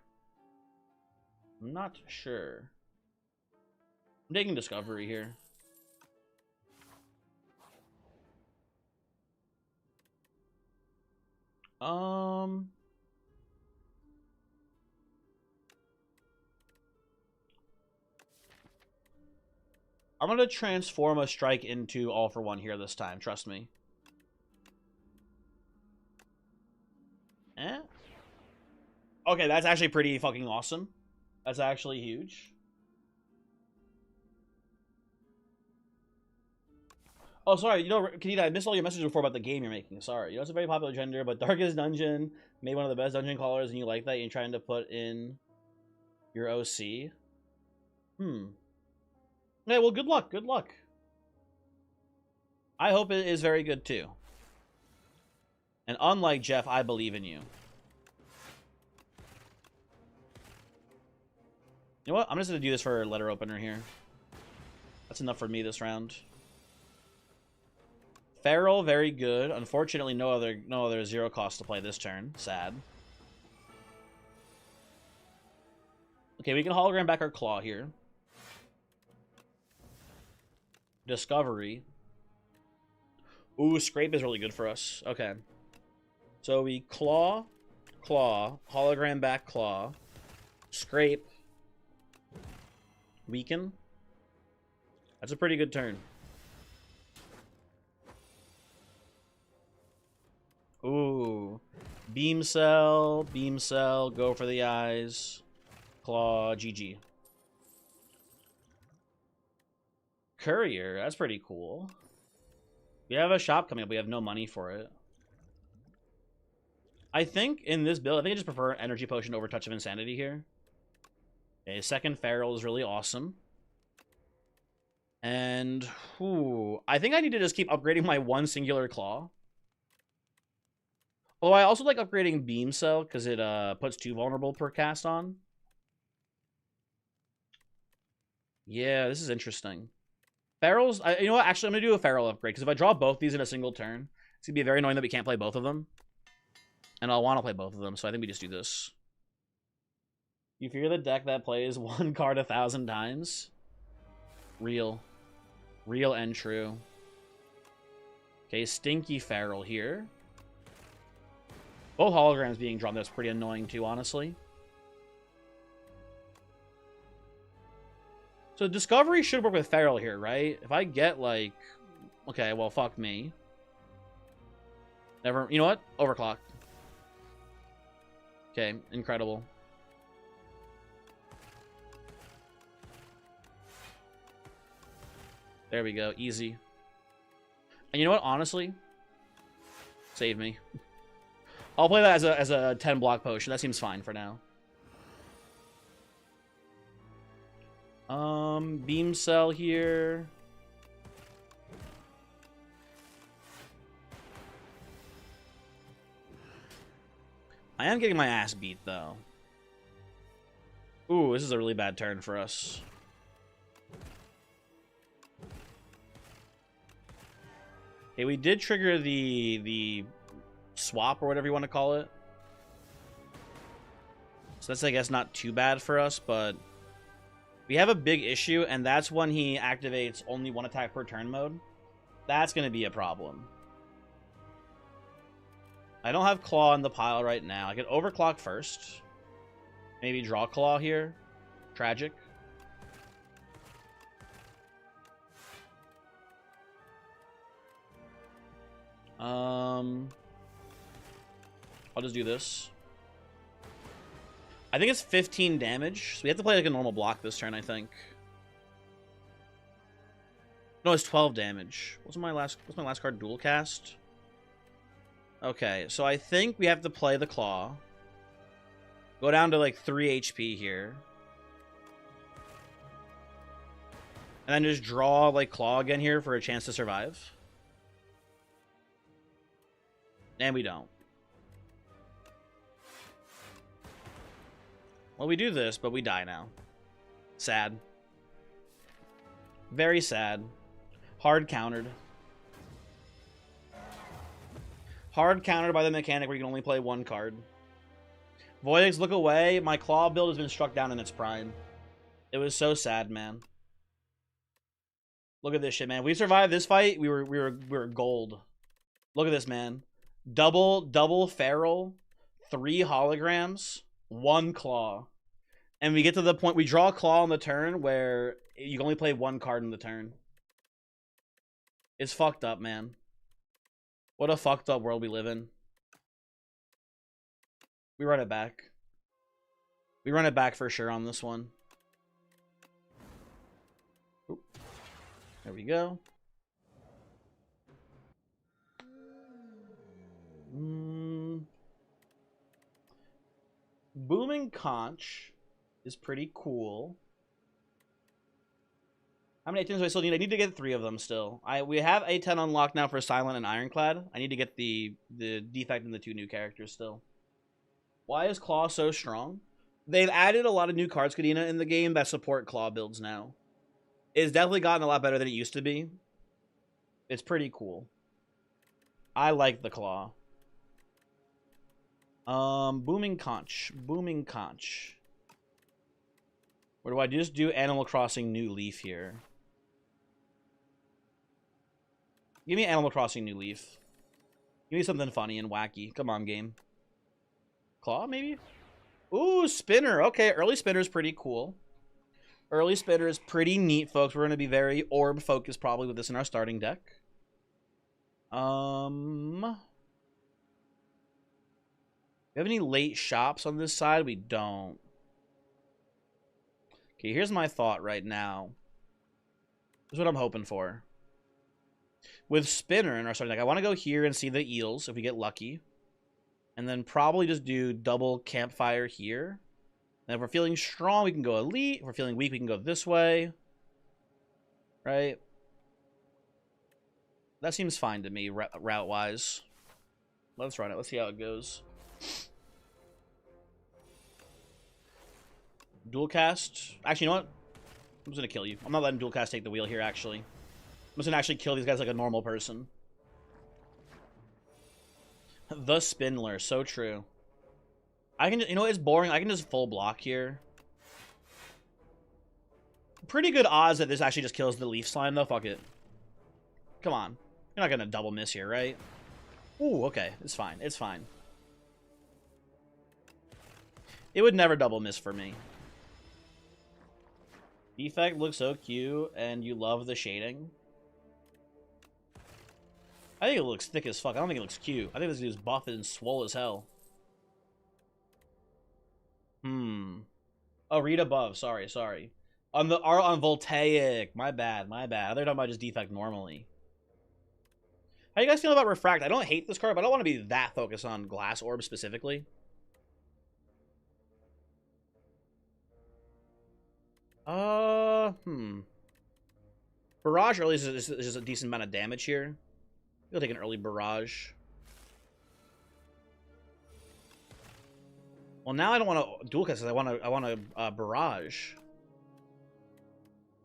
I'm not sure. I'm taking Discovery here. I'm going to transform a strike into all for one here this time. Trust me. Eh? Okay, that's actually pretty fucking awesome. That's actually huge. Oh, sorry. You know, Kanita, I missed all your messages before about the game you're making. Sorry. You know, it's a very popular gender, but Darkest Dungeon made one of the best dungeon crawlers, and you like that. You're trying to put in your OC. Yeah, well, good luck. Good luck. I hope it is very good, too. And unlike Jeff, I believe in you. You know what? I'm just going to do this for a letter opener here. That's enough for me this round. Feral, very good. Unfortunately, no other zero cost to play this turn. Sad. Okay, we can hologram back our claw here. Discovery. Ooh, scrape is really good for us. Okay. So we claw, hologram back claw, scrape, weaken. That's a pretty good turn. Ooh. Beam cell, go for the eyes. Claw, GG. Courier, that's pretty cool. We have a shop coming up. We have no money for it. I think in this build, I think I just prefer Energy Potion over Touch of Insanity here. Okay, second Feral is really awesome. And, I think I need to just keep upgrading my one singular claw. Although I also like upgrading Beam Cell, because it puts 2 vulnerable per cast on. Yeah, this is interesting. Ferals, you know what? Actually, I'm going to do a Feral upgrade, because if I draw both these in a single turn, it's going to be very annoying that we can't play both of them. And I'll want to play both of them, so I think we just do this. You fear the deck that plays one card 1,000 times? Real. Real and true. Okay, Stinky Feral here. Both holograms being drawn, that's pretty annoying too, honestly. So Discovery should work with Feral here, right? If I get, like... Okay, well, fuck me. Never... You know what? Overclock. Okay, incredible. There we go, easy. And you know what, honestly? Save me. I'll play that as a 10 block potion. That seems fine for now. Beam Cell here. I am getting my ass beat, though. Ooh, this is a really bad turn for us. Okay, we did trigger the swap, or whatever you want to call it. So that's, I guess, not too bad for us, but... We have a big issue, and that's when he activates only 1 attack per turn mode. That's going to be a problem. I don't have Claw in the pile right now. I could overclock first. Maybe draw Claw here. Tragic. I'll just do this. I think it's 15 damage, so we have to play like a normal block this turn, I think. No, it's 12 damage. What's my last card? Dual cast? Okay, so I think we have to play the Claw. Go down to like 3 HP here. And then just draw like Claw again here for a chance to survive. And we don't. Well, we do this, but we die now. Sad. Very sad. Hard countered. Hard countered by the mechanic where you can only play 1 card. Voidix, look away. My Claw build has been struck down in its prime. It was so sad, man. Look at this shit, man. We survived this fight. We were gold. Look at this, man. Double Feral, 3 holograms, 1 Claw. And we get to the point, we draw a Claw on the turn where you can only play 1 card in the turn. It's fucked up, man. What a fucked up world we live in. We run it back. We run it back for sure on this one. Oop. There we go. Booming Conch is pretty cool. How many 10s do I still need? I need to get 3 of them still. We have a 10 unlocked now for Silent and Ironclad. I need to get the defect in the 2 new characters still. Why is Claw so strong? They've added a lot of new cards, Kadena, in the game that support Claw builds now. It's definitely gotten a lot better than it used to be. It's pretty cool. I like the Claw. Booming Conch. Booming Conch. Or do I just do Animal Crossing New Leaf here? Give me Animal Crossing New Leaf. Give me something funny and wacky. Come on, game. Claw, maybe? Ooh, Spinner. Okay, early Spinner is pretty cool. Early Spinner is pretty neat, folks. We're going to be very orb-focused probably with this in our starting deck. We have any late shops on this side? We don't. Okay, here's my thought right now. This is what I'm hoping for. With Spinner in our starting deck, I want to go here and see the eels if we get lucky. And then probably just do double campfire here. And if we're feeling strong, we can go elite. If we're feeling weak, we can go this way. Right? That seems fine to me, route-wise. Let's run it. Let's see how it goes. Dual cast. Actually, you know what? I'm just going to kill you. I'm not letting dual cast take the wheel here, actually. I'm just going to actually kill these guys like a normal person. The Spindler. So true. I can, you know, it's boring. I can just full block here. Pretty good odds that this actually just kills the leaf slime, though. Fuck it. Come on. You're not going to double miss here, right? Ooh, okay. It's fine. It's fine. It would never double miss for me. Defect looks so cute, and you love the shading. I think it looks thick as fuck. I don't think it looks cute. I think this dude's buff and swole as hell. Oh, read above. Sorry. On Voltaic. My bad. They're talking about just defect normally. How you guys feel about Refract? I don't hate this card, but I don't want to be that focused on Glass Orb specifically. Barrage early is just a decent amount of damage here. We'll take an early Barrage. Well, now I don't want to dual cast because I want to Barrage.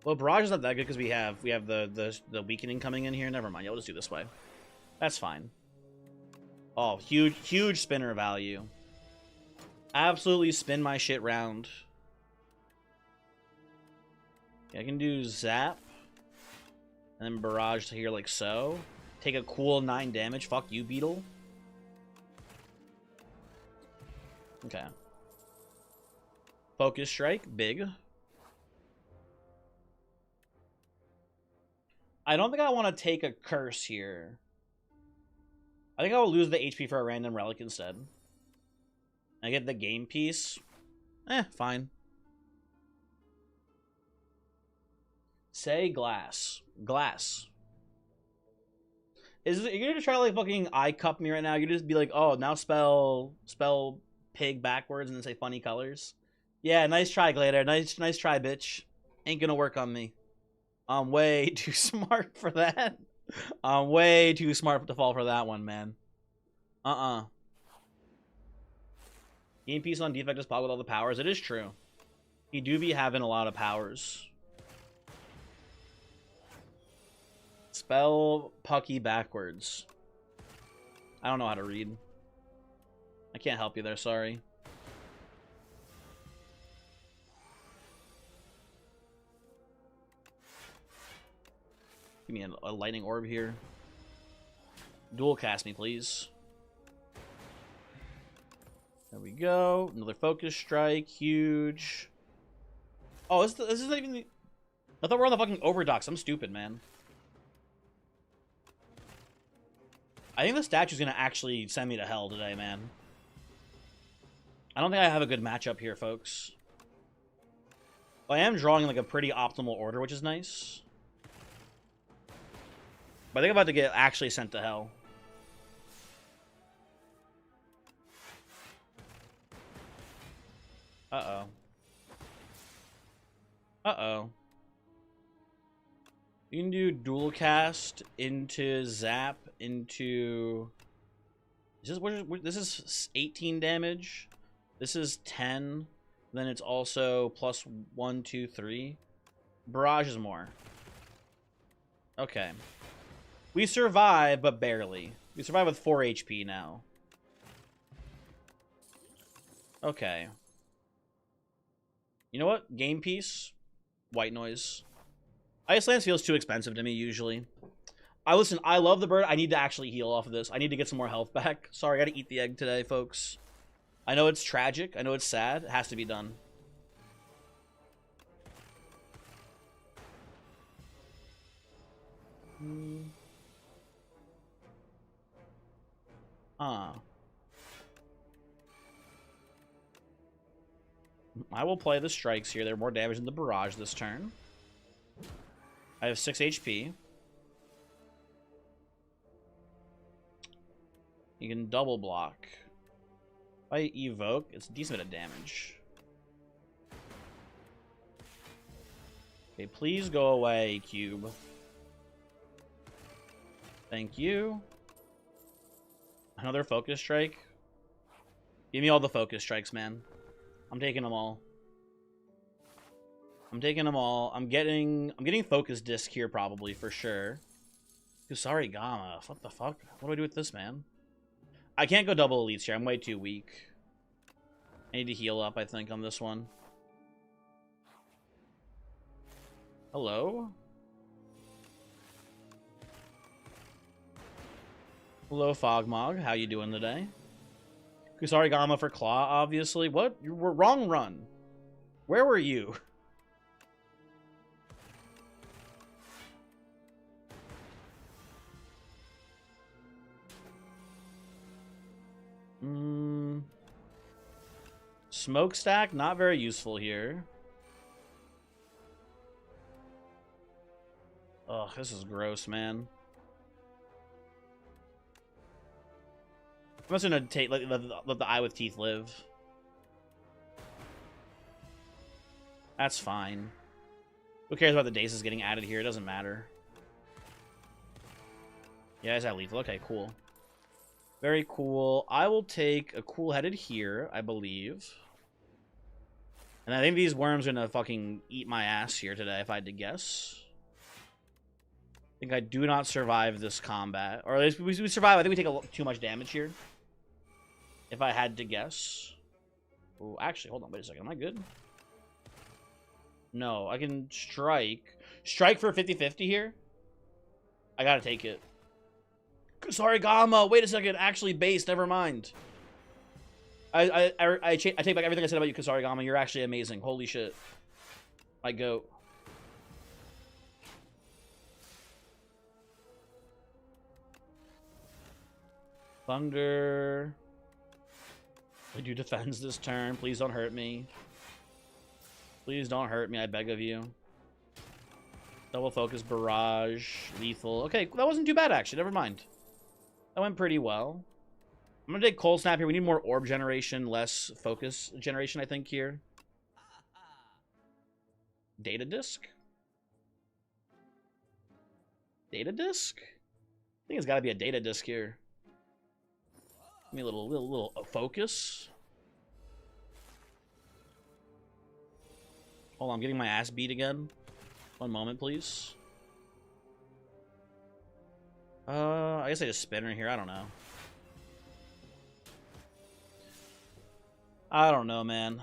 Well, Barrage is not that good because we have the weakening coming in here. Never mind. Yeah, we'll just do this way. That's fine. Oh, huge spinner value. Absolutely spin my shit round. Okay, I can do Zap. And then Barrage to here like so. Take a cool 9 damage. Fuck you, Beetle. Okay. Focus Strike. Big. I don't think I want to take a Curse here. I think I will lose the HP for a random relic instead. I get the game piece. Fine. Say Glass. Glass. You're gonna try to like fucking eye cup me right now? You just be like, oh, now spell pig backwards and then say funny colors. Yeah, nice try, Glader. Nice try, bitch. Ain't gonna work on me. I'm way too smart for that. I'm way too smart to fall for that one, man. Game piece on defect is pop with all the powers. It is true. He do be having a lot of powers. Spell Pucky backwards. I don't know how to read. I can't help you there, sorry. Give me a lightning orb here. Dual cast me, please. There we go. Another focus strike. Huge. Oh, this is not even the... I thought we were on the fucking overdocks. I'm stupid, man. I think the statue's gonna actually send me to hell today, man. I don't think I have a good matchup here, folks. I am drawing like a pretty optimal order, which is nice. But I think I'm about to get actually sent to hell. Uh-oh. Uh-oh. You can do dual cast into zap into... This is 18 damage. This is 10. Then it's also plus 1, 2, 3. Barrage is more. Okay. We survive, but barely. We survive with 4 HP now. Okay. You know what? Game piece. White noise. Ice Lance feels too expensive to me, usually. Listen, I love the bird. I need to actually heal off of this. I need to get some more health back. Sorry, I gotta eat the egg today, folks. I know it's tragic. I know it's sad. It has to be done. I will play the strikes here. They're more damage than the barrage this turn. I have 6 HP. You can double block. I evoke, it's a decent bit of damage. Okay, please go away, cube. Thank you. Another focus strike. Give me all the focus strikes, man. I'm taking them all. I'm taking them all. I'm getting focus disc here probably for sure. Kusari Gamma. What the fuck? What do I do with this, man? I can't go double elites here. I'm way too weak. I need to heal up, I think, on this one. Hello? Hello, Fogmog. How you doing today? Kusari Gamma for Claw, obviously. What? You were wrong run. Where were you? Smokestack, not very useful here. Ugh, this is gross, man. I'm just gonna take let the eye with teeth live. That's fine. Who cares about the daces getting added here? It doesn't matter. Yeah, is that lethal? Okay, cool. Very cool. I will take a cool-headed here, I believe. And I think these worms are gonna fucking eat my ass here today, if I had to guess. I think I do not survive this combat. Or at least we survive. I think we take too much damage here. If I had to guess. Oh, actually, hold on. Wait a second. Am I good? No, I can strike. Strike for 50-50 here? I gotta take it. Sorry, Gamma. Wait a second. Actually, base. Never mind. I take back everything I said about you, Kusari Gamma. You're actually amazing. Holy shit. My goat. Thunder. I do defends this turn. Please don't hurt me. Please don't hurt me, I beg of you. Double focus, barrage, lethal. Okay, that wasn't too bad, actually. Never mind. That went pretty well. I'm going to take Cold Snap here. We need more orb generation, less focus generation, I think, here. Data Disc? Data Disc? I think it's got to be a Data Disc here. Give me a little focus. Hold on, I'm getting my ass beat again. One moment, please. I guess I just spin her here. I don't know. I don't know, man.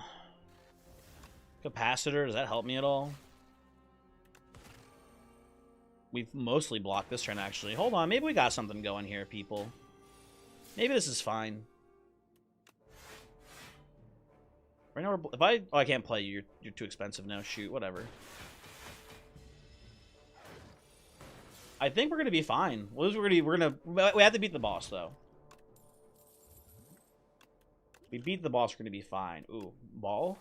Capacitor, does that help me at all? We've mostly blocked this turn, actually. Hold on, maybe we got something going here, people. Maybe this is fine. Right now, if I... Oh, I can't play you. You're too expensive now. Shoot, whatever. I think we're gonna be fine. We have to beat the boss, though. If we beat the boss, we're gonna be fine. Ooh, ball?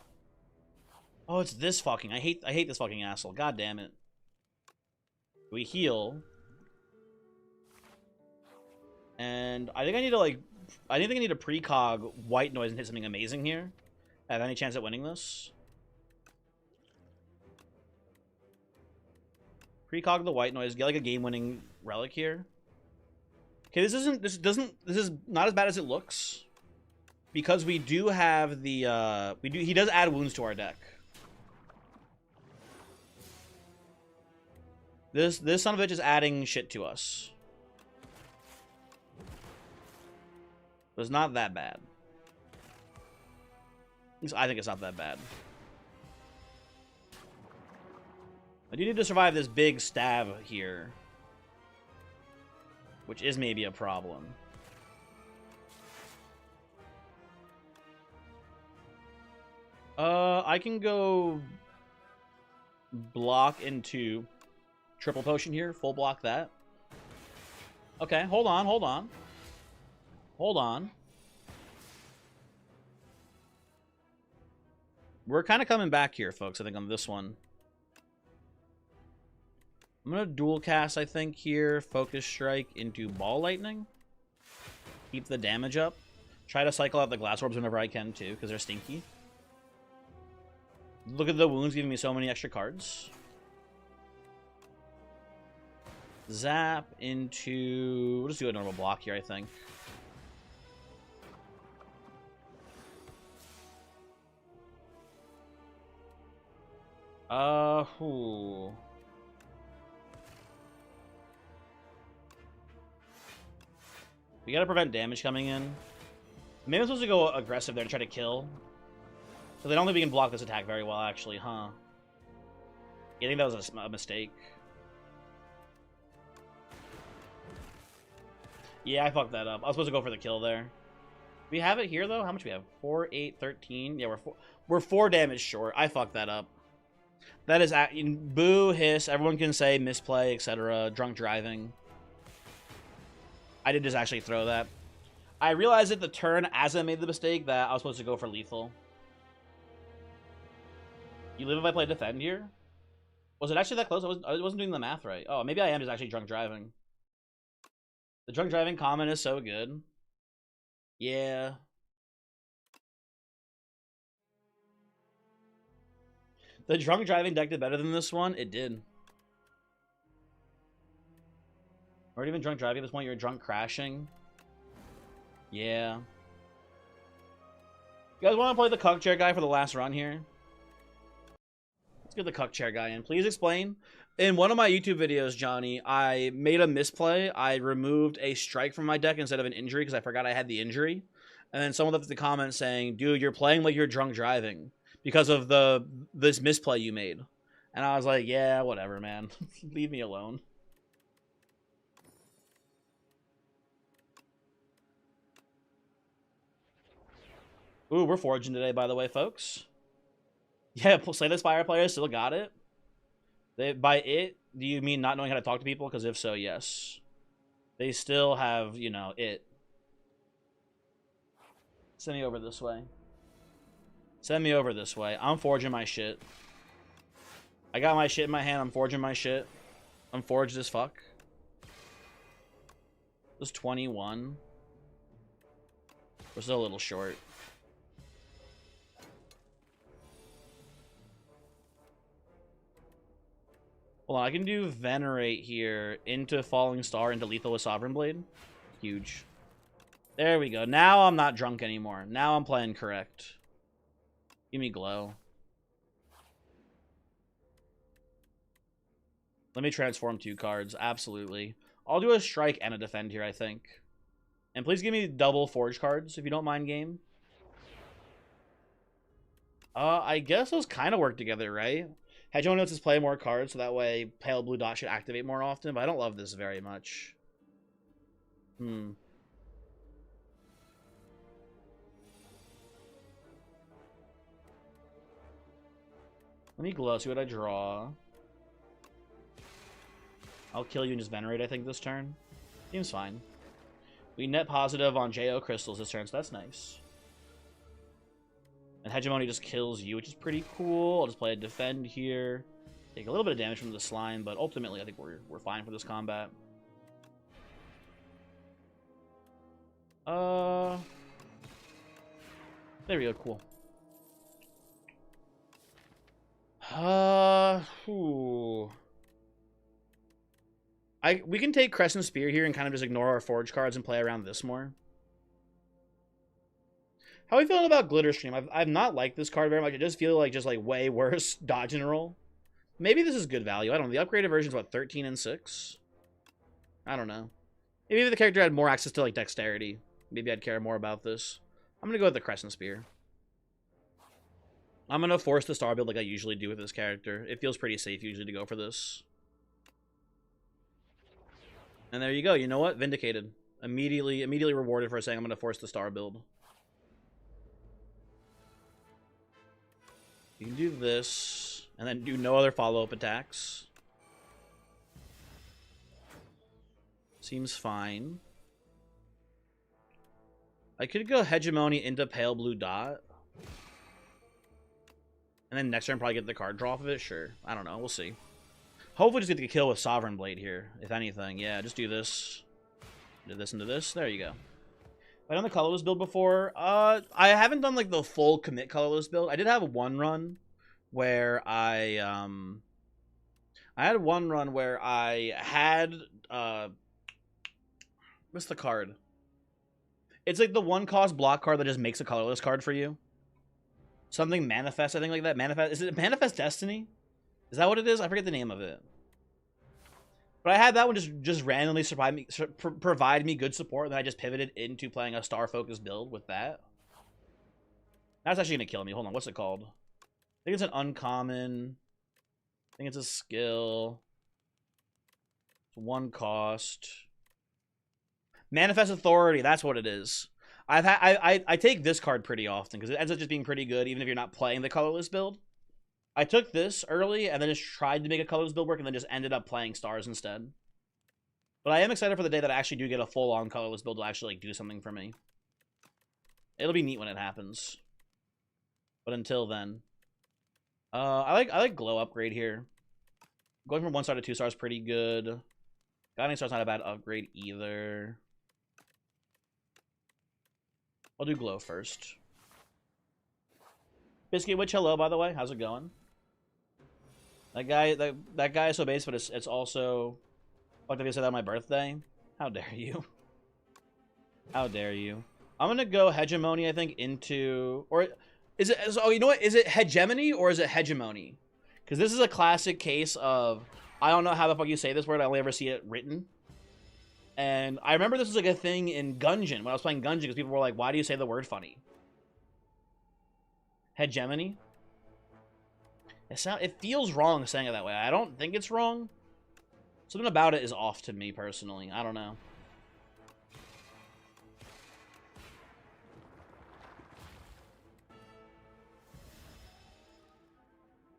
Oh, it's this fucking... I hate this fucking asshole. God damn it. We heal. And I think I need to, like... I think I need to precog white noise and hit something amazing here. I have any chance at winning this? Precog the white noise. Get like a game-winning relic here. Okay, this is not as bad as it looks. Because we do have the he does add wounds to our deck. This son of a bitch is adding shit to us. But it's not that bad. I think it's not that bad. I do need to survive this big stab here. Which is maybe a problem. I can go block into triple potion here. Full block that. Okay, hold on, hold on. Hold on. We're kind of coming back here, folks, I think, on this one. I'm going to dual cast, I think, here. Focus Strike into Ball Lightning. Keep the damage up. Try to cycle out the glass orbs whenever I can, too, because they're stinky. Look at the wounds giving me so many extra cards. Zap into... We'll just do a normal block here, I think. Ooh. We gotta prevent damage coming in. Maybe I'm supposed to go aggressive there to try to kill. So I don't think we can block this attack very well, actually, huh? Yeah, I think that was a mistake. Yeah, I fucked that up. I was supposed to go for the kill there. We have it here, though? How much do we have? 4, 8, 13. Yeah, we're 4 damage short. I fucked that up. That is... Boo, hiss. Everyone can say misplay, etc. Drunk driving. I did just actually throw that. I realized at the turn, as I made the mistake, that I was supposed to go for lethal. You live if I play defend here? Was it actually that close? I wasn't doing the math right. Oh, maybe I am just actually drunk driving. The drunk driving comment is so good. Yeah. The drunk driving deck did better than this one? It did. Or even drunk driving at this point, you're drunk crashing. Yeah. You guys want to play the cuck chair guy for the last run here? Let's get the cuck chair guy in. Please explain. In one of my YouTube videos, Johnny, I made a misplay. I removed a strike from my deck instead of an injury because I forgot I had the injury. And then someone left the comment saying, dude, you're playing like you're drunk driving because of this misplay you made. And I was like, yeah, whatever, man. Leave me alone. Ooh, we're foraging today, by the way, folks. Yeah, Slay the Spire players still got it. By it, do you mean not knowing how to talk to people? Because if so, yes. They still have, you know, it. Send me over this way. Send me over this way. I'm forging my shit. I got my shit in my hand. I'm forging my shit. I'm forged as fuck. This is 21. We're still a little short. Hold on, I can do Venerate here into Falling Star into Lethal with Sovereign Blade. Huge. There we go. Now I'm not drunk anymore. Now I'm playing correct. Give me Glow. Let me transform 2 cards. Absolutely. I'll do a Strike and a Defend here, I think. And please give me double Forge cards, if you don't mind, game. I guess those kind of work together, right? Hedgehog notes is play more cards, so that way Pale Blue Dot should activate more often, but I don't love this very much. Let me Glow, see what I draw. I'll kill you and just Venerate, I think, this turn. Seems fine. We net positive on JO Crystals this turn, so that's nice. And Hegemony just kills you, which is pretty cool. I'll just play a Defend here. Take a little bit of damage from the slime, but ultimately I think we're fine for this combat. There we go, cool. We can take Crescent Spear here and kind of just ignore our Forge cards and play around this more. How are we feeling about Glitter Stream? I've not liked this card very much. It does feel like just like way worse dodge and roll. Maybe this is good value. I don't know. The upgraded version is what, 13 and 6? I don't know. Maybe if the character had more access to like dexterity, maybe I'd care more about this. I'm gonna go with the Crescent Spear. I'm gonna force the star build like I usually do with this character. It feels pretty safe usually to go for this. And there you go. You know what? Vindicated. Immediately rewarded for saying I'm gonna force the star build. You can do this, and then do no other follow-up attacks. Seems fine. I could go Hegemony into Pale Blue Dot. And then next turn probably get the card draw off of it? Sure. I don't know. We'll see. Hopefully just get the kill with Sovereign Blade here, if anything. Yeah, just do this. Do this into this. There you go. I done the colorless build before. I haven't done like the full commit colorless build. I did have one run where I had one run where I had what's the card? It's like the 1-cost block card that just makes a colorless card for you. Something Manifest, I think, like that. Manifest, is it Manifest Destiny? Is that what it is? I forget the name of it. But I had that one just randomly provide me good support, and then I just pivoted into playing a star-focused build with that. That's actually going to kill me. Hold on, what's it called? I think it's an uncommon. I think it's a skill. It's 1 cost. Manifest Authority, that's what it is. I take this card pretty often because it ends up just being pretty good, even if you're not playing the colorless build. I took this early and then just tried to make a colorless build work and then just ended up playing stars instead. But I am excited for the day that I actually do get a full-on colorless build to actually like do something for me. It'll be neat when it happens. But until then, I like glow upgrade here. Going from 1 star to 2 stars pretty good. Guiding star's not a bad upgrade either. I'll do glow first. Biscuit Witch, hello, by the way. How's it going? That guy is so base, but it's also fucked up you said that on my birthday. How dare you? How dare you? I'm gonna go hegemony, I think, into, or is it? Oh, you know what? Is it hegemony or is it hegemony? Because this is a classic case of I don't know how the fuck you say this word. I only ever see it written. And I remember this was like a thing in Gungeon when I was playing Gungeon because people were like, "Why do you say the word funny?" Hegemony. It feels wrong saying it that way. I don't think it's wrong. Something about it is off to me personally. I don't know.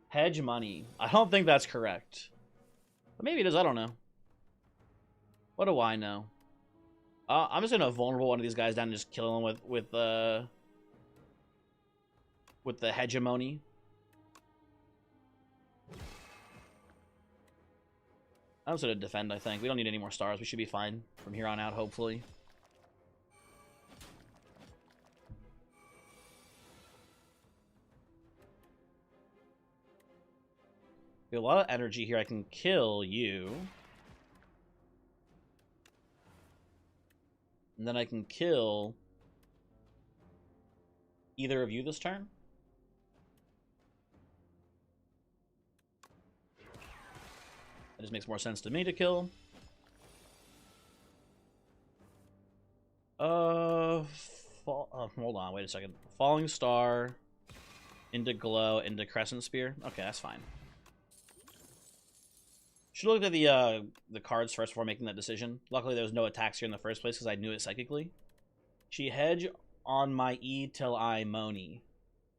Hegemony. I don't think that's correct. But maybe it is. I don't know. What do I know? I'm just gonna vulnerable one of these guys down and just kill him with the hegemony. I'm just gonna defend, I think. We don't need any more stars. We should be fine from here on out, hopefully. We have a lot of energy here. I can kill you. And then I can kill either of you this turn. That just makes more sense to me to kill. Hold on, wait a second. Falling Star into Glow into Crescent Spear. Okay, that's fine. Should have looked at the cards first before making that decision. Luckily, there was no attacks here in the first place because I knew it psychically. She hedge on my E till I Moni.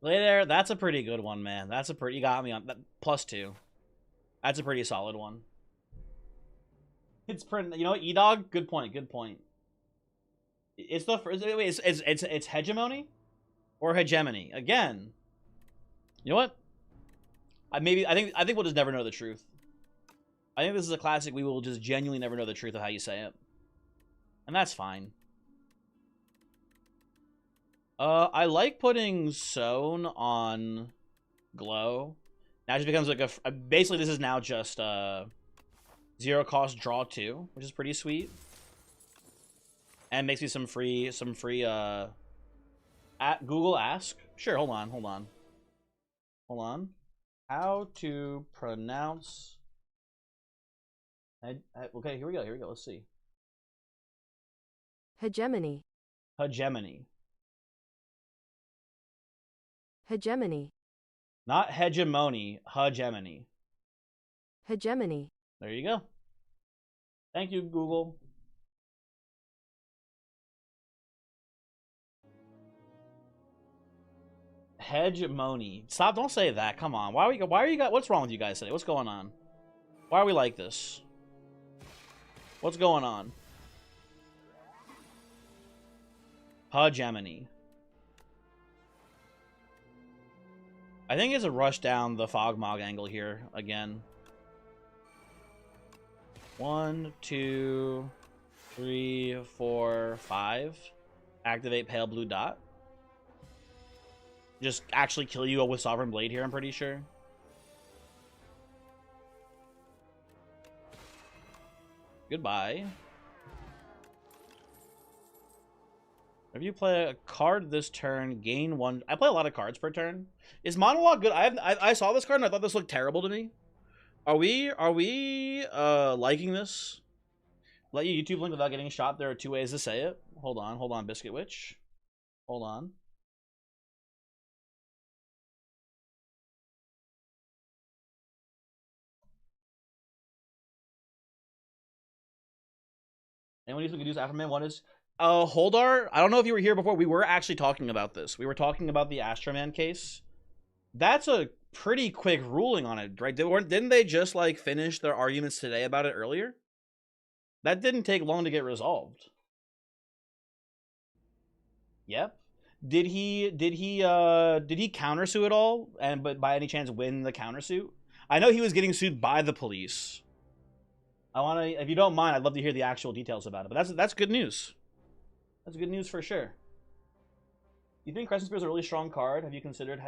Lay there. That's a pretty good one, man. That's a pretty. You got me on that +2. That's a pretty solid one. It's pretty. You know what, E-Dog? Good point. Good point. It's the first. Wait, it's hegemony or hegemony again. You know what? I think we'll just never know the truth. I think this is a classic. We will just genuinely never know the truth of how you say it, and that's fine. I like putting Sown on Glow. Now it just becomes like a basically this is now just 0 cost draw 2, which is pretty sweet, and makes me some free at Google Ask. Sure, hold on. How to pronounce? Okay, here we go. Let's see. Hegemony. Hegemony. Hegemony. Not hegemony. Hegemony. Hegemony. There you go. Thank you, Google. Hegemony. Stop! Don't say that. Come on. Why are you guys? What's wrong with you guys today? What's going on? Why are we like this? What's going on? Hegemony. I think it's a rush down the Fogmog angle here again. 1, 2, 3, 4, 5. Activate pale blue dot. Just actually kill you with Sovereign Blade here, I'm pretty sure. Goodbye. If you play a card this turn, gain 1. I play a lot of cards per turn. Is Monologue good? I saw this card and I thought this looked terrible to me. Are we liking this? Let you YouTube link without getting shot. There are 2 ways to say it. Hold on, Biscuit Witch. Hold on. Anyone use we could use Afterman? One is Holdar. I don't know if you were here before. We were actually talking about this. We were talking about the Astroman case. That's a pretty quick ruling on it, right? Didn't they just like finish their arguments today about it earlier? That didn't take long to get resolved. Yep. Did he countersue at all? But by any chance win the countersuit? I know he was getting sued by the police. I want to, if you don't mind, I'd love to hear the actual details about it. But that's good news. That's good news for sure. You think Crescent Spear is a really strong card? Have you considered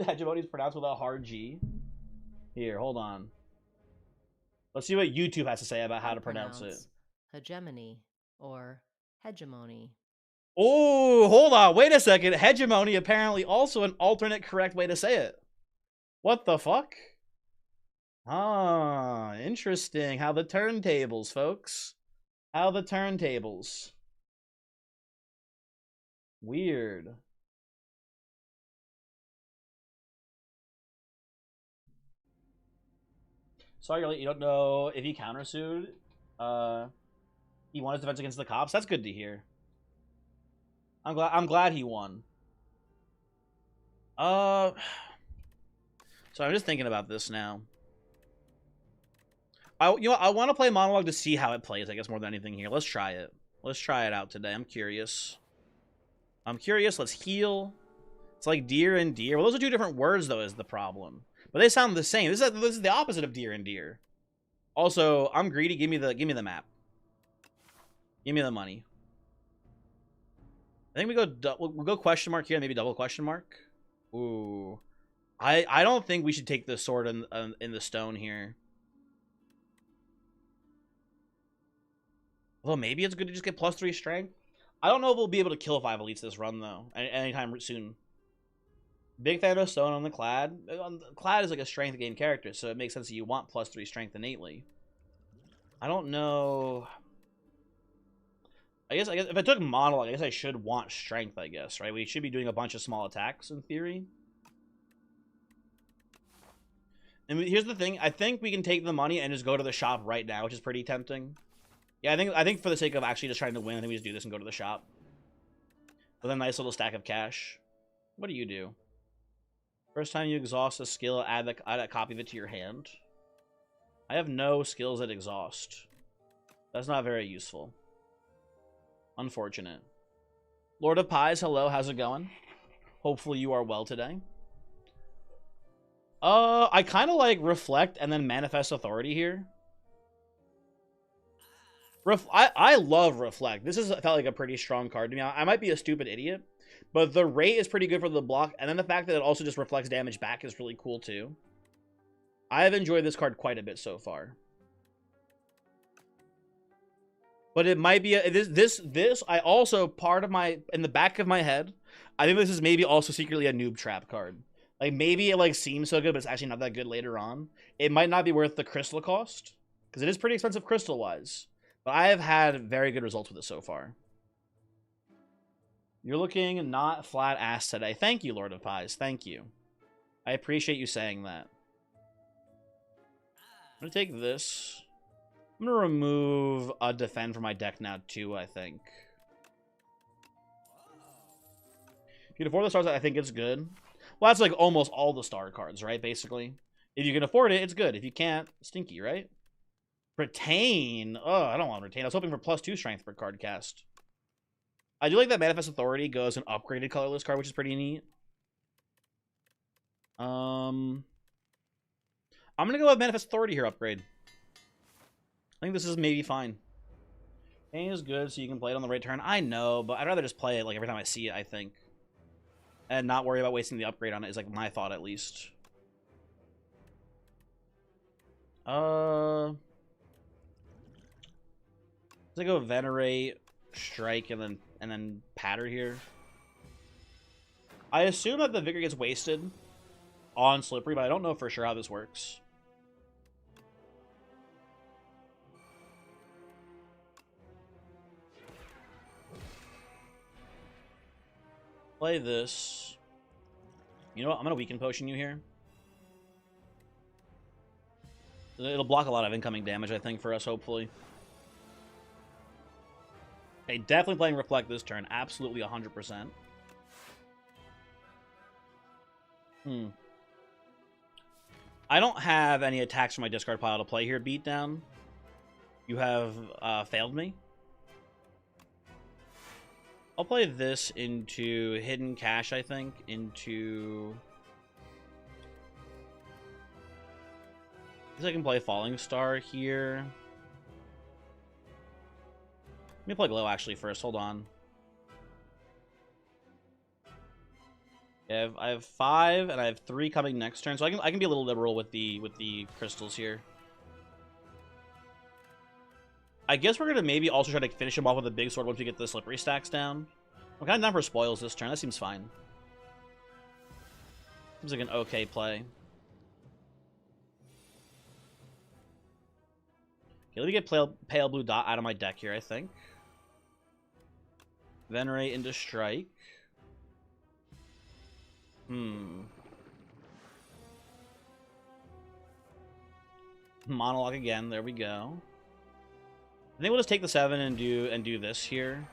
Hegemony is pronounced with a hard G? Here, hold on. Let's see what YouTube has to say about how to pronounce it. Hegemony or hegemony. Oh, hold on. Wait a second. Hegemony apparently also an alternate correct way to say it. What the fuck? Ah, interesting. How the turntables, folks. How the turntables. Weird. Sorry, you don't know if he countersued. He won his defense against the cops. That's good to hear. I'm glad he won. So I'm just thinking about this now. I want to play Monologue to see how it plays, I guess, more than anything here. Let's try it. Let's try it out today. I'm curious. Let's heal. It's like deer and deer. Well, those are 2 different words, though, is the problem. But they sound the same. This is the opposite of deer and deer. Also, I'm greedy. Give me the map. Give me the money. I think we'll go question mark here and maybe double question mark. Ooh. I don't think we should take the sword in the stone here. Although maybe it's good to just get +3 strength. I don't know if we'll be able to kill 5 elites this run, though. Anytime soon. Big fan of stone on the Clad. Clad is like a strength gain character, so it makes sense that you want +3 strength innately. I don't know. I guess if I took Monologue, I guess I should want strength, I guess, right? We should be doing a bunch of small attacks, in theory. And here's the thing. I think we can take the money and just go to the shop right now, which is pretty tempting. Yeah, I think for the sake of actually just trying to win, I think we just do this and go to the shop. With a nice little stack of cash. What do you do? First time you exhaust a skill, add a copy of it to your hand. I have no skills that exhaust. That's not very useful. Unfortunate. Lord of Pies, hello, how's it going? Hopefully you are well today. I kind of like Reflect and then Manifest Authority here. I love Reflect. This felt like a pretty strong card to me. I might be a stupid idiot, but the rate is pretty good for the block, and then the fact that it also just reflects damage back is really cool too. I have enjoyed this card quite a bit so far. But it might be this I also in the back of my head, I think this is maybe also secretly a noob trap card. Like maybe it like seems so good, but it's actually not that good later on. It might not be worth the crystal cost because it is pretty expensive crystal wise. But I have had very good results with it so far. You're looking not flat ass today. Thank you, Lord of Pies. Thank you. I appreciate you saying that. I'm going to take this. I'm going to remove a defend from my deck now, too, I think. If you can afford the stars, I think it's good. Well, that's like almost all the star cards, right, basically? If you can afford it, it's good. If you can't, stinky, right? Retain. Oh, I don't want to retain. I was hoping for +2 strength per card cast. I do like that Manifest Authority goes an upgraded colorless card, which is pretty neat. I'm gonna go with Manifest Authority here upgrade. I think this is maybe fine. Pain is good, so you can play it on the right turn. I know, but I'd rather just play it like every time I see it, I think. And not worry about wasting the upgrade on it is like my thought, at least. Let's go Venerate, Strike, and then Patter here. I assume that the Vigor gets wasted on Slippery, but I don't know for sure how this works. Play this. You know what? I'm going to Weaken Potion you here. It'll block a lot of incoming damage, I think, for us, hopefully. Okay, definitely playing Reflect this turn. Absolutely 100%. I don't have any attacks from my discard pile to play here, Beatdown. You have failed me. I'll play this into Hidden Cache, I think. Into... I can play Falling Star here. Let me play Glow, actually, first. Hold on. Yeah, I have 5, and I have 3 coming next turn, so I can be a little liberal with the crystals here. I guess we're gonna maybe also try to finish him off with a big sword once we get the Slippery stacks down. I'm kind of down for spoils this turn. That seems fine. Seems like an okay play. Okay, let me get pale blue dot out of my deck here, I think. Venerate into Strike. Monologue again. There we go. I think we'll just take the 7 and do this here.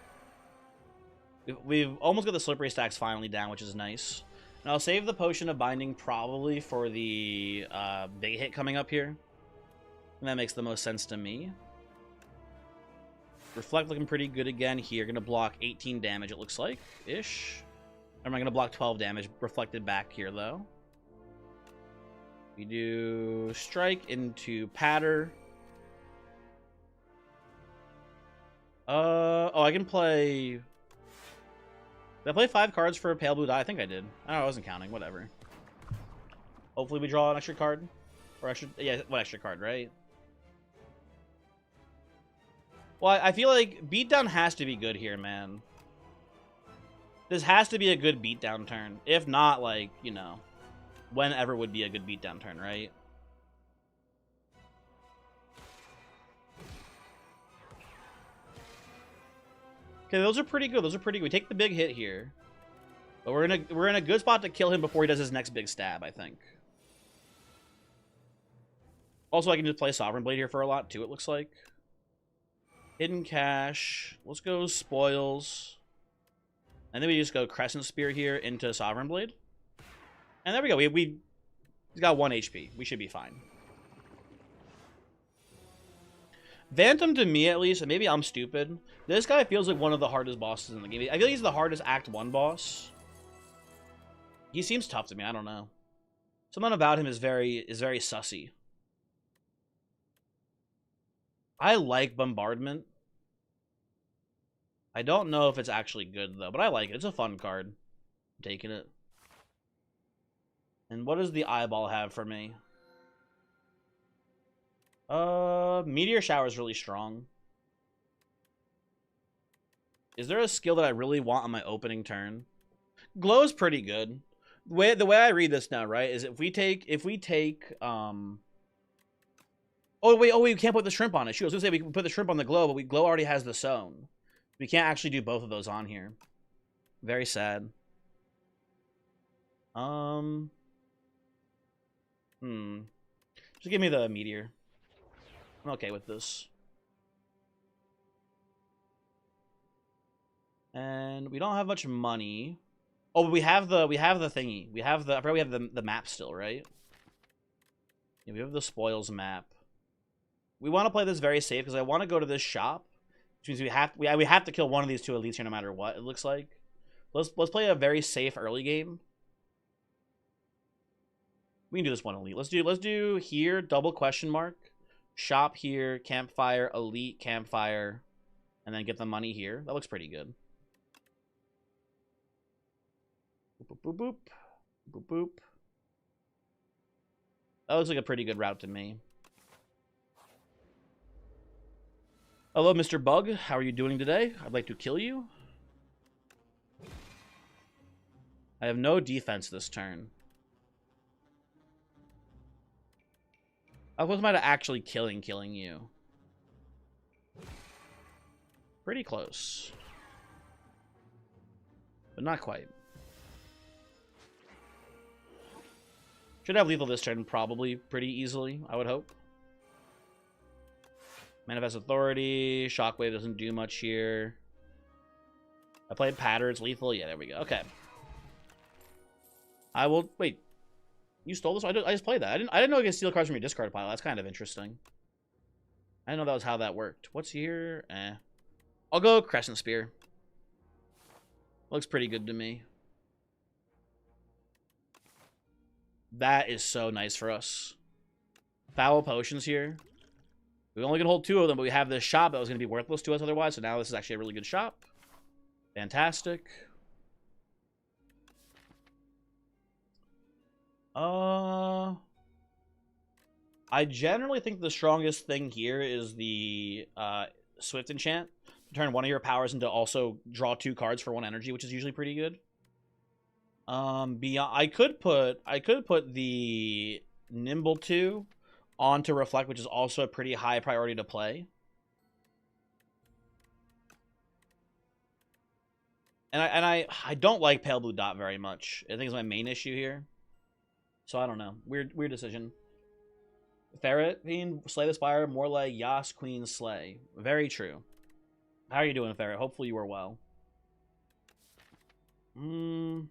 We've almost got the Slippery stacks finally down, which is nice. And I'll save the Potion of Binding probably for the big hit coming up here. And that makes the most sense to me. Reflect looking pretty good again here. Gonna block 18 damage, it looks like, ish. Or am I gonna block 12 damage? Reflected back here, though. We do Strike into Patter. Oh, I can play... Did I play 5 cards for a Pale Blue Die? I think I did. I wasn't counting. Whatever. Hopefully we draw an extra card. Or extra... Yeah, what extra card, right? Well, I feel like Beatdown has to be good here, man. This has to be a good Beatdown turn. If not, like, you know, whenever would be a good Beatdown turn, right? Okay, those are pretty good. Those are pretty good. We take the big hit here. But we're in a good spot to kill him before he does his next big stab, I think. Also, I can just play Sovereign Blade here for a lot, too, it looks like. Hidden Cache. Let's go Spoils. And then we just go Crescent Spear here into Sovereign Blade. And there we go. He's got 1 HP. We should be fine. Phantom, to me at least, and maybe I'm stupid, this guy feels like one of the hardest bosses in the game. I feel like he's the hardest Act 1 boss. He seems tough to me. I don't know. Something about him is very sussy. I like Bombardment. I don't know if it's actually good, though, but I like it. It's a fun card. I'm taking it. And what does the Eyeball have for me? Meteor Shower is really strong. Is there a skill that I really want on my opening turn? Glow's pretty good. The way I read this now, right, is if we take oh wait, we can't put the shrimp on it. Shoot, I was gonna say we can put the shrimp on the glow, but glow already has the sewn. We can't actually do both of those on here. Very sad. Just give me the meteor. I'm okay with this. And we don't have much money. Oh, but we have the thingy. I forgot we have the map still, right? Yeah, we have the spoils map. We want to play this very safe because I want to go to this shop, which means we have to kill one of these 2 elites here no matter what. It looks like. Let's play a very safe early game. We can do this one elite. Let's do here double question mark, shop here, campfire, elite, campfire, And then get the money here. That looks pretty good. Boop, boop, boop, boop. Boop, boop. That looks like a pretty good route to me. Hello, Mr. Bug. How are you doing today? I'd like to kill you. I have no defense this turn. How close am I to actually killing you? Pretty close. But not quite. Should have lethal this turn probably pretty easily, I would hope. Manifest Authority. Shockwave doesn't do much here. I played Patterns. Lethal. Yeah, there we go. Okay. I will... Wait. You stole this? I just played that. I didn't know you could steal cards from your discard pile. That's kind of interesting. I didn't know that was how that worked. What's here? I'll go Crescent Spear. Looks pretty good to me. That is so nice for us. Foul Potions here. We only can hold 2 of them, but we have this shop that was going to be worthless to us otherwise, so now this is actually a really good shop. Fantastic. I generally think the strongest thing here is the Swift Enchant. Turn one of your powers into also draw 2 cards for 1 energy, which is usually pretty good. Beyond, I could put the Nimble 2 onto Reflect, which is also a pretty high priority to play. And I don't like Pale Blue Dot very much. I think it's my main issue here. So I don't know. Weird decision. Ferret Fiend, Slay the Spire, more like Yas Queen Slay. Very true. How are you doing, Ferret? Hopefully you are well. You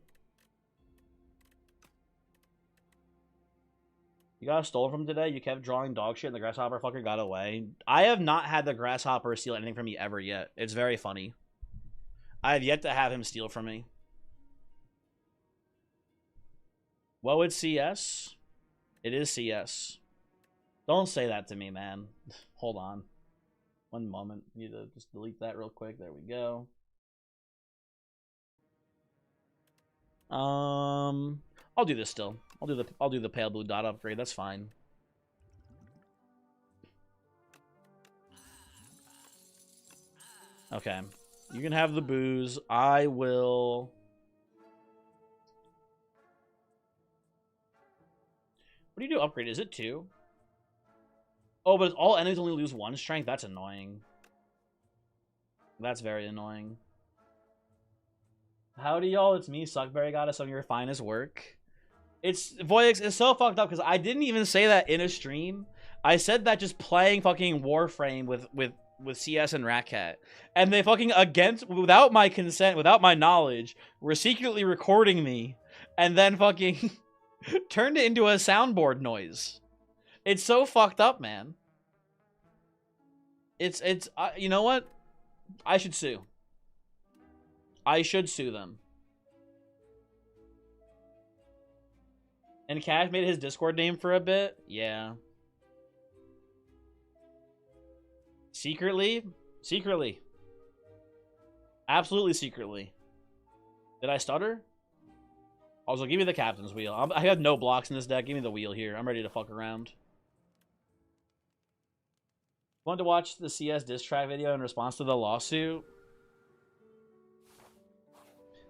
got stolen from today? You kept drawing dog shit and the grasshopper fucker got away? I have not had the grasshopper steal anything from me ever yet. It's very funny. I have yet to have him steal from me. Well, it's CS. It is CS. Don't say that to me, man. Hold on. One moment. I need to just delete that real quick. There we go. I'll do this still. I'll do the Pale Blue Dot upgrade. That's fine. Okay. You can have the booze. I will... What do you do upgrade? Is it 2? Oh, but all enemies only lose 1 strength? That's annoying. That's very annoying. Howdy, y'all. It's me, Suckberry Goddess, on your finest work. It's... Voyix, it's so fucked up, because I didn't even say that in a stream. I said that just playing fucking Warframe with CS and Ratcat. And they fucking, without my consent, without my knowledge, were secretly recording me. And then fucking... turned it into a soundboard noise. It's so fucked up, man. It's you know what? I should sue. I should sue them. And Cash made his Discord name for a bit? Yeah. Secretly? Secretly. Absolutely secretly. Did I stutter? Also, give me the captain's wheel. I have no blocks in this deck. Give me the wheel here. I'm ready to fuck around. Want to watch the CS diss track video in response to the lawsuit?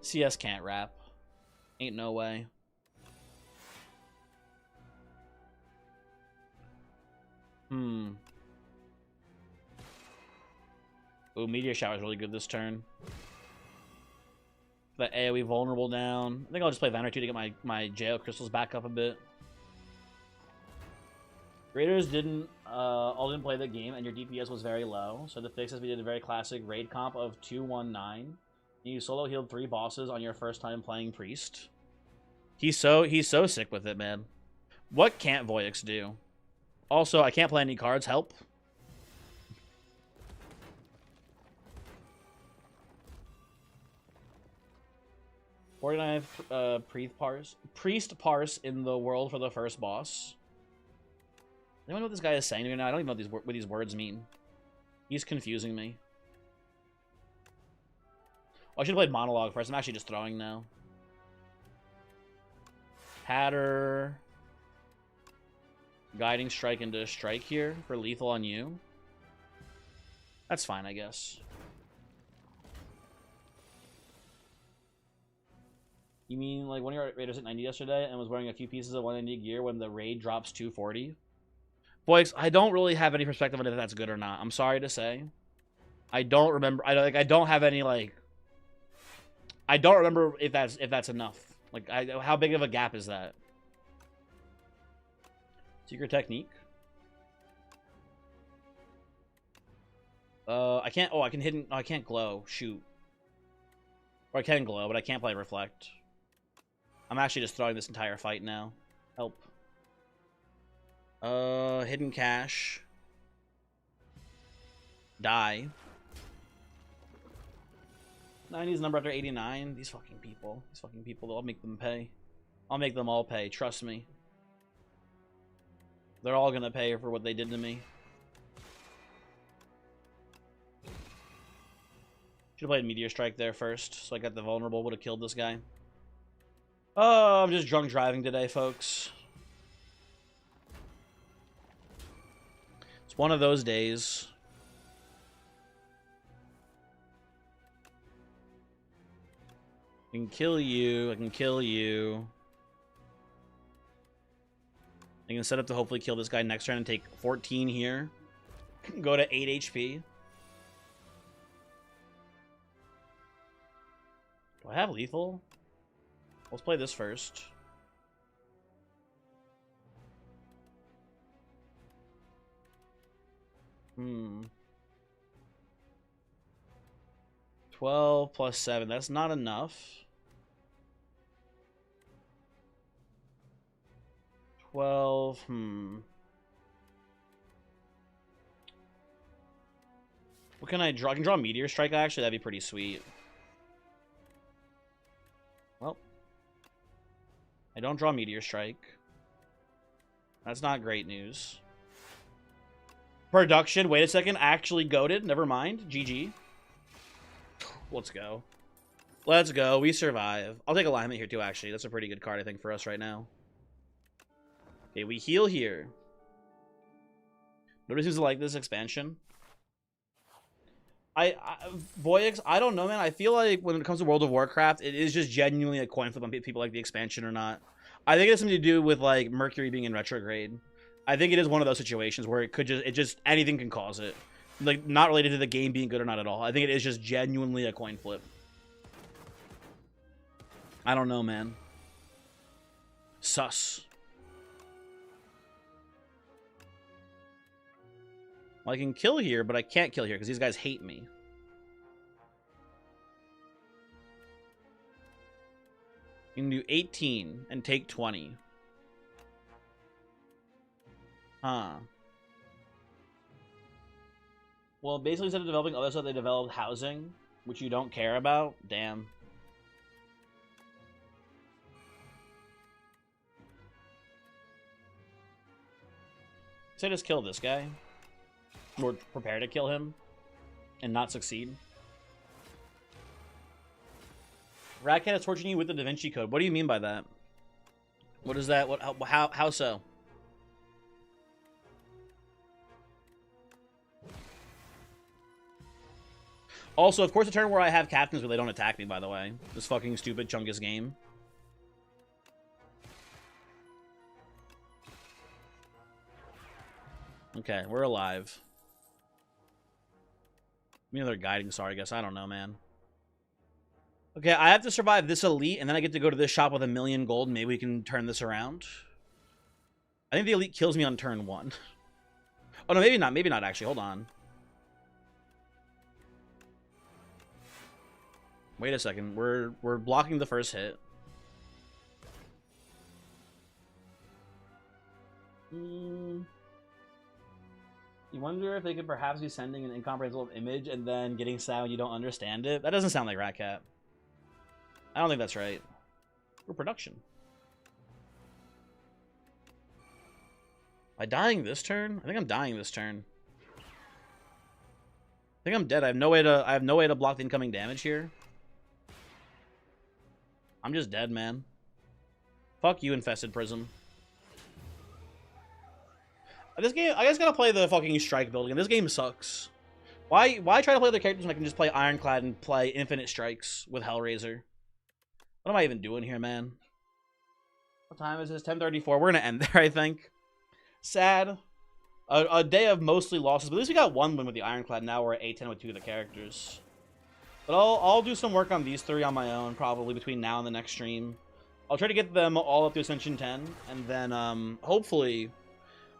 CS can't rap. Ain't no way. Ooh, Meteor Shower is really good this turn. The AoE vulnerable down. I think I'll just play Vanner 2 to get my jail crystals back up a bit. Raiders all didn't play the game, and your DPS was very low. So to fix this, we did a very classic raid comp of 219. You solo healed 3 bosses on your first time playing Priest. He's so sick with it, man. What can't Voyix do? Also, I can't play any cards. Help. Priest parse in the world for the first boss. Anyone know what this guy is saying to me now? I don't even know what these words mean. He's confusing me. Oh, I should have played Monologue first. I'm actually just throwing now. Hatter. Guiding Strike into Strike here for lethal on you. That's fine, I guess. You mean like one of your raiders at 90 yesterday and was wearing a few pieces of 190 gear when the raid drops 240? Boys, I don't really have any perspective on if that's good or not. I'm sorry to say. I don't remember. I don't have any like. I don't remember if that's enough. Like, how big of a gap is that? Secret technique. I can't. Oh, I can hidden. Oh, I can't glow. Shoot. Or I can glow, but I can't play reflect. I'm actually just throwing this entire fight now. Help. Hidden cache. Die. 90's number after 89. These fucking people. These fucking people. I'll make them pay. I'll make them all pay. Trust me. They're all gonna pay for what they did to me. Should have played Meteor Strike there first, so I got the vulnerable. Would have killed this guy. Oh, I'm just drunk driving today, folks. It's one of those days. I can kill you. I can kill you. I can set up to hopefully kill this guy next turn and take 14 here. Go to 8 HP. Do I have lethal? Let's play this first. Hmm. 12 plus 7. That's not enough. 12. What can I draw? I can draw Meteor Strike, actually. That'd be pretty sweet. Well. I don't draw Meteor Strike. That's not great news. Production. Wait a second. Actually goated. Never mind. GG. Let's go. Let's go. We survive. I'll take alignment here, too, actually. That's a pretty good card, I think, for us right now. Okay, we heal here. Nobody seems to like this expansion. Voyix, I don't know, man. I feel like when it comes to World of Warcraft, it is just genuinely a coin flip on people like the expansion or not. I think it has something to do with, like, Mercury being in retrograde. I think it is one of those situations where it just anything can cause it. Like, not related to the game being good or not at all. I think it is just genuinely a coin flip. I don't know, man. Sus. Well, I can kill here, but I can't kill here because these guys hate me. You can do 18 and take 20. Huh. Well, basically, instead of developing other stuff, they developed housing, which you don't care about. Damn. So I just kill this guy. Or prepare to kill him and not succeed. Ratcat is torturing you with the Da Vinci Code. What do you mean by that? What is that? What? How so? Also, of course, a turn where I have captains, but they don't attack me, by the way. This fucking stupid Chungus game. Okay, we're alive. Maybe they're guiding star, I guess. I don't know, man. Okay, I have to survive this elite, and then I get to go to this shop with 1,000,000 gold. Maybe we can turn this around. I think the elite kills me on turn 1. Oh, no, maybe not. Maybe not, actually. Hold on. Wait a second. We're blocking the first hit. You wonder if they could perhaps be sending an incomprehensible image and then getting sad when you don't understand it? That doesn't sound like Ratcat. I don't think that's right. For production. Am I dying this turn? I think I'm dying this turn. I think I'm dead. I have no way to block the incoming damage here. I'm just dead, man. Fuck you, Infested Prism. This game, I just gotta play the fucking Strike build again. This game sucks. Why try to play other characters when I can just play Ironclad and play Infinite Strikes with Hellraiser? What am I even doing here, man? What time is this? 10:34. We're gonna end there, I think. Sad. A day of mostly losses, but at least we got one win with the Ironclad. Now we're at 8-10 with 2 of the characters. But I'll do some work on these 3 on my own, probably between now and the next stream. I'll try to get them all up to Ascension 10, and then hopefully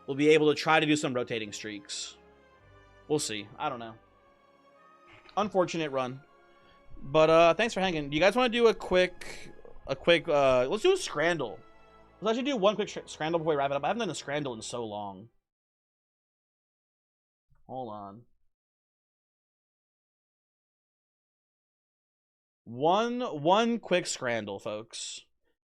we'll be able to try to do some rotating streaks. We'll see. I don't know. Unfortunate run. But thanks for hanging. Do you guys want to do a quick let's do a Scrandle. Let's actually do one quick Scrandle before we wrap it up. I haven't done a Scrandle in so long. Hold on. One quick Scrandle, folks.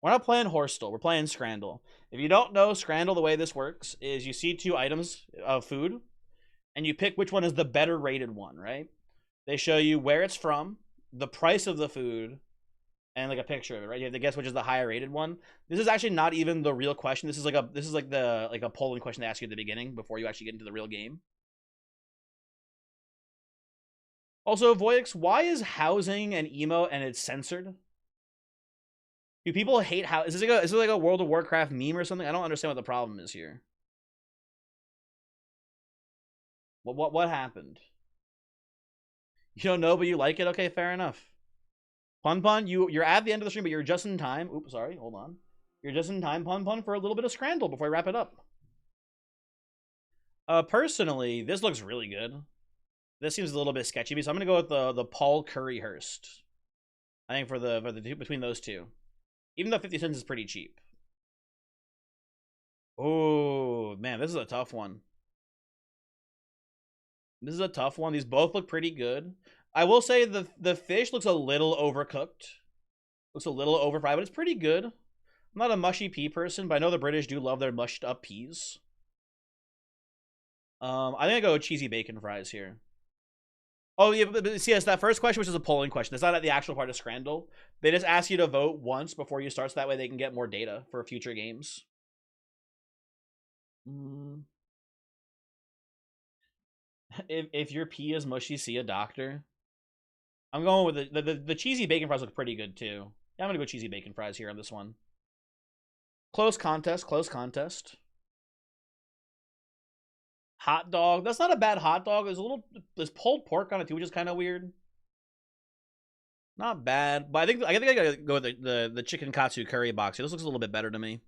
We're not playing Horstel. We're playing Scrandle. If you don't know Scrandle, the way this works is you see 2 items of food, and you pick which one is the better rated one, right? They show you where it's from, the price of the food, and like a picture of it, right? You have to guess which is the higher rated one. This is actually not even the real question. This is like a polling question they ask you at the beginning before you actually get into the real game. Also, Voyix, why is housing an emote and it's censored? Do people hate how? Is this like a World of Warcraft meme or something? I don't understand what the problem is here. What happened? You don't know, but you like it? Okay, fair enough. Pun, you're at the end of the stream, but you're just in time. Oops, sorry, hold on. You're just in time, Pun, for a little bit of Scrandle before I wrap it up. Personally, this looks really good. This seems a little bit sketchy, so I'm gonna go with the Paul Curryhurst. I think for the two, between those two, even though 50 cents is pretty cheap. Oh man, this is a tough one. This is a tough one. These both look pretty good. I will say the fish looks a little overcooked. Looks a little overfried, but it's pretty good. I'm not a mushy pea person, but I know the British do love their mushed up peas. I think I go with cheesy bacon fries here. Oh yeah, but see, it's that first question, which is a polling question. It's not at the actual part of Scrandle. They just ask you to vote once before you start, so that way they can get more data for future games. If your pea is mushy, see a doctor. I'm going with the cheesy bacon fries look pretty good too. Yeah, I'm gonna go cheesy bacon fries here on this one. Close contest, close contest. Hot dog. That's not a bad hot dog. There's pulled pork on it too, which is kind of weird. Not bad, but I think I gotta go with the chicken katsu curry box. This looks a little bit better to me.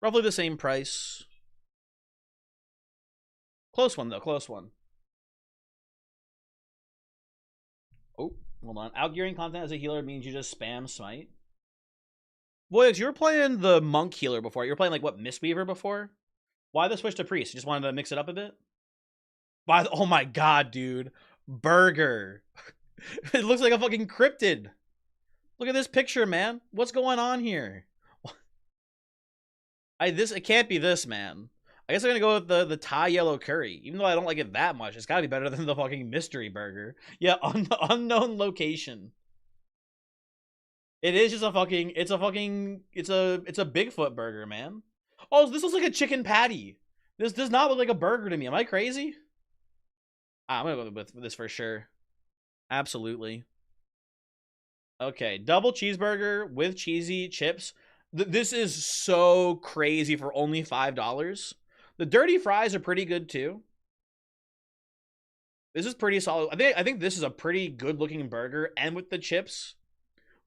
Roughly the same price. Close one though, close one. Oh, hold on. Outgearing content as a healer means you just spam smite. Voyix, you were playing the monk healer before. You were playing like what, Mistweaver before? Why the switch to priest? You just wanted to mix it up a bit? Oh my god, dude. Burger. It looks like a fucking cryptid. Look at this picture, man. What's going on here? It can't be this, man. I guess I'm gonna go with the Thai yellow curry. Even though I don't like it that much, it's gotta be better than the fucking mystery burger. Yeah, unknown location. It is just a fucking, it's a Bigfoot burger, man. Oh, this looks like a chicken patty. This does not look like a burger to me. Am I crazy? I'm gonna go with this for sure. Absolutely. Okay, double cheeseburger with cheesy chips. This is so crazy for only $5. The dirty fries are pretty good too. This is pretty solid. I think this is a pretty good looking burger, and with the chips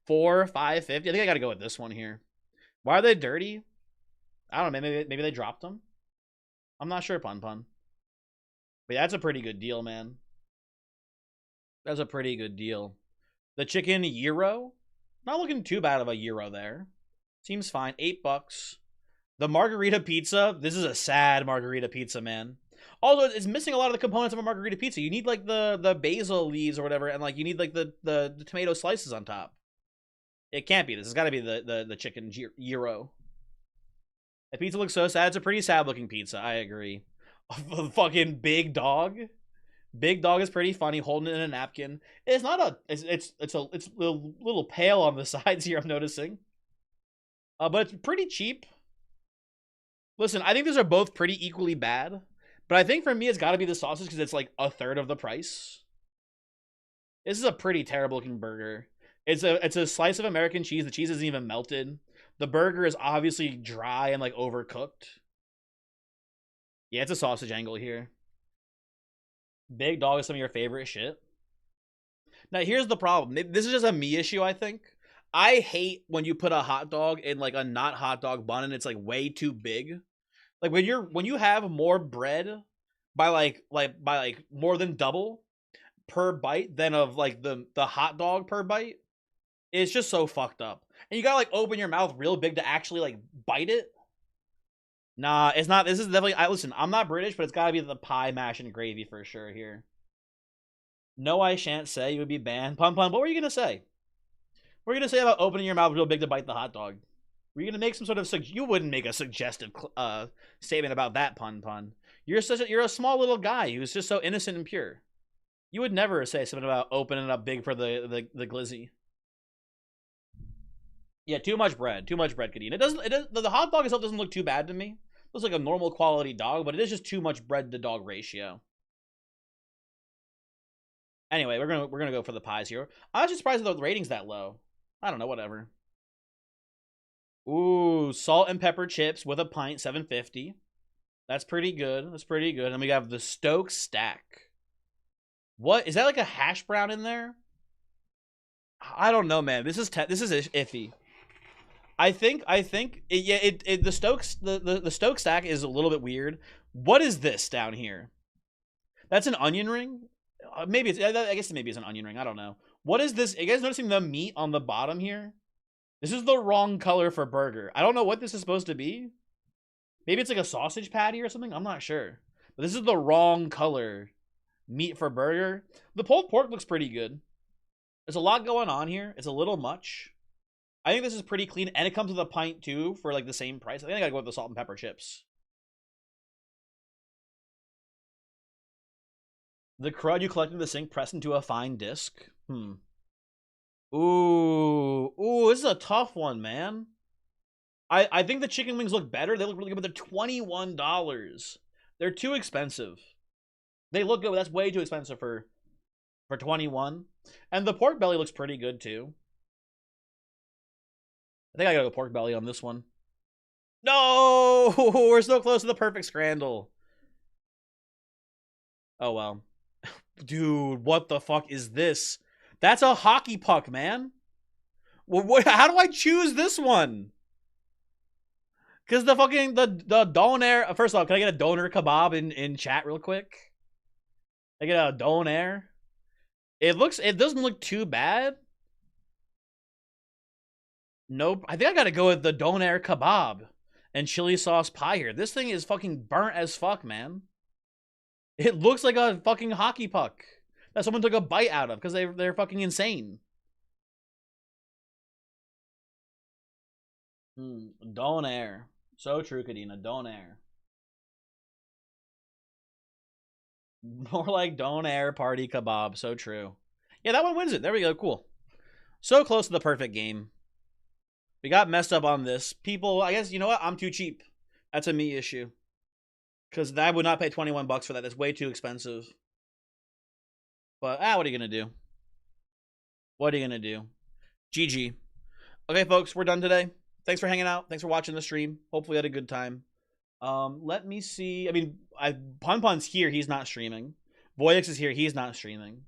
for $5.50. I think I gotta go with this one here. Why are they dirty? I don't know. Maybe they dropped them. I'm not sure, Pun. But yeah, that's a pretty good deal, man. That's a pretty good deal. The chicken gyro, not looking too bad of a gyro there. Seems fine. $8. The margarita pizza. This is a sad margarita pizza, man. Although it's missing a lot of the components of a margarita pizza. You need like the basil leaves or whatever, and like you need like the tomato slices on top. It can't be this. It's got to be the chicken gyro. The pizza looks so sad. It's a pretty sad looking pizza. I agree. A fucking big dog. Big Dog is pretty funny, holding it in a napkin. It's not a. It's a little pale on the sides here. I'm noticing. But it's pretty cheap. Listen, I think these are both pretty equally bad, but I think for me it's got to be the sausage because it's like a third of the price. This is a pretty terrible looking burger. It's a slice of American cheese. The cheese isn't even melted. The burger is obviously dry and like overcooked. Yeah, it's a sausage angle here. Big Dog is some of your favorite shit. Now here's the problem. This is just a me issue, I think. I hate when you put a hot dog in like a not hot dog bun and it's like way too big. Like when you have more bread by more than double per bite than of like the hot dog per bite, it's just so fucked up. And you gotta like open your mouth real big to actually like bite it. Nah, it's not. This is definitely. Listen, I'm not British, but it's gotta be the pie, mash, and gravy for sure here. No, I shan't say. You would be banned. Pun. What were you gonna say? What were you gonna say about opening your mouth real big to bite the hot dog? Were you gonna make some sort of you wouldn't make a suggestive statement about that pun. You're a small little guy who's just so innocent and pure. You would never say something about opening it up big for the glizzy. Yeah, too much bread, Kadeen. The hot dog itself doesn't look too bad to me. It looks like a normal quality dog, but it is just too much bread to dog ratio. Anyway, we're gonna go for the pies here. I'm actually surprised that the rating's that low. I don't know, whatever. Ooh, salt and pepper chips with a pint, $7.50. That's pretty good. That's pretty good. And we have the Stoke stack. What is that, like a hash brown in there? I don't know, man. This is iffy. I think the Stoke stack is a little bit weird. What is this down here? That's an onion ring? Maybe it's, I guess maybe it's an onion ring. I don't know. What is this? Are you guys noticing the meat on the bottom here? This is the wrong color for burger. I don't know what this is supposed to be. Maybe it's like a sausage patty or something. I'm not sure. But this is the wrong color meat for burger. The pulled pork looks pretty good. There's a lot going on here. It's a little much. I think this is pretty clean, and it comes with a pint too for like the same price. I think I gotta go with the salt and pepper chips. The crud you collect in the sink pressed into a fine disc. Ooh, this is a tough one, man. I think the chicken wings look better. They look really good, but they're $21. They're too expensive. They look good, but that's way too expensive for 21. And the pork belly looks pretty good too. I think I gotta go pork belly on this one. No, we're so close to the perfect scramble. Oh well. Dude, what the fuck is this? That's a hockey puck, man. Well, how do I choose this one? Because the fucking the doner. First of all, can I get a doner kebab in chat real quick? I get a doner. It doesn't look too bad. Nope. I think I gotta go with the doner kebab and chili sauce pie here. This thing is fucking burnt as fuck, man. It looks like a fucking hockey puck that someone took a bite out of because they're fucking insane. Doner. So true, Kadena. Doner. More like doner party kebab. So true. Yeah, that one wins it. There we go. Cool. So close to the perfect game. We got messed up on this. People, I guess, you know what? I'm too cheap. That's a me issue. Because I would not pay 21 bucks for that. That's way too expensive. But, what are you going to do? What are you going to do? GG. Okay, folks, we're done today. Thanks for hanging out. Thanks for watching the stream. Hopefully you had a good time. Let me see. I mean, Pun's here. He's not streaming. Voyix is here. He's not streaming.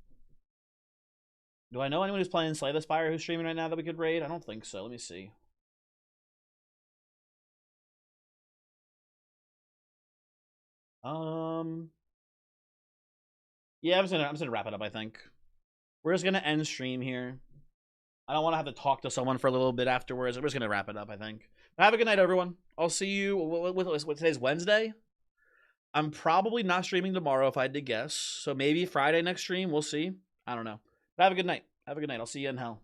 Do I know anyone who's playing Slay the Spire who's streaming right now that we could raid? I don't think so. Let me see. Yeah, I'm just gonna wrap it up, I think. We're just gonna end stream here. I don't want to have to talk to someone for a little bit afterwards. We're just gonna wrap it up, I think. Have a good night, everyone. I'll see you. What today's Wednesday? I'm probably not streaming tomorrow if I had to guess. So maybe Friday next stream. We'll see. I don't know. But have a good night. Have a good night. I'll see you in hell.